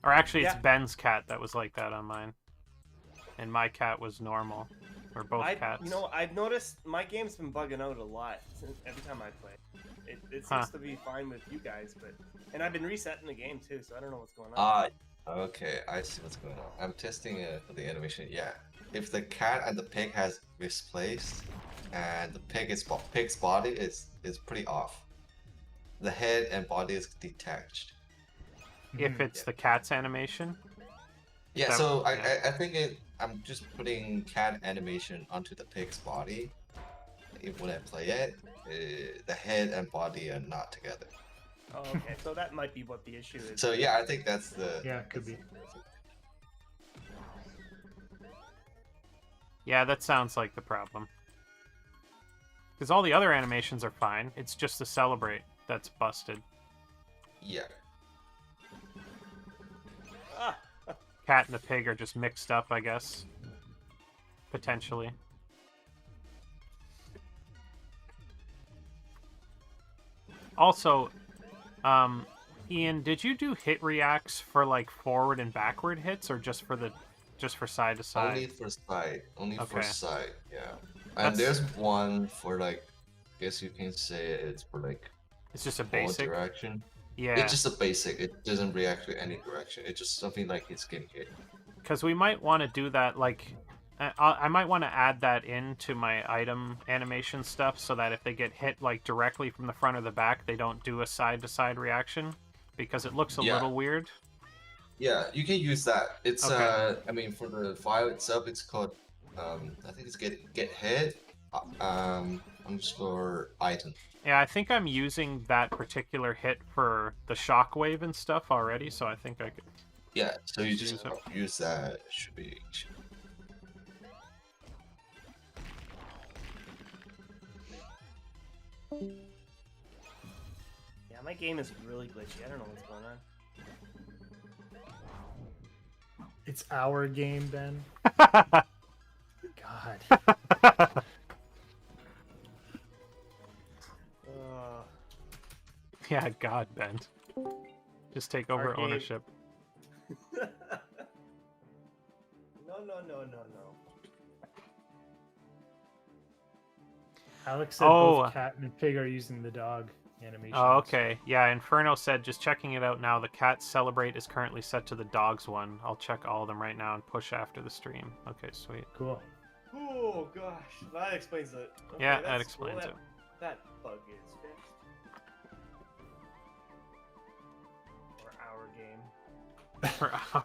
Speaker 1: Or actually, it's
Speaker 5: Yeah.
Speaker 1: Ben's cat that was like that on mine. And my cat was normal. Or both cats.
Speaker 5: You know, I've noticed my game's been bugging out a lot every time I play. It seems
Speaker 1: Huh.
Speaker 5: to be fine with you guys, and I've been resetting the game too, so I don't know what's going on.
Speaker 3: Okay, I see what's going on. I'm testing the animation. Yeah, if the cat and the pig has misplaced, and the pig's body is pretty off. The head and body is detached.
Speaker 1: If
Speaker 2: Mhm.
Speaker 1: it's the cat's animation.
Speaker 3: Yeah,
Speaker 1: That-
Speaker 3: so
Speaker 1: yeah.
Speaker 3: I think I'm just putting cat animation onto the pig's body. When I play it, the head and body are not together.
Speaker 5: Oh, okay, so that might be what the issue is.
Speaker 3: So yeah, I think that's the
Speaker 2: Yeah, it could be.
Speaker 1: Yeah, that sounds like the problem. Because all the other animations are fine. It's just the Celebrate that's busted.
Speaker 3: Yeah.
Speaker 5: Ah!
Speaker 1: Cat and the pig are just mixed up, I guess. Potentially. Also, Ian, did you do hit reacts for like forward and backward hits, or just for side to side?
Speaker 3: Only for side. Only for
Speaker 1: Okay.
Speaker 3: side. Yeah.
Speaker 1: That's-
Speaker 3: And there's one for like, I guess you can say it's for like
Speaker 1: It's just a
Speaker 3: all
Speaker 1: basic.
Speaker 3: direction.
Speaker 1: Yeah,
Speaker 3: It's just a basic. It doesn't react to any direction. It's just something like it's getting hit.
Speaker 1: because we might want to do that. Like, I might want to add that into my item animation stuff, so that if they get hit like directly from the front or the back, they don't do a side to side reaction, because it looks a
Speaker 3: Yeah.
Speaker 1: little weird.
Speaker 3: Yeah, you can use that. It's
Speaker 1: Okay.
Speaker 3: I mean, for the file itself, it's called I think it's get hit underscore item.
Speaker 1: Yeah, I think I'm using that particular hit for the shockwave and stuff already, so I think I could.
Speaker 3: Yeah, so you
Speaker 1: Just
Speaker 3: just
Speaker 1: use
Speaker 3: use that. It should be.
Speaker 5: Yeah, my game is really glitchy. I don't know what's going on.
Speaker 2: It's our game, Ben. God.
Speaker 1: Yeah, God, Ben. Just take over
Speaker 5: Our game-
Speaker 1: ownership.
Speaker 5: No.
Speaker 2: Alex said
Speaker 1: Oh.
Speaker 2: both cat and pig are using the dog animation.
Speaker 1: Oh, okay. Yeah, Inferno said, just checking it out now, the cat Celebrate is currently set to the dogs one. I'll check all of them right now and push after the stream. Okay, sweet.
Speaker 2: Cool.
Speaker 5: Oh gosh, that explains it. Okay,
Speaker 1: Yeah, that
Speaker 5: that's-
Speaker 1: explains
Speaker 5: well,
Speaker 1: it.
Speaker 5: That bug is fixed. Or our game.
Speaker 1: For our...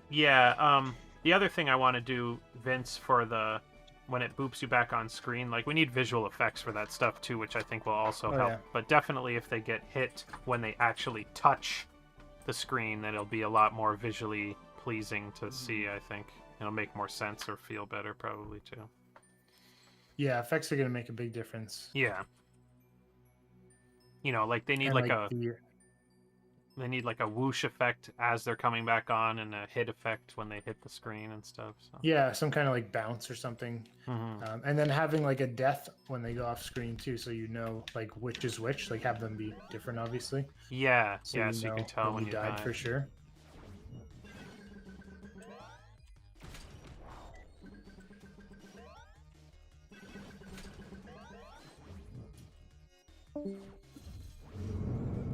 Speaker 1: Yeah, the other thing I want to do, Vince, for the when it boops you back on screen, like we need visual effects for that stuff too, which I think will also
Speaker 2: Oh,
Speaker 1: help.
Speaker 2: yeah.
Speaker 1: But definitely if they get hit when they actually touch the screen, then it'll be a lot more visually pleasing to see, I think. It'll make more sense or feel better probably too.
Speaker 2: Yeah, effects are gonna make a big difference.
Speaker 1: Yeah. You know, like they need
Speaker 2: And,
Speaker 1: like
Speaker 2: the-
Speaker 1: they need like a whoosh effect as they're coming back on, and a hit effect when they hit the screen and stuff. So.
Speaker 2: yeah, some kind of like bounce or something.
Speaker 1: Mhm.
Speaker 2: And then having like a death when they go off screen too, so you know like which is which. Like have them be different, obviously.
Speaker 1: Yeah,
Speaker 2: So
Speaker 1: yeah,
Speaker 2: you
Speaker 1: so you
Speaker 2: know
Speaker 1: can tell when you
Speaker 2: died
Speaker 1: died.
Speaker 2: for sure.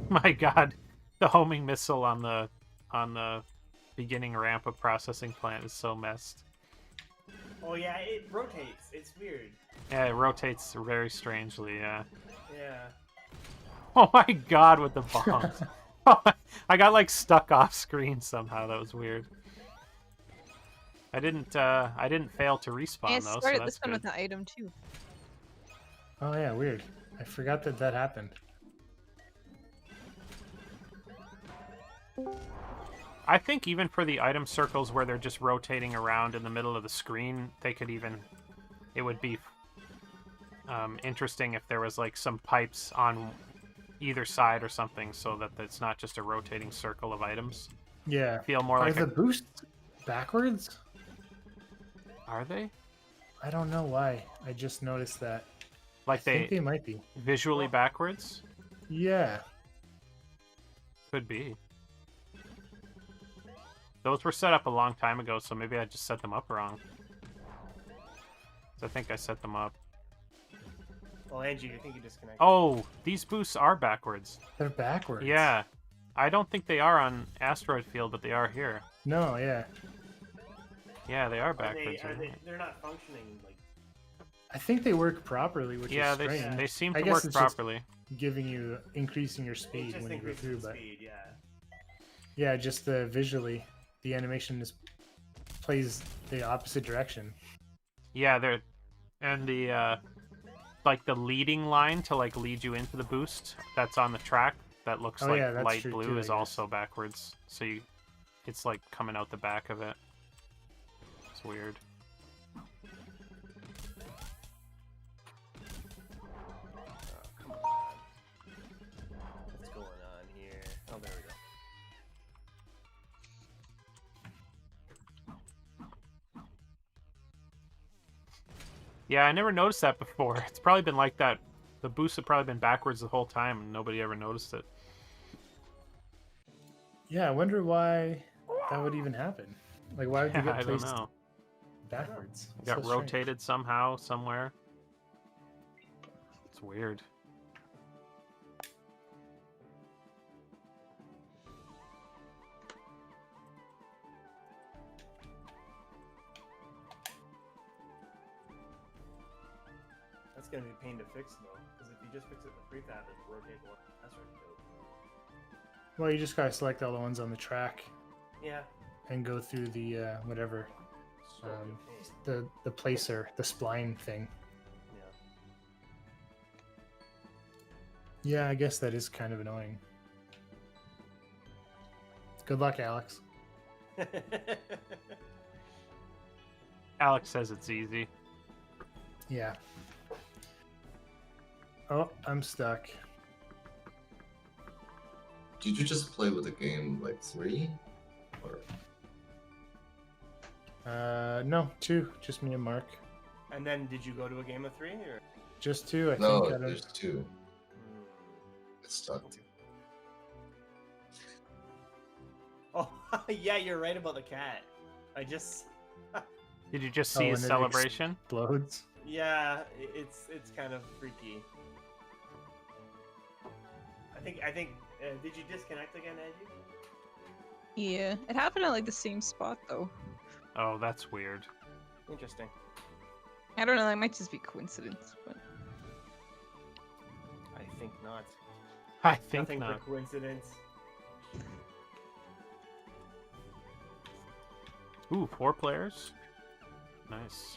Speaker 1: My God, the homing missile on the beginning ramp of processing plant is so messed.
Speaker 5: Oh yeah, it rotates. It's weird.
Speaker 1: Yeah, it rotates very strangely. Yeah.
Speaker 5: Yeah.
Speaker 1: Oh my God, with the bombs. I got like stuck off screen somehow. That was weird. I didn't fail to respawn
Speaker 4: I
Speaker 1: though, so
Speaker 4: started
Speaker 1: that's
Speaker 4: this one
Speaker 1: good.
Speaker 4: with an item too.
Speaker 2: Oh yeah, weird. I forgot that happened.
Speaker 1: I think even for the item circles where they're just rotating around in the middle of the screen, they could even... It would be interesting if there was like some pipes on either side or something, so that it's not just a rotating circle of items.
Speaker 2: Yeah.
Speaker 1: Feel more
Speaker 2: Are
Speaker 1: like
Speaker 2: the boosts backwards?
Speaker 1: Are they?
Speaker 2: I don't know why. I just noticed that.
Speaker 1: Like
Speaker 2: I think
Speaker 1: they
Speaker 2: they might be.
Speaker 1: visually backwards?
Speaker 2: Yeah.
Speaker 1: Could be. Those were set up a long time ago, so maybe I just set them up wrong. I think I set them up.
Speaker 5: Well, Angie, I think you disconnected.
Speaker 1: Oh, these boosts are backwards.
Speaker 2: They're backwards.
Speaker 1: Yeah. I don't think they are on Asteroid Field, but they are here.
Speaker 2: No, yeah.
Speaker 1: Yeah, they are
Speaker 5: Are
Speaker 1: backwards.
Speaker 5: they,
Speaker 1: you're right.
Speaker 5: they're not functioning like.
Speaker 2: I think they work properly, which
Speaker 1: Yeah,
Speaker 2: is strange.
Speaker 1: they seem
Speaker 2: I
Speaker 1: to
Speaker 2: guess
Speaker 1: work
Speaker 2: it's just
Speaker 1: properly.
Speaker 2: Giving you increasing your
Speaker 5: It
Speaker 2: speed
Speaker 5: just
Speaker 2: when you go
Speaker 5: increases
Speaker 2: through,
Speaker 5: the
Speaker 2: but
Speaker 5: speed, yeah.
Speaker 2: yeah, just the visually, the animation is plays the opposite direction.
Speaker 1: Yeah, they're and the like the leading line to like lead you into the boost that's on the track that looks
Speaker 2: Oh,
Speaker 1: like
Speaker 2: yeah, that's
Speaker 1: light
Speaker 2: true
Speaker 1: blue
Speaker 2: too, I
Speaker 1: is
Speaker 2: guess.
Speaker 1: also backwards. So it's like coming out the back of it. It's weird.
Speaker 5: Oh, come on. What's going on here? Oh, there we go.
Speaker 1: Yeah, I never noticed that before. It's probably been like that. The boosts have probably been backwards the whole time and nobody ever noticed it.
Speaker 2: Yeah, I wonder why that would even happen. Like, why would you
Speaker 1: I
Speaker 2: get
Speaker 1: don't
Speaker 2: placed
Speaker 1: know.
Speaker 2: backwards?
Speaker 1: It got
Speaker 2: So strange.
Speaker 1: rotated somehow, somewhere. It's weird.
Speaker 5: That's gonna be a pain to fix though, because if you just fix it in the prefab and rotate one, that's really dope.
Speaker 2: Well, you just gotta select all the ones on the track
Speaker 5: Yeah.
Speaker 2: and go through the whatever
Speaker 5: So be a pain.
Speaker 2: the placer, the spline thing.
Speaker 5: Yeah.
Speaker 2: Yeah, I guess that is kind of annoying. Good luck, Alex.
Speaker 1: Alex says it's easy.
Speaker 2: Yeah. Oh, I'm stuck.
Speaker 3: Did you just play with the game like 3? Or
Speaker 2: No, 2. Just me and Mark.
Speaker 5: And then did you go to a game of 3 or?
Speaker 2: Just 2, I
Speaker 3: no,
Speaker 2: think. Out of...
Speaker 3: there's 2. It's stuck.
Speaker 5: Oh, yeah, you're right about the cat. I just,
Speaker 1: Did you just
Speaker 2: Oh,
Speaker 1: see
Speaker 2: and
Speaker 1: his
Speaker 2: it
Speaker 1: celebration?
Speaker 2: Explodes.
Speaker 5: yeah, it's kind of freaky. I think. Did you disconnect again, Angie?
Speaker 4: Yeah, it happened at like the same spot though.
Speaker 1: Oh, that's weird.
Speaker 5: Interesting.
Speaker 4: I don't know. That might just be coincidence, but
Speaker 5: I think not.
Speaker 1: I think
Speaker 5: Nothing
Speaker 1: not.
Speaker 5: for coincidence.
Speaker 1: Ooh, 4 players? Nice.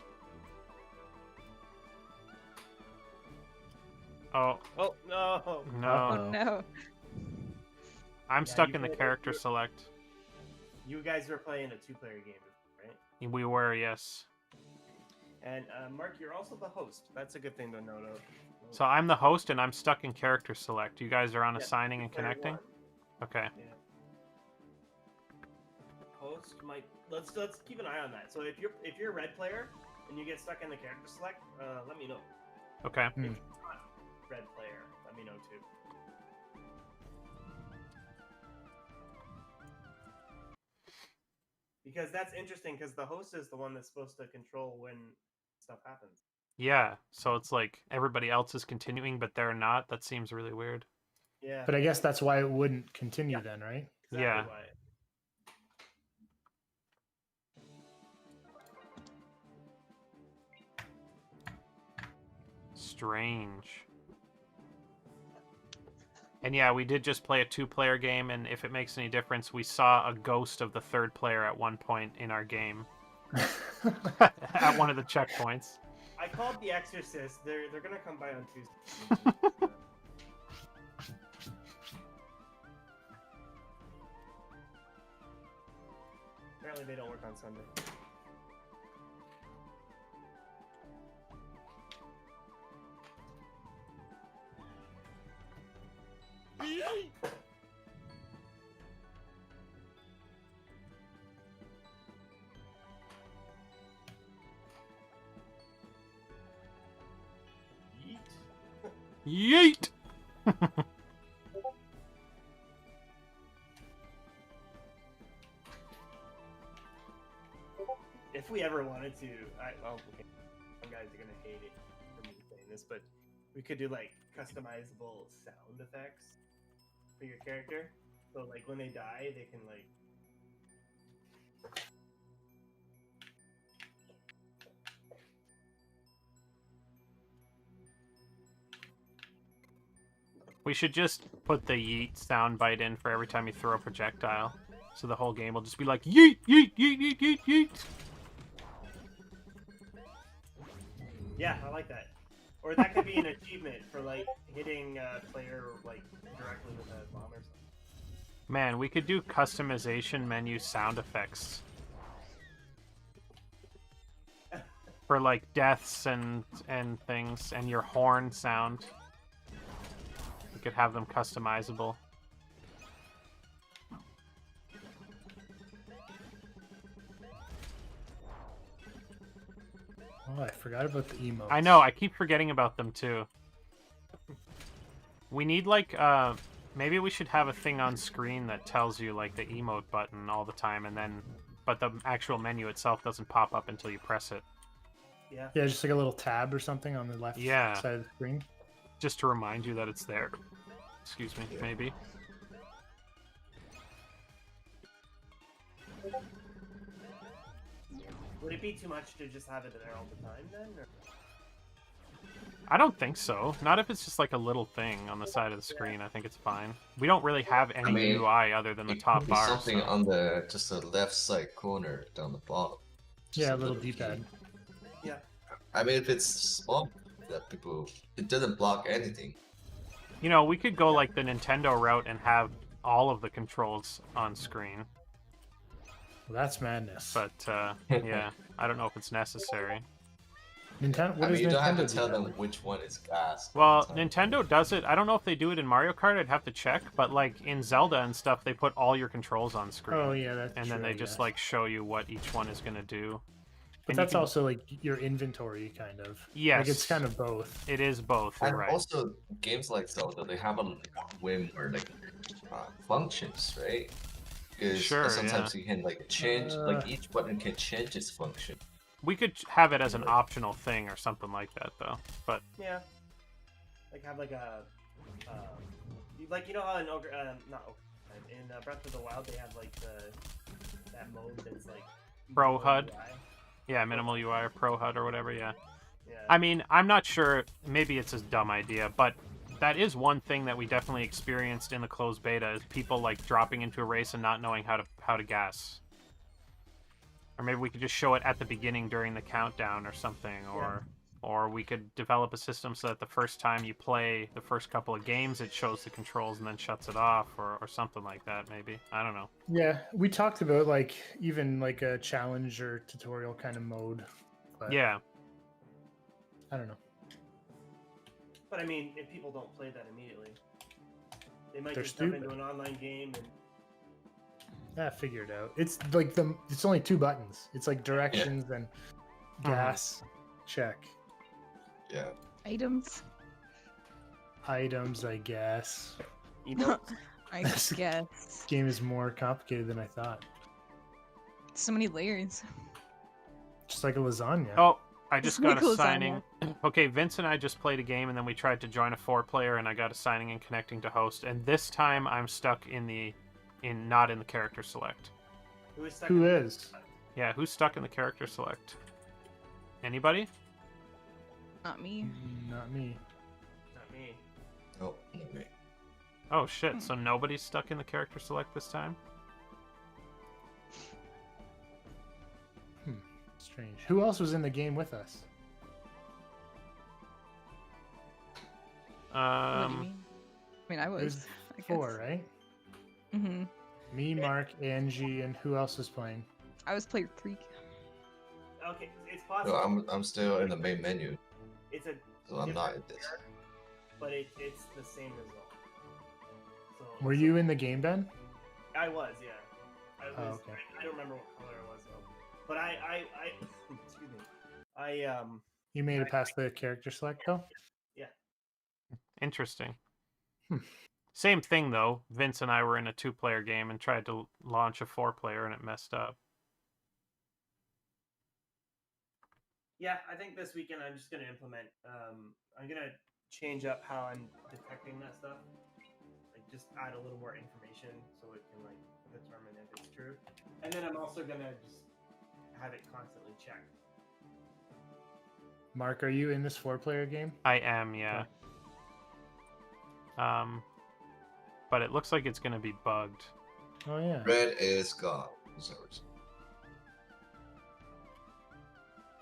Speaker 1: Oh,
Speaker 5: Oh no!
Speaker 1: no.
Speaker 4: oh no.
Speaker 1: I'm
Speaker 5: Yeah,
Speaker 1: stuck
Speaker 5: you
Speaker 1: in the
Speaker 5: played it
Speaker 1: character
Speaker 5: too.
Speaker 1: select.
Speaker 5: You guys were playing a 2-player game, right?
Speaker 1: We were, yes.
Speaker 5: And Mark, you're also the host. That's a good thing to note.
Speaker 1: So I'm the host and I'm stuck in character select. You guys are on
Speaker 5: Yeah,
Speaker 1: assigning and
Speaker 5: 2-player
Speaker 1: connecting?
Speaker 5: one.
Speaker 1: Okay.
Speaker 5: Yeah. Host might let's keep an eye on that. So if you're a red player and you get stuck in the character select, let me know.
Speaker 1: Okay.
Speaker 5: If you're not red player, let me know too. Because that's interesting because the host is the one that's supposed to control when stuff happens.
Speaker 1: Yeah. So it's like everybody else is continuing, but they're not. That seems really weird.
Speaker 5: Yeah.
Speaker 2: But I guess that's why it wouldn't continue then, right?
Speaker 5: exactly
Speaker 1: yeah.
Speaker 5: Why.
Speaker 1: Strange. And yeah, we did just play a 2-player game, and if it makes any difference, we saw a ghost of the 3rd player at one point in our game. At one of the checkpoints.
Speaker 5: I called The Exorcist. They're gonna come by on Tuesday. Apparently they don't work on Sunday. Yeet.
Speaker 1: Yeet!
Speaker 5: If we ever wanted to, okay, some guys are gonna hate it for me saying this, but we could do like customizable sound effects for your character. So like when they die, they can like.
Speaker 1: We should just put the yeet soundbite in for every time you throw a projectile. So the whole game will just be like, yeet, yeet, yeet, yeet, yeet, yeet.
Speaker 5: Yeah, I like that. Or that could be an achievement for like hitting a player like directly with a bomb or something.
Speaker 1: Man, we could do customization menu sound effects for like deaths and things, and your horn sound. We could have them customizable.
Speaker 2: Oh, I forgot about the emotes.
Speaker 1: I know, I keep forgetting about them too. We need like maybe we should have a thing on screen that tells you like the emote button all the time, and then but the actual menu itself doesn't pop up until you press it.
Speaker 5: Yeah.
Speaker 2: Yeah, just like a little tab or something on the left
Speaker 1: Yeah.
Speaker 2: side of the screen.
Speaker 1: Just to remind you that it's there. Excuse me, maybe.
Speaker 5: Would it be too much to just have it there all the time then? Or...
Speaker 1: I don't think so. Not if it's just like a little thing on the side of the screen. I think it's fine. We don't really have any
Speaker 3: mean,
Speaker 1: UI other than the
Speaker 3: It
Speaker 1: top
Speaker 3: could be
Speaker 1: bar.
Speaker 3: something
Speaker 1: so-
Speaker 3: on the just the left side corner down the bottom. Just
Speaker 2: Yeah, a little
Speaker 3: key.
Speaker 2: D-pad.
Speaker 5: Yeah.
Speaker 3: I mean, if it's small, that people it doesn't block anything.
Speaker 1: You know, we could go like the Nintendo route and have all of the controls on screen.
Speaker 2: Well, that's madness.
Speaker 1: But yeah, I don't know if it's necessary.
Speaker 2: Nintendo.
Speaker 3: I
Speaker 2: What
Speaker 3: mean,
Speaker 2: does
Speaker 3: you don't have
Speaker 2: Nintendo
Speaker 3: to tell
Speaker 2: do?
Speaker 3: them which one is gas.
Speaker 1: Well, Nintendo does it. I don't know if they do it in Mario Kart. I'd have to check. But like in Zelda and stuff, they put all your controls on screen.
Speaker 2: Oh yeah, that's
Speaker 1: and
Speaker 2: true,
Speaker 1: then they
Speaker 2: I
Speaker 1: just
Speaker 2: guess.
Speaker 1: like show you what each one is gonna do.
Speaker 2: But
Speaker 1: and you
Speaker 2: that's
Speaker 1: can-
Speaker 2: also like your inventory, kind of.
Speaker 1: Yes.
Speaker 2: Like it's kind of both.
Speaker 1: It is both. You're
Speaker 3: And
Speaker 1: right.
Speaker 3: also, games like Zelda, they have a way more like functions, right? Because
Speaker 1: Sure,
Speaker 3: sometimes you can like change, like
Speaker 2: Uh.
Speaker 3: each button can change its function.
Speaker 1: We could have it as an optional thing or something like that, though. But
Speaker 5: Yeah. Like have like a, like you know how in not Ogre, in Breath of the Wild they have like that mode that's like
Speaker 1: Pro
Speaker 5: minimal
Speaker 1: HUD.
Speaker 5: UI?
Speaker 1: yeah, minimal UI or Pro HUD or whatever. Yeah.
Speaker 5: Yeah.
Speaker 1: I mean, I'm not sure. Maybe it's a dumb idea, but that is one thing that we definitely experienced in the closed beta: is people like dropping into a race and not knowing how to gas. Or maybe we could just show it at the beginning during the countdown or something, or we could develop a system so that the first time you play the first couple of games, it shows the controls and then shuts it off, or something like that. Maybe, I don't know.
Speaker 2: Yeah, we talked about like even like a challenge or tutorial kind of mode. But
Speaker 1: Yeah,
Speaker 2: I don't know.
Speaker 5: But I mean, if people don't play that immediately, they might
Speaker 2: They're
Speaker 5: just jump
Speaker 2: stupid.
Speaker 5: into an online game and
Speaker 2: Figure it out. It's like it's only 2 buttons. It's like directions and gas, check,
Speaker 3: Yeah.
Speaker 4: Items.
Speaker 2: items, I guess.
Speaker 5: emotes.
Speaker 4: I guess.
Speaker 2: Game is more complicated than I thought.
Speaker 4: So many layers.
Speaker 2: Just like a lasagna.
Speaker 1: Oh, I just got a
Speaker 4: Nicholas
Speaker 1: signing. Okay, Vince and I just played a game, and then we tried to join a 4-player, and I got a signing and connecting to host. And this time, I'm stuck not in the character select.
Speaker 5: Who is stuck
Speaker 2: Who
Speaker 5: in-
Speaker 2: is?
Speaker 1: Yeah, who's stuck in the character select? Anybody?
Speaker 4: Not me.
Speaker 2: Not me.
Speaker 5: Not me.
Speaker 3: Oh, not me.
Speaker 1: Oh shit! So nobody's stuck in the character select this time.
Speaker 2: Strange. Who else was in the game with us?
Speaker 4: What do you mean? I mean, I was.
Speaker 2: There's
Speaker 4: I guess.
Speaker 2: 4, right?
Speaker 4: Mm-hmm.
Speaker 2: Me, Mark, Angie, and who else was playing?
Speaker 4: I was player 3.
Speaker 5: Okay, it's
Speaker 3: No,
Speaker 5: possible.
Speaker 3: I'm still in the main menu,
Speaker 5: It's a
Speaker 3: so I'm not in
Speaker 5: different
Speaker 3: this.
Speaker 5: player, but it's the same result. So
Speaker 2: Were you in the game, Ben?
Speaker 5: I was, yeah. I was.
Speaker 2: Oh, okay.
Speaker 5: I don't remember what color it was though. But I excuse me.
Speaker 2: You made it past the character select though?
Speaker 1: Interesting.
Speaker 2: Hmm.
Speaker 1: Same thing though. Vince and I were in a 2-player game and tried to launch a 4-player, and it messed up.
Speaker 5: Yeah, I think this weekend I'm just gonna implement. I'm gonna change up how I'm detecting that stuff. Like, just add a little more information so it can like determine if it's true. And then I'm also gonna just have it constantly checked.
Speaker 2: Mark, are you in this 4-player game?
Speaker 1: I am, yeah. But it looks like it's gonna be bugged.
Speaker 2: Oh yeah.
Speaker 3: Red is gone. So
Speaker 2: weird.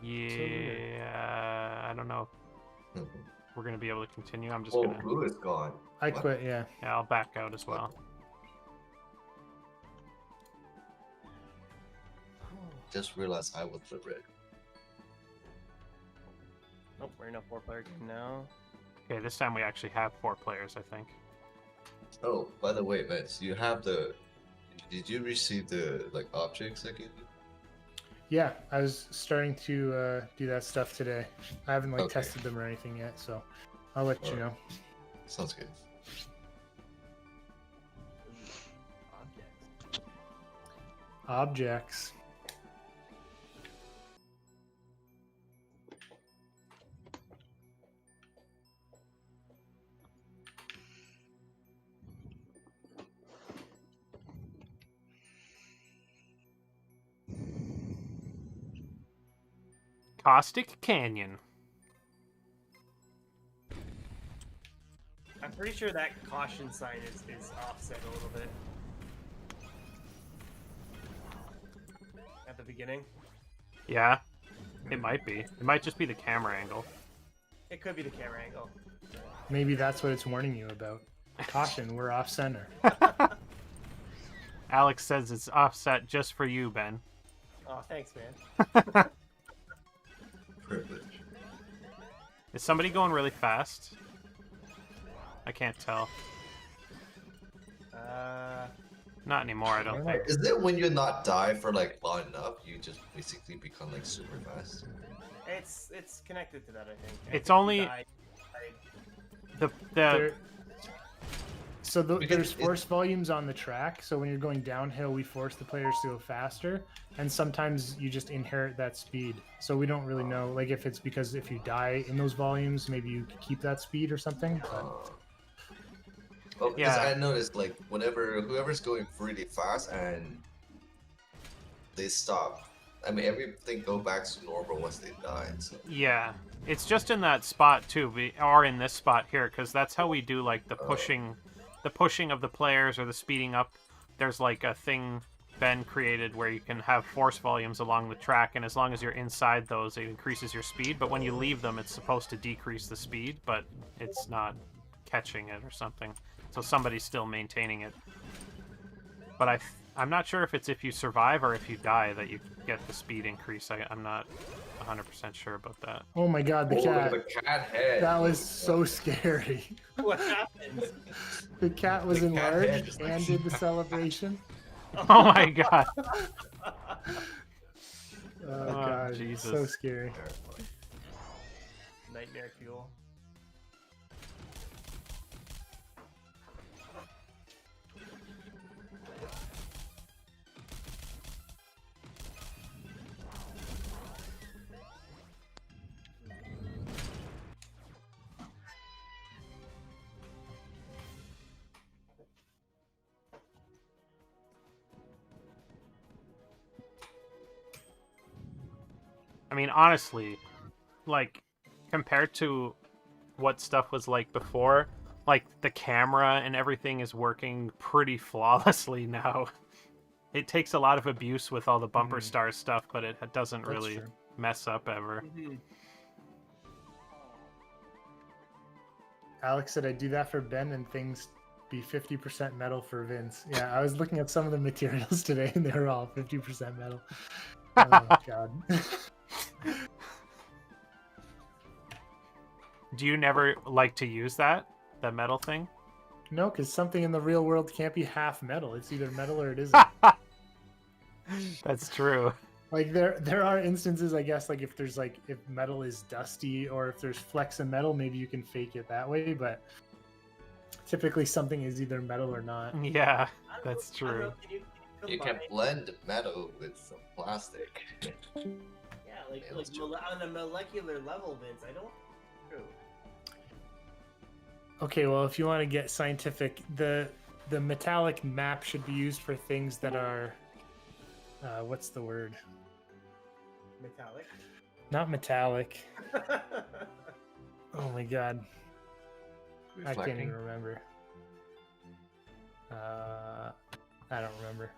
Speaker 1: Yeah, I don't know if we're gonna be able to continue. I'm just
Speaker 3: Oh,
Speaker 1: gonna.
Speaker 3: Blue is gone.
Speaker 2: I
Speaker 3: What?
Speaker 2: quit. Yeah.
Speaker 1: Yeah, I'll back out as well.
Speaker 3: Just realized I was the red.
Speaker 5: Nope, we're in a 4-player game now.
Speaker 1: Okay, this time we actually have 4 players, I think.
Speaker 3: Oh, by the way, Vince, you have the. Did you receive the like objects I gave you?
Speaker 2: Yeah, I was starting to do that stuff today. I haven't like
Speaker 3: Okay.
Speaker 2: tested them or anything yet, so I'll let you know.
Speaker 3: Sounds good.
Speaker 2: Objects.
Speaker 1: Caustic Canyon.
Speaker 5: I'm pretty sure that caution sign is offset a little bit. At the beginning.
Speaker 1: Yeah, it might be. It might just be the camera angle.
Speaker 5: It could be the camera angle.
Speaker 2: Maybe that's what it's warning you about. Caution, we're off center.
Speaker 1: Alex says it's offset just for you, Ben.
Speaker 5: Oh, thanks, man.
Speaker 3: Privilege.
Speaker 1: Is somebody going really fast? I can't tell. Not anymore, I don't think.
Speaker 3: Is it when you not die for like long enough, you just basically become like super fast?
Speaker 5: It's connected to that, I think.
Speaker 1: It's
Speaker 5: I think
Speaker 1: only-
Speaker 5: he died.
Speaker 1: The
Speaker 2: There- so
Speaker 3: Because
Speaker 2: there's
Speaker 3: it-
Speaker 2: force volumes on the track. So when you're going downhill, we force the players to go faster, and sometimes you just inherit that speed. So we don't really know, like if it's because if you die in those volumes, maybe you keep that speed or something. But
Speaker 3: Well, because
Speaker 1: Yeah.
Speaker 3: I noticed like whenever whoever's going really fast and they stop, I mean everything go back to normal once they die. So.
Speaker 1: Yeah, it's just in that spot too, or in this spot here, because that's how we do like the pushing of the players or the speeding up. There's like a thing Ben created where you can have force volumes along the track, and as long as you're inside those, it increases your speed. But when you leave them, it's supposed to decrease the speed, but it's not catching it or something. So somebody's still maintaining it. But I'm not sure if it's if you survive or if you die that you get the speed increase. I'm not 100% sure about that.
Speaker 2: oh my god, the
Speaker 3: Oh,
Speaker 2: cat!
Speaker 3: the cat head.
Speaker 2: That was so scary.
Speaker 5: What happened?
Speaker 2: The cat was
Speaker 3: The cat head
Speaker 2: enlarged
Speaker 3: is like-
Speaker 2: and did the celebration.
Speaker 1: Oh my god.
Speaker 2: Oh god, so
Speaker 1: Jesus.
Speaker 2: scary.
Speaker 5: Nightmare fuel.
Speaker 1: I mean, honestly, like, compared to what stuff was like before, like, the camera and everything is working pretty flawlessly now. It takes a lot of abuse with all the bumper
Speaker 2: Mhm.
Speaker 1: star stuff, but it doesn't
Speaker 2: That's
Speaker 1: really
Speaker 2: true.
Speaker 1: mess up ever.
Speaker 2: Alex said I do that for Ben and things be 50% metal for Vince. Yeah, I was looking at some of the materials today and they were all 50% metal. Oh god.
Speaker 1: Do you never like to use that metal thing?
Speaker 2: No, because something in the real world can't be half metal. It's either metal or it isn't.
Speaker 1: That's true.
Speaker 2: Like there are instances, I guess, like if there's like if metal is dusty or if there's flecks of metal, maybe you can fake it that way. But typically, something is either metal or not.
Speaker 1: Yeah,
Speaker 5: I don't
Speaker 1: that's
Speaker 5: know- I don't
Speaker 1: true.
Speaker 5: know, can
Speaker 3: You can
Speaker 5: combine-
Speaker 3: blend metal with some plastic.
Speaker 5: Yeah, like
Speaker 3: Yeah, that's true.
Speaker 5: on a molecular level, Vince. I don't. True.
Speaker 2: Okay, well, if you want to get scientific, the metallic map should be used for things that are what's the word?
Speaker 5: Metallic.
Speaker 2: Not metallic. Oh my god, I can't even remember. I don't remember.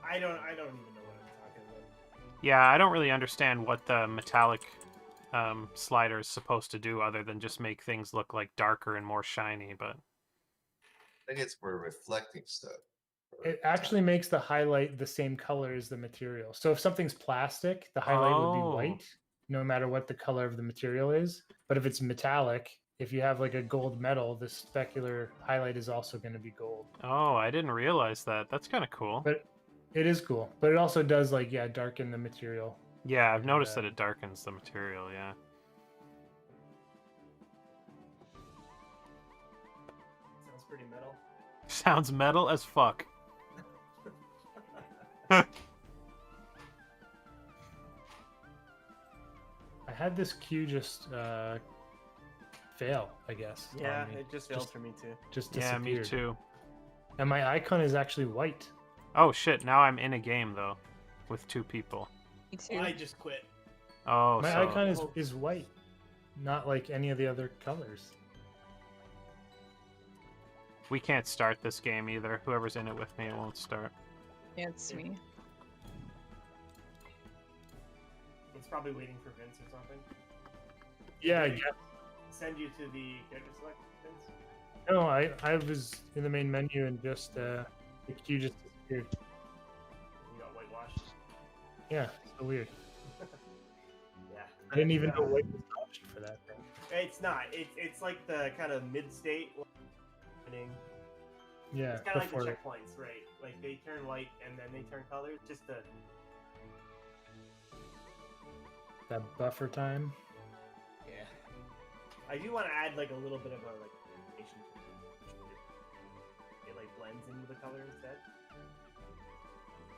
Speaker 5: I don't even know what I'm talking about.
Speaker 1: Yeah, I don't really understand what the metallic slider is supposed to do other than just make things look like darker and more shiny, but
Speaker 3: I think it's for reflecting stuff. or
Speaker 2: It actually makes the highlight the same color as the material. So if something's plastic, the highlight would be
Speaker 1: Oh.
Speaker 2: white, no matter what the color of the material is. But if it's metallic, if you have like a gold metal, the specular highlight is also going to be gold.
Speaker 1: Oh, I didn't realize that. That's kind of cool.
Speaker 2: But it is cool. But it also does like darken the material.
Speaker 1: Yeah, I've noticed
Speaker 2: And,
Speaker 1: that it darkens the material, yeah.
Speaker 5: Sounds pretty metal.
Speaker 1: Sounds metal as fuck.
Speaker 2: I had this cue just fail, I guess. on
Speaker 5: Yeah,
Speaker 2: me.
Speaker 5: it just failed for me too.
Speaker 2: Just
Speaker 1: Yeah,
Speaker 2: disappeared.
Speaker 1: me too.
Speaker 2: And my icon is actually white.
Speaker 1: Oh shit, now I'm in a game though with 2 people.
Speaker 4: Me too.
Speaker 5: I just quit.
Speaker 1: Oh,
Speaker 2: My
Speaker 1: so
Speaker 2: icon is white, not like any of the other colors.
Speaker 1: we can't start this game either. Whoever's in it with me, it won't start.
Speaker 4: Yeah, it's me.
Speaker 5: It's probably waiting for Vince or something.
Speaker 2: Yeah,
Speaker 5: Maybe
Speaker 2: yeah.
Speaker 5: Send you to the character select, Vince.
Speaker 2: No, I was in the main menu and just the queue just disappeared.
Speaker 5: You got whitewashed.
Speaker 2: Yeah, so weird.
Speaker 5: Yeah.
Speaker 2: I didn't even know
Speaker 5: Uh,
Speaker 2: white was an option for that thing.
Speaker 5: It's not. It's like the kind of mid-state.
Speaker 2: Yeah,
Speaker 5: It's kind of like the
Speaker 2: before
Speaker 5: checkpoints, right? Like they turn white and then they turn colors. Just to
Speaker 2: that buffer time.
Speaker 5: yeah. I do want to add like a little bit of a like animation to it. It like blends into the color instead.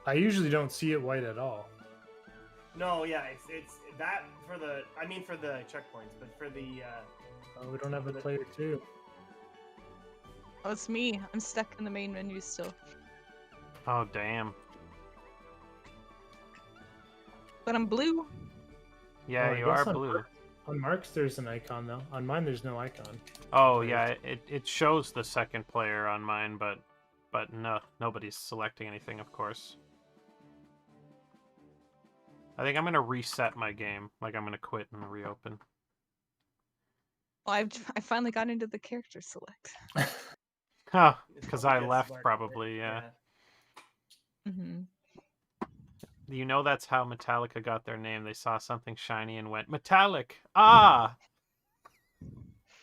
Speaker 2: I usually don't see it white at all.
Speaker 5: No, yeah, it's that for the for the checkpoints, but for the
Speaker 2: Oh, we don't have a player too.
Speaker 4: Oh, it's me. I'm stuck in the main menu still.
Speaker 1: Oh damn.
Speaker 4: But I'm blue.
Speaker 1: Yeah,
Speaker 2: Oh, I
Speaker 1: you
Speaker 2: guess
Speaker 1: are
Speaker 2: on
Speaker 1: blue.
Speaker 2: On Mark's there's an icon though. On mine there's no icon.
Speaker 1: Oh yeah, it shows the second player on mine, but no, nobody's selecting anything, of course. I think I'm gonna reset my game. Like I'm gonna quit and reopen.
Speaker 4: Well, I finally got into the character select.
Speaker 1: Huh?
Speaker 5: it's
Speaker 1: Because
Speaker 5: probably
Speaker 1: I
Speaker 5: good
Speaker 1: left,
Speaker 5: smart
Speaker 1: probably. Yeah.
Speaker 4: Hmm.
Speaker 1: You know that's how Metallica got their name. They saw something shiny and went metallic. Ah.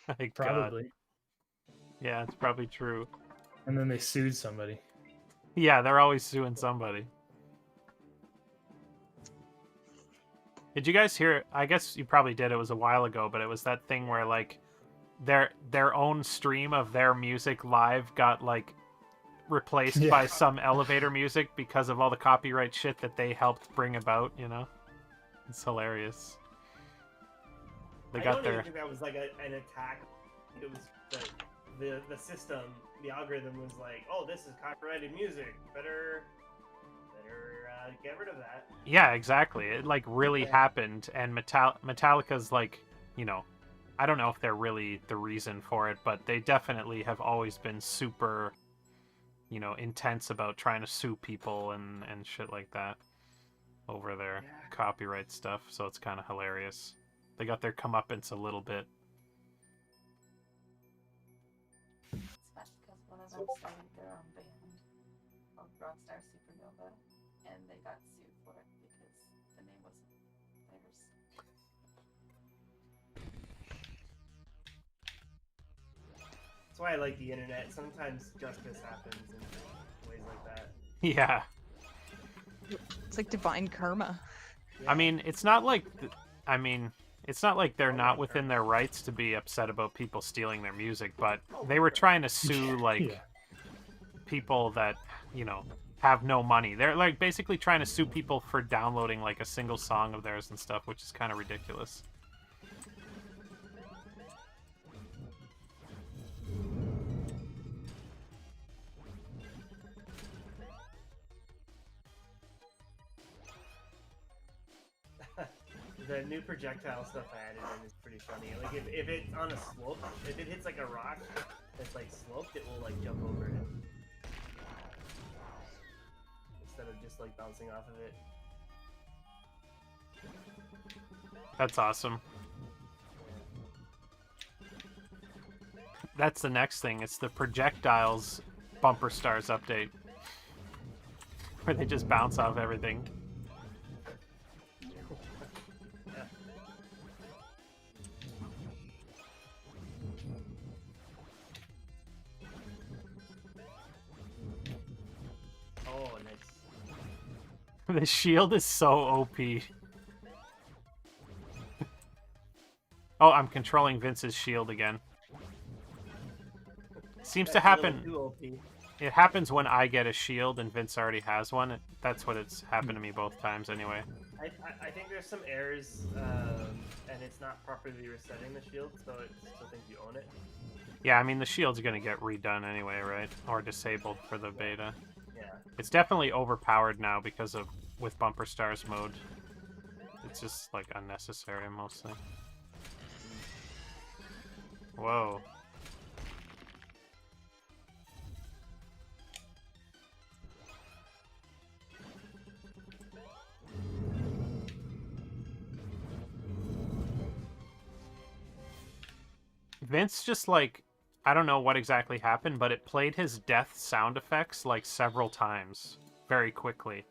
Speaker 1: My God.
Speaker 2: Probably.
Speaker 1: Yeah, it's probably true.
Speaker 2: And then they sued somebody.
Speaker 1: Yeah, they're always suing somebody. Did you guys hear? I guess you probably did. It was a while ago, but it was that thing where like their own stream of their music live got like replaced
Speaker 2: Yeah.
Speaker 1: by some elevator music because of all the copyright shit that they helped bring about. You know, it's hilarious. They
Speaker 5: I
Speaker 1: got
Speaker 5: don't
Speaker 1: their
Speaker 5: even think that was like an attack. It was the system, the algorithm was like, oh, this is copyrighted music. Better get rid of that.
Speaker 1: Yeah, exactly. It like really
Speaker 5: Yeah.
Speaker 1: happened, and Metallica's like, you know, I don't know if they're really the reason for it, but they definitely have always been super, you know, intense about trying to sue people and shit like that over their
Speaker 5: Yeah.
Speaker 1: copyright stuff. So it's kind of hilarious. They got their comeuppance a little bit.
Speaker 7: It's funny because one of them started their own band called Rockstar Supernova, and they got sued for it because the name wasn't theirs.
Speaker 5: That's why I like the internet. Sometimes justice happens in ways like that.
Speaker 1: Yeah.
Speaker 4: It's like divine karma.
Speaker 1: I mean, it's not like it's not like they're not within their rights to be upset about people stealing their music, but they were trying to sue like
Speaker 2: Yeah.
Speaker 1: people that, you know, have no money. They're like basically trying to sue people for downloading like a single song of theirs and stuff, which is kind of ridiculous.
Speaker 5: The new projectile stuff I added in is pretty funny. Like if it's on a slope, if it hits like a rock that's like sloped, it will like jump over it instead of just like bouncing off of it.
Speaker 1: That's awesome. That's the next thing. It's the projectiles bumper stars update. Where they just bounce off everything.
Speaker 5: Oh, nice.
Speaker 1: The shield is so OP. Oh, I'm controlling Vince's shield again. Seems to
Speaker 5: That's a little
Speaker 1: happen.
Speaker 5: too OP.
Speaker 1: It happens when I get a shield and Vince already has one. That's what it's happened to me both times anyway.
Speaker 5: I think there's some errors, and it's not properly resetting the shield, so it still thinks you own it.
Speaker 1: Yeah, I mean, the shield's gonna get redone anyway, right? Or disabled for the beta.
Speaker 5: Yeah.
Speaker 1: It's definitely overpowered now because of with bumper stars mode. It's just like unnecessary mostly. Whoa. Vince just like, I don't know what exactly happened, but it played his death sound effects like several times very quickly.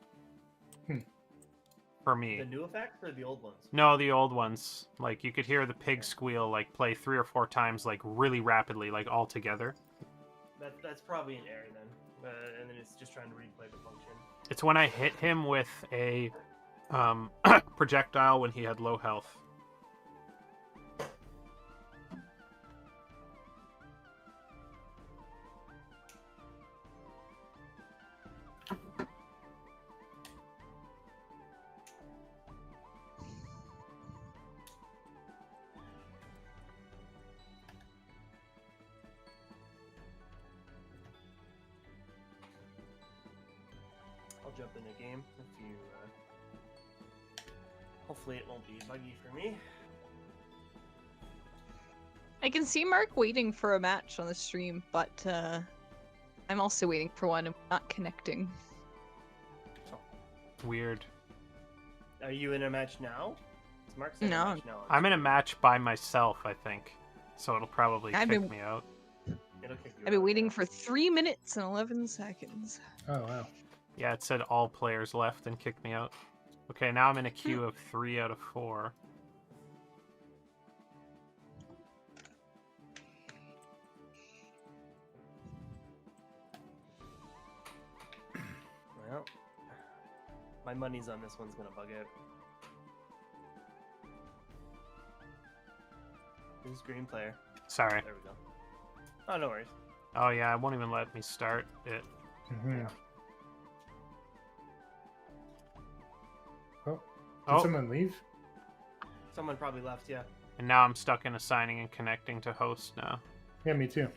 Speaker 1: For me.
Speaker 5: The new effects or the old ones?
Speaker 1: No, the old ones. Like you could hear the pig squeal like play 3 or 4 times like really rapidly, like all together.
Speaker 5: That's probably an error then, and then it's just trying to replay the function.
Speaker 1: It's when I hit him with a projectile when he had low health.
Speaker 5: I'll jump in the game if you. Hopefully, it won't be buggy for me.
Speaker 4: I can see Mark waiting for a match on the stream, but I'm also waiting for one and not connecting.
Speaker 1: Weird.
Speaker 5: Are you in a match now? Is Mark in
Speaker 4: No.
Speaker 5: a match now?
Speaker 1: I'm in a match by myself, I think. So it'll probably
Speaker 4: I've
Speaker 1: kick
Speaker 4: been-
Speaker 1: me out.
Speaker 5: It'll kick you
Speaker 4: I've been
Speaker 5: out,
Speaker 4: waiting
Speaker 5: yeah.
Speaker 4: for 3 minutes and 11 seconds.
Speaker 2: Oh wow.
Speaker 1: Yeah, it said all players left and kicked me out. Okay, now I'm in a queue of 3 out of 4.
Speaker 5: Well, my money's on this one's gonna bug out. Who's green player?
Speaker 1: Sorry.
Speaker 5: There we go. Oh, no worries.
Speaker 1: Oh yeah, it won't even let me start it.
Speaker 2: Mhm. Oh, did
Speaker 1: Oh.
Speaker 2: someone leave?
Speaker 5: Someone probably left, yeah.
Speaker 1: And now I'm stuck in assigning and connecting to host now.
Speaker 2: Yeah, me too.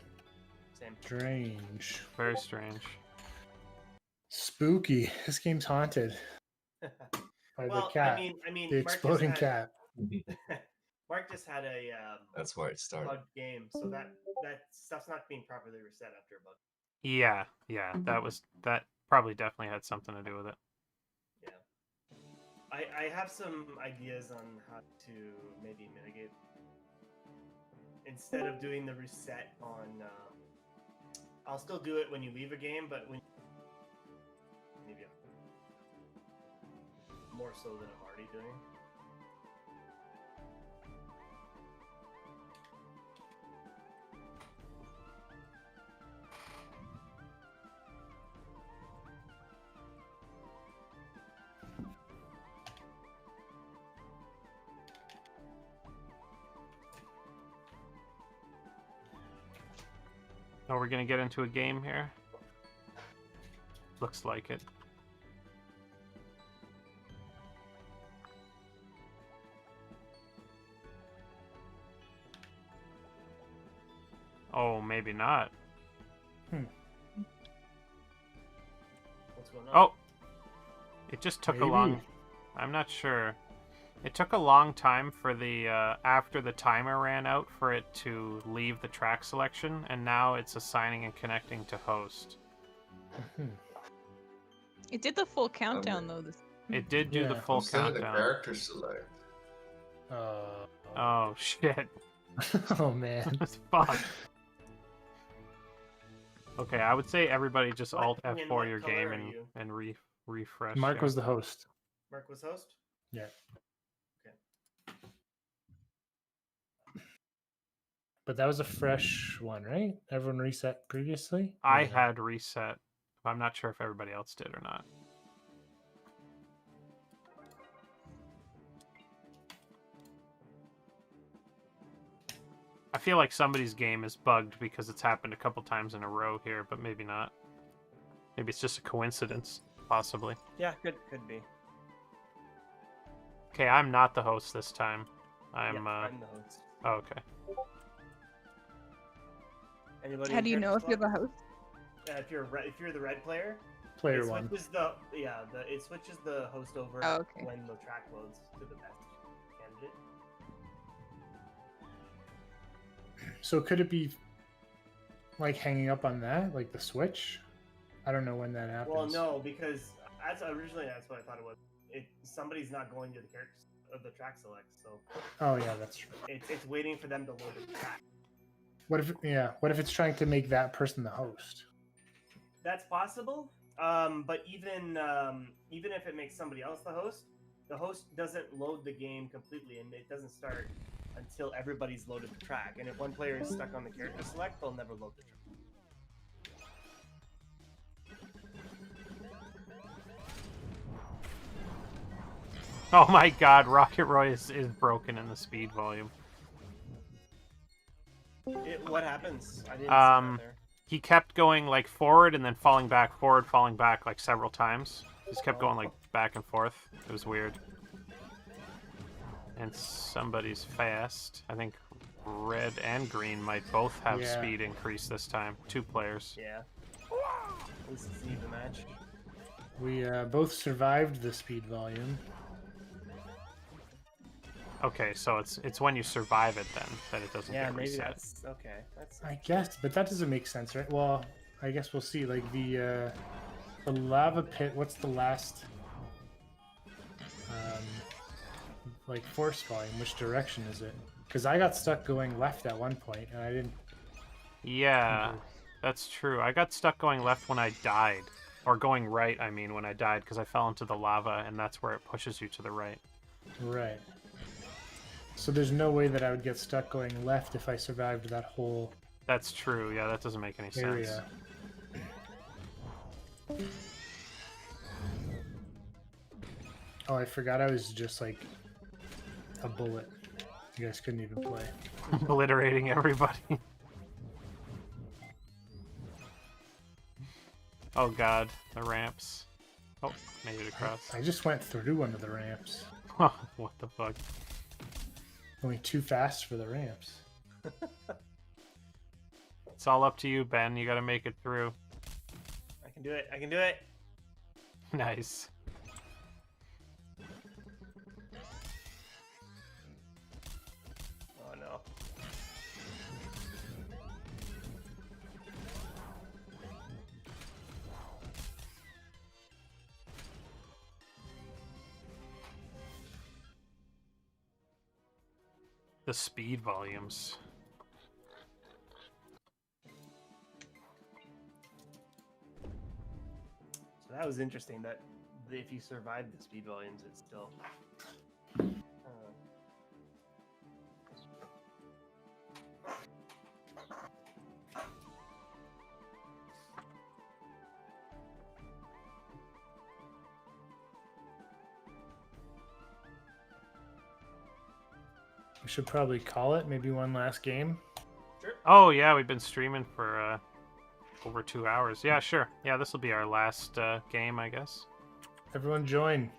Speaker 5: Same.
Speaker 2: Strange.
Speaker 1: Very strange.
Speaker 2: Spooky. This game's haunted by
Speaker 5: Well,
Speaker 2: the cat.
Speaker 5: I mean,
Speaker 2: the
Speaker 5: Mark just
Speaker 2: exploding
Speaker 5: had-
Speaker 2: cat.
Speaker 5: Mark just had a
Speaker 3: That's where it started.
Speaker 5: bugged game, so that stuff's not being properly reset after a bug.
Speaker 1: Yeah, that probably definitely had something to do with it.
Speaker 5: Yeah. I have some ideas on how to maybe mitigate. Instead of doing the reset on, I'll still do it when you leave a game, but when maybe more so than I'm already doing.
Speaker 1: Oh, we're gonna get into a game here? Looks like it. Oh, maybe not.
Speaker 5: What's going on?
Speaker 1: Oh! It just took a
Speaker 2: Maybe.
Speaker 1: long... I'm not sure. It took a long time for the, after the timer ran out for it to leave the track selection, and now it's assigning and connecting to host.
Speaker 2: Mhm.
Speaker 4: It did the full countdown though.
Speaker 1: It did do the
Speaker 2: Yeah.
Speaker 1: full
Speaker 3: Instead of the
Speaker 1: countdown.
Speaker 3: character select.
Speaker 1: Oh shit!
Speaker 2: Oh man.
Speaker 1: Fuck. Okay, I would say everybody just
Speaker 5: What-
Speaker 1: Alt
Speaker 5: Ian,
Speaker 1: F4
Speaker 5: what
Speaker 1: your
Speaker 5: color
Speaker 1: game
Speaker 5: are
Speaker 1: and
Speaker 5: you?
Speaker 1: refresh.
Speaker 2: Mark
Speaker 1: yeah.
Speaker 2: was the host.
Speaker 5: Mark was host.
Speaker 2: Yeah.
Speaker 5: Okay.
Speaker 2: But that was a fresh one, right? Everyone reset previously?
Speaker 1: I
Speaker 2: Maybe not.
Speaker 1: had reset. I'm not sure if everybody else did or not. I feel like somebody's game is bugged because it's happened a couple times in a row here, but maybe not. Maybe it's just a coincidence, possibly.
Speaker 5: Yeah, could be.
Speaker 1: Okay, I'm not the host this time.
Speaker 5: Yeah,
Speaker 1: I'm
Speaker 5: I'm the host.
Speaker 1: oh, okay.
Speaker 5: Anybody?
Speaker 4: How
Speaker 5: in
Speaker 4: do you know if
Speaker 5: character
Speaker 4: you're the
Speaker 5: select?
Speaker 4: host?
Speaker 5: If you're the red player,
Speaker 2: Player
Speaker 5: it
Speaker 2: one.
Speaker 5: switches it switches the host over
Speaker 4: Oh, okay.
Speaker 5: when the track loads to the best candidate.
Speaker 2: So could it be like hanging up on that, like the switch? I don't know when that happens.
Speaker 5: Well, no, because that's what I thought it was. Somebody's not going to the character of the track select, so
Speaker 2: Oh yeah, that's true.
Speaker 5: it's waiting for them to load the track.
Speaker 2: What if it's trying to make that person the host?
Speaker 5: That's possible. But even if it makes somebody else the host doesn't load the game completely, and it doesn't start until everybody's loaded the track. And if one player is stuck on the character select, they'll never load the track.
Speaker 1: Oh my god, Rocket Roy is broken in the speed volume.
Speaker 5: What happens? I didn't see
Speaker 1: Um,
Speaker 5: that there.
Speaker 1: He kept going like forward and then falling back, forward, falling back like several times. He just kept going like back and forth. It was weird. And somebody's fast. I think red and green might both have
Speaker 2: Yeah.
Speaker 1: speed increase this time. 2 players.
Speaker 5: Yeah. This is an even match.
Speaker 2: We both survived the speed volume.
Speaker 1: Okay, so it's when you survive it then that it doesn't
Speaker 5: Yeah,
Speaker 1: get
Speaker 5: maybe
Speaker 1: reset.
Speaker 5: that's okay. That's
Speaker 2: I guess, but that doesn't make sense, right? Well, I guess we'll see. Like the lava pit. What's the last like force volume? Which direction is it? Because I got stuck going left at one point, and I didn't.
Speaker 1: Yeah, that's true. I got stuck going left when I died. Or going right, I mean, when I died, because I fell into the lava, and that's where it pushes you to the right.
Speaker 2: Right. So there's no way that I would get stuck going left if I survived that whole
Speaker 1: That's true. Yeah, that doesn't make any sense.
Speaker 2: area. Oh, I forgot I was just like a bullet. You guys couldn't even play.
Speaker 1: Obliterating everybody. Oh god, the ramps. Oh, made it across.
Speaker 2: I just went through one of the ramps.
Speaker 1: What the fuck?
Speaker 2: Going too fast for the ramps.
Speaker 1: It's all up to you, Ben. You gotta make it through.
Speaker 5: I can do it. I can do it.
Speaker 1: Nice.
Speaker 5: Oh no.
Speaker 1: The speed volumes.
Speaker 5: So that was interesting. That if you survive the speed volumes, it's still.
Speaker 2: We should probably call it. Maybe one last game.
Speaker 1: Oh yeah, we've been streaming for over 2 hours. Yeah, sure. Yeah, this will be our last game, I guess.
Speaker 2: Everyone join.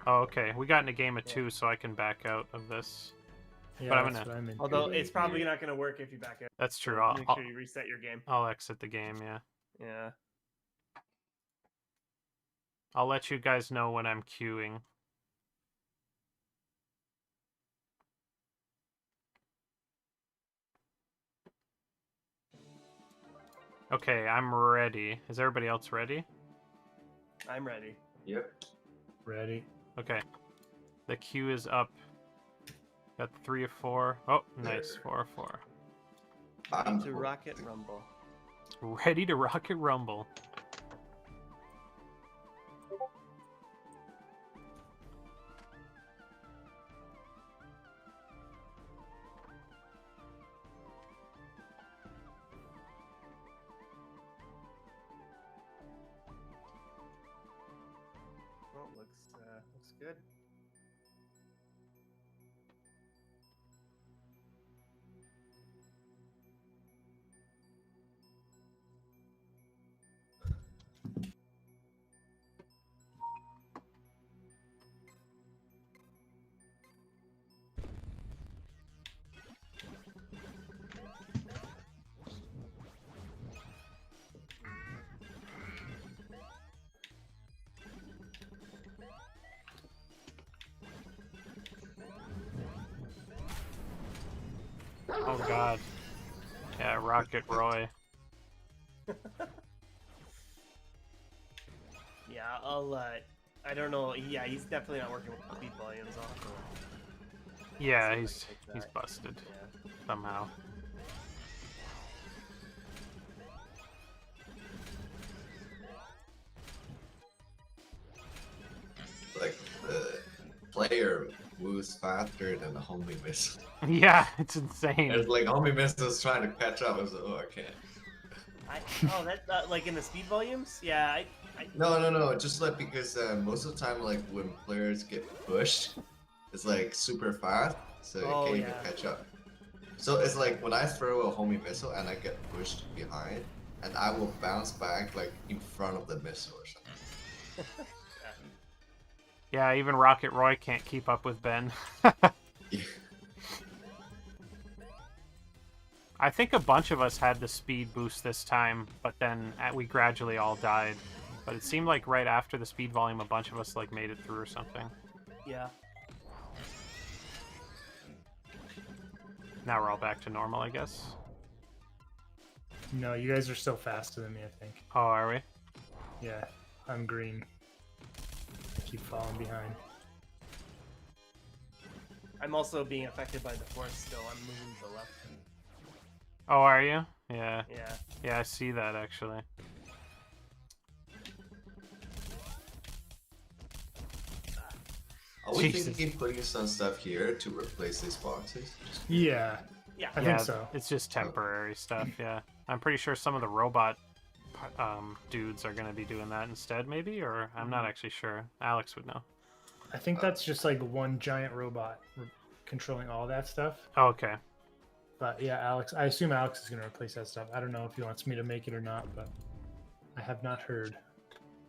Speaker 1: Oh, okay. We got in a game of 2, so I can back out of this.
Speaker 2: Yeah,
Speaker 1: But I'm
Speaker 2: that's
Speaker 1: gonna-
Speaker 2: what I'm into.
Speaker 5: Although it's probably not going to work if you back out.
Speaker 1: That's true.
Speaker 5: Make sure you reset your game.
Speaker 1: I'll exit the game. Yeah.
Speaker 5: Yeah.
Speaker 1: I'll let you guys know when I'm queuing. Okay, I'm ready. Is everybody else ready?
Speaker 5: I'm ready.
Speaker 3: Yep.
Speaker 2: Ready.
Speaker 1: Okay. The queue is up. Got 3 of 4. Oh, nice. 4 of 4.
Speaker 3: I'm
Speaker 5: To Rocket Rumble.
Speaker 1: Ready to rocket rumble.
Speaker 5: Oh, looks good.
Speaker 1: Oh god. Yeah, Rocket Roy.
Speaker 5: Yeah, I don't know. Yeah, he's definitely not working with speed volumes off.
Speaker 1: Yeah,
Speaker 5: Something
Speaker 1: he's
Speaker 5: like that.
Speaker 1: busted
Speaker 5: Yeah.
Speaker 1: somehow.
Speaker 3: like the player moves faster than the homing missile.
Speaker 1: Yeah, it's insane.
Speaker 3: It's like homing missile's trying to catch up. I was like, oh, I can't.
Speaker 5: Oh, that like in the speed volumes? Yeah, I
Speaker 3: No. Just like because most of the time, like when players get pushed, it's like super fast, so you
Speaker 5: Oh,
Speaker 3: can't even
Speaker 5: yeah.
Speaker 3: catch up. So it's like when I throw a homing missile and I get pushed behind, and I will bounce back like in front of the missile or something.
Speaker 1: Yeah, even Rocket Roy can't keep up with Ben.
Speaker 3: Yeah.
Speaker 1: I think a bunch of us had the speed boost this time, but then we gradually all died. But it seemed like right after the speed volume, a bunch of us like made it through or something.
Speaker 5: yeah.
Speaker 1: Now we're all back to normal, I guess.
Speaker 2: No, you guys are still faster than me, I think.
Speaker 1: Oh, are we?
Speaker 2: Yeah, I'm green. Keep falling behind.
Speaker 5: I'm also being affected by the force still. I'm moving to the left.
Speaker 1: Oh, are you? Yeah.
Speaker 5: Yeah.
Speaker 1: Yeah, I see that actually.
Speaker 3: Are we
Speaker 1: Jesus.
Speaker 3: thinking putting some stuff here to replace these boxes?
Speaker 2: Yeah,
Speaker 5: Yeah.
Speaker 2: I
Speaker 1: Yeah,
Speaker 2: think so.
Speaker 1: it's just temporary stuff, yeah. I'm pretty sure some of the robot dudes are going to be doing that instead, maybe? Or I'm not actually sure. Alex would know.
Speaker 2: I think that's just like one giant robot controlling all that stuff.
Speaker 1: Oh, okay.
Speaker 2: But yeah, Alex, I assume Alex is going to replace that stuff. I don't know if he wants me to make it or not, but I have not heard.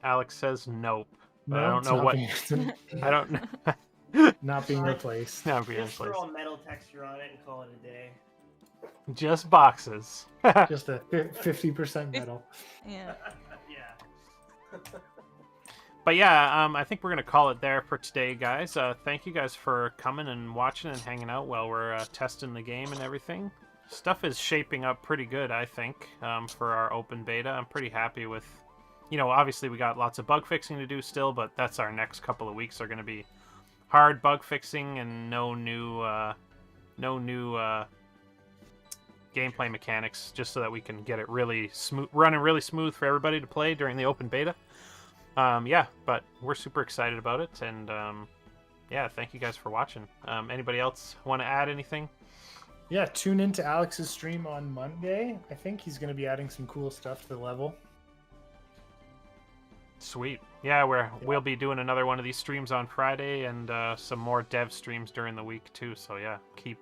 Speaker 1: Alex says nope. But
Speaker 2: No,
Speaker 1: I don't
Speaker 2: it's
Speaker 1: know
Speaker 2: not
Speaker 1: what.
Speaker 2: being-
Speaker 1: I don't know.
Speaker 2: not being replaced.
Speaker 1: Not being
Speaker 5: Just throw
Speaker 1: replaced.
Speaker 5: a metal texture on it and call it a day.
Speaker 1: Just boxes.
Speaker 2: Just a 50% metal.
Speaker 4: Yeah.
Speaker 5: Yeah.
Speaker 1: But yeah, I think we're gonna call it there for today, guys. Thank you guys for coming and watching and hanging out while we're testing the game and everything. Stuff is shaping up pretty good, I think, for our open beta. I'm pretty happy with, obviously we got lots of bug fixing to do still, but that's our next couple of weeks are gonna be hard bug fixing and no new gameplay mechanics, just so that we can get it really smooth, running really smooth for everybody to play during the open beta. Yeah, but we're super excited about it, and yeah, thank you guys for watching. Anybody else want to add anything?
Speaker 2: Yeah, tune into Alex's stream on Monday. I think he's going to be adding some cool stuff to the level.
Speaker 1: Sweet. Yeah, we'll be doing another one of these streams on Friday, and some more dev streams during the week too. So yeah, keep.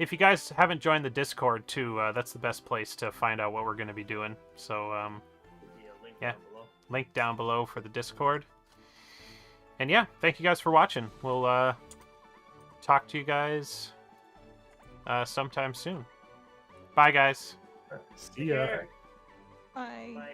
Speaker 1: If you guys haven't joined the Discord too, that's the best place to find out what we're going to be doing. So yeah.
Speaker 5: Down below.
Speaker 1: Link down below for the Discord. And yeah, thank you guys for watching. We'll talk to you guys sometime soon. Bye, guys.
Speaker 2: See ya.
Speaker 5: Take care.
Speaker 4: Bye.
Speaker 5: Bye.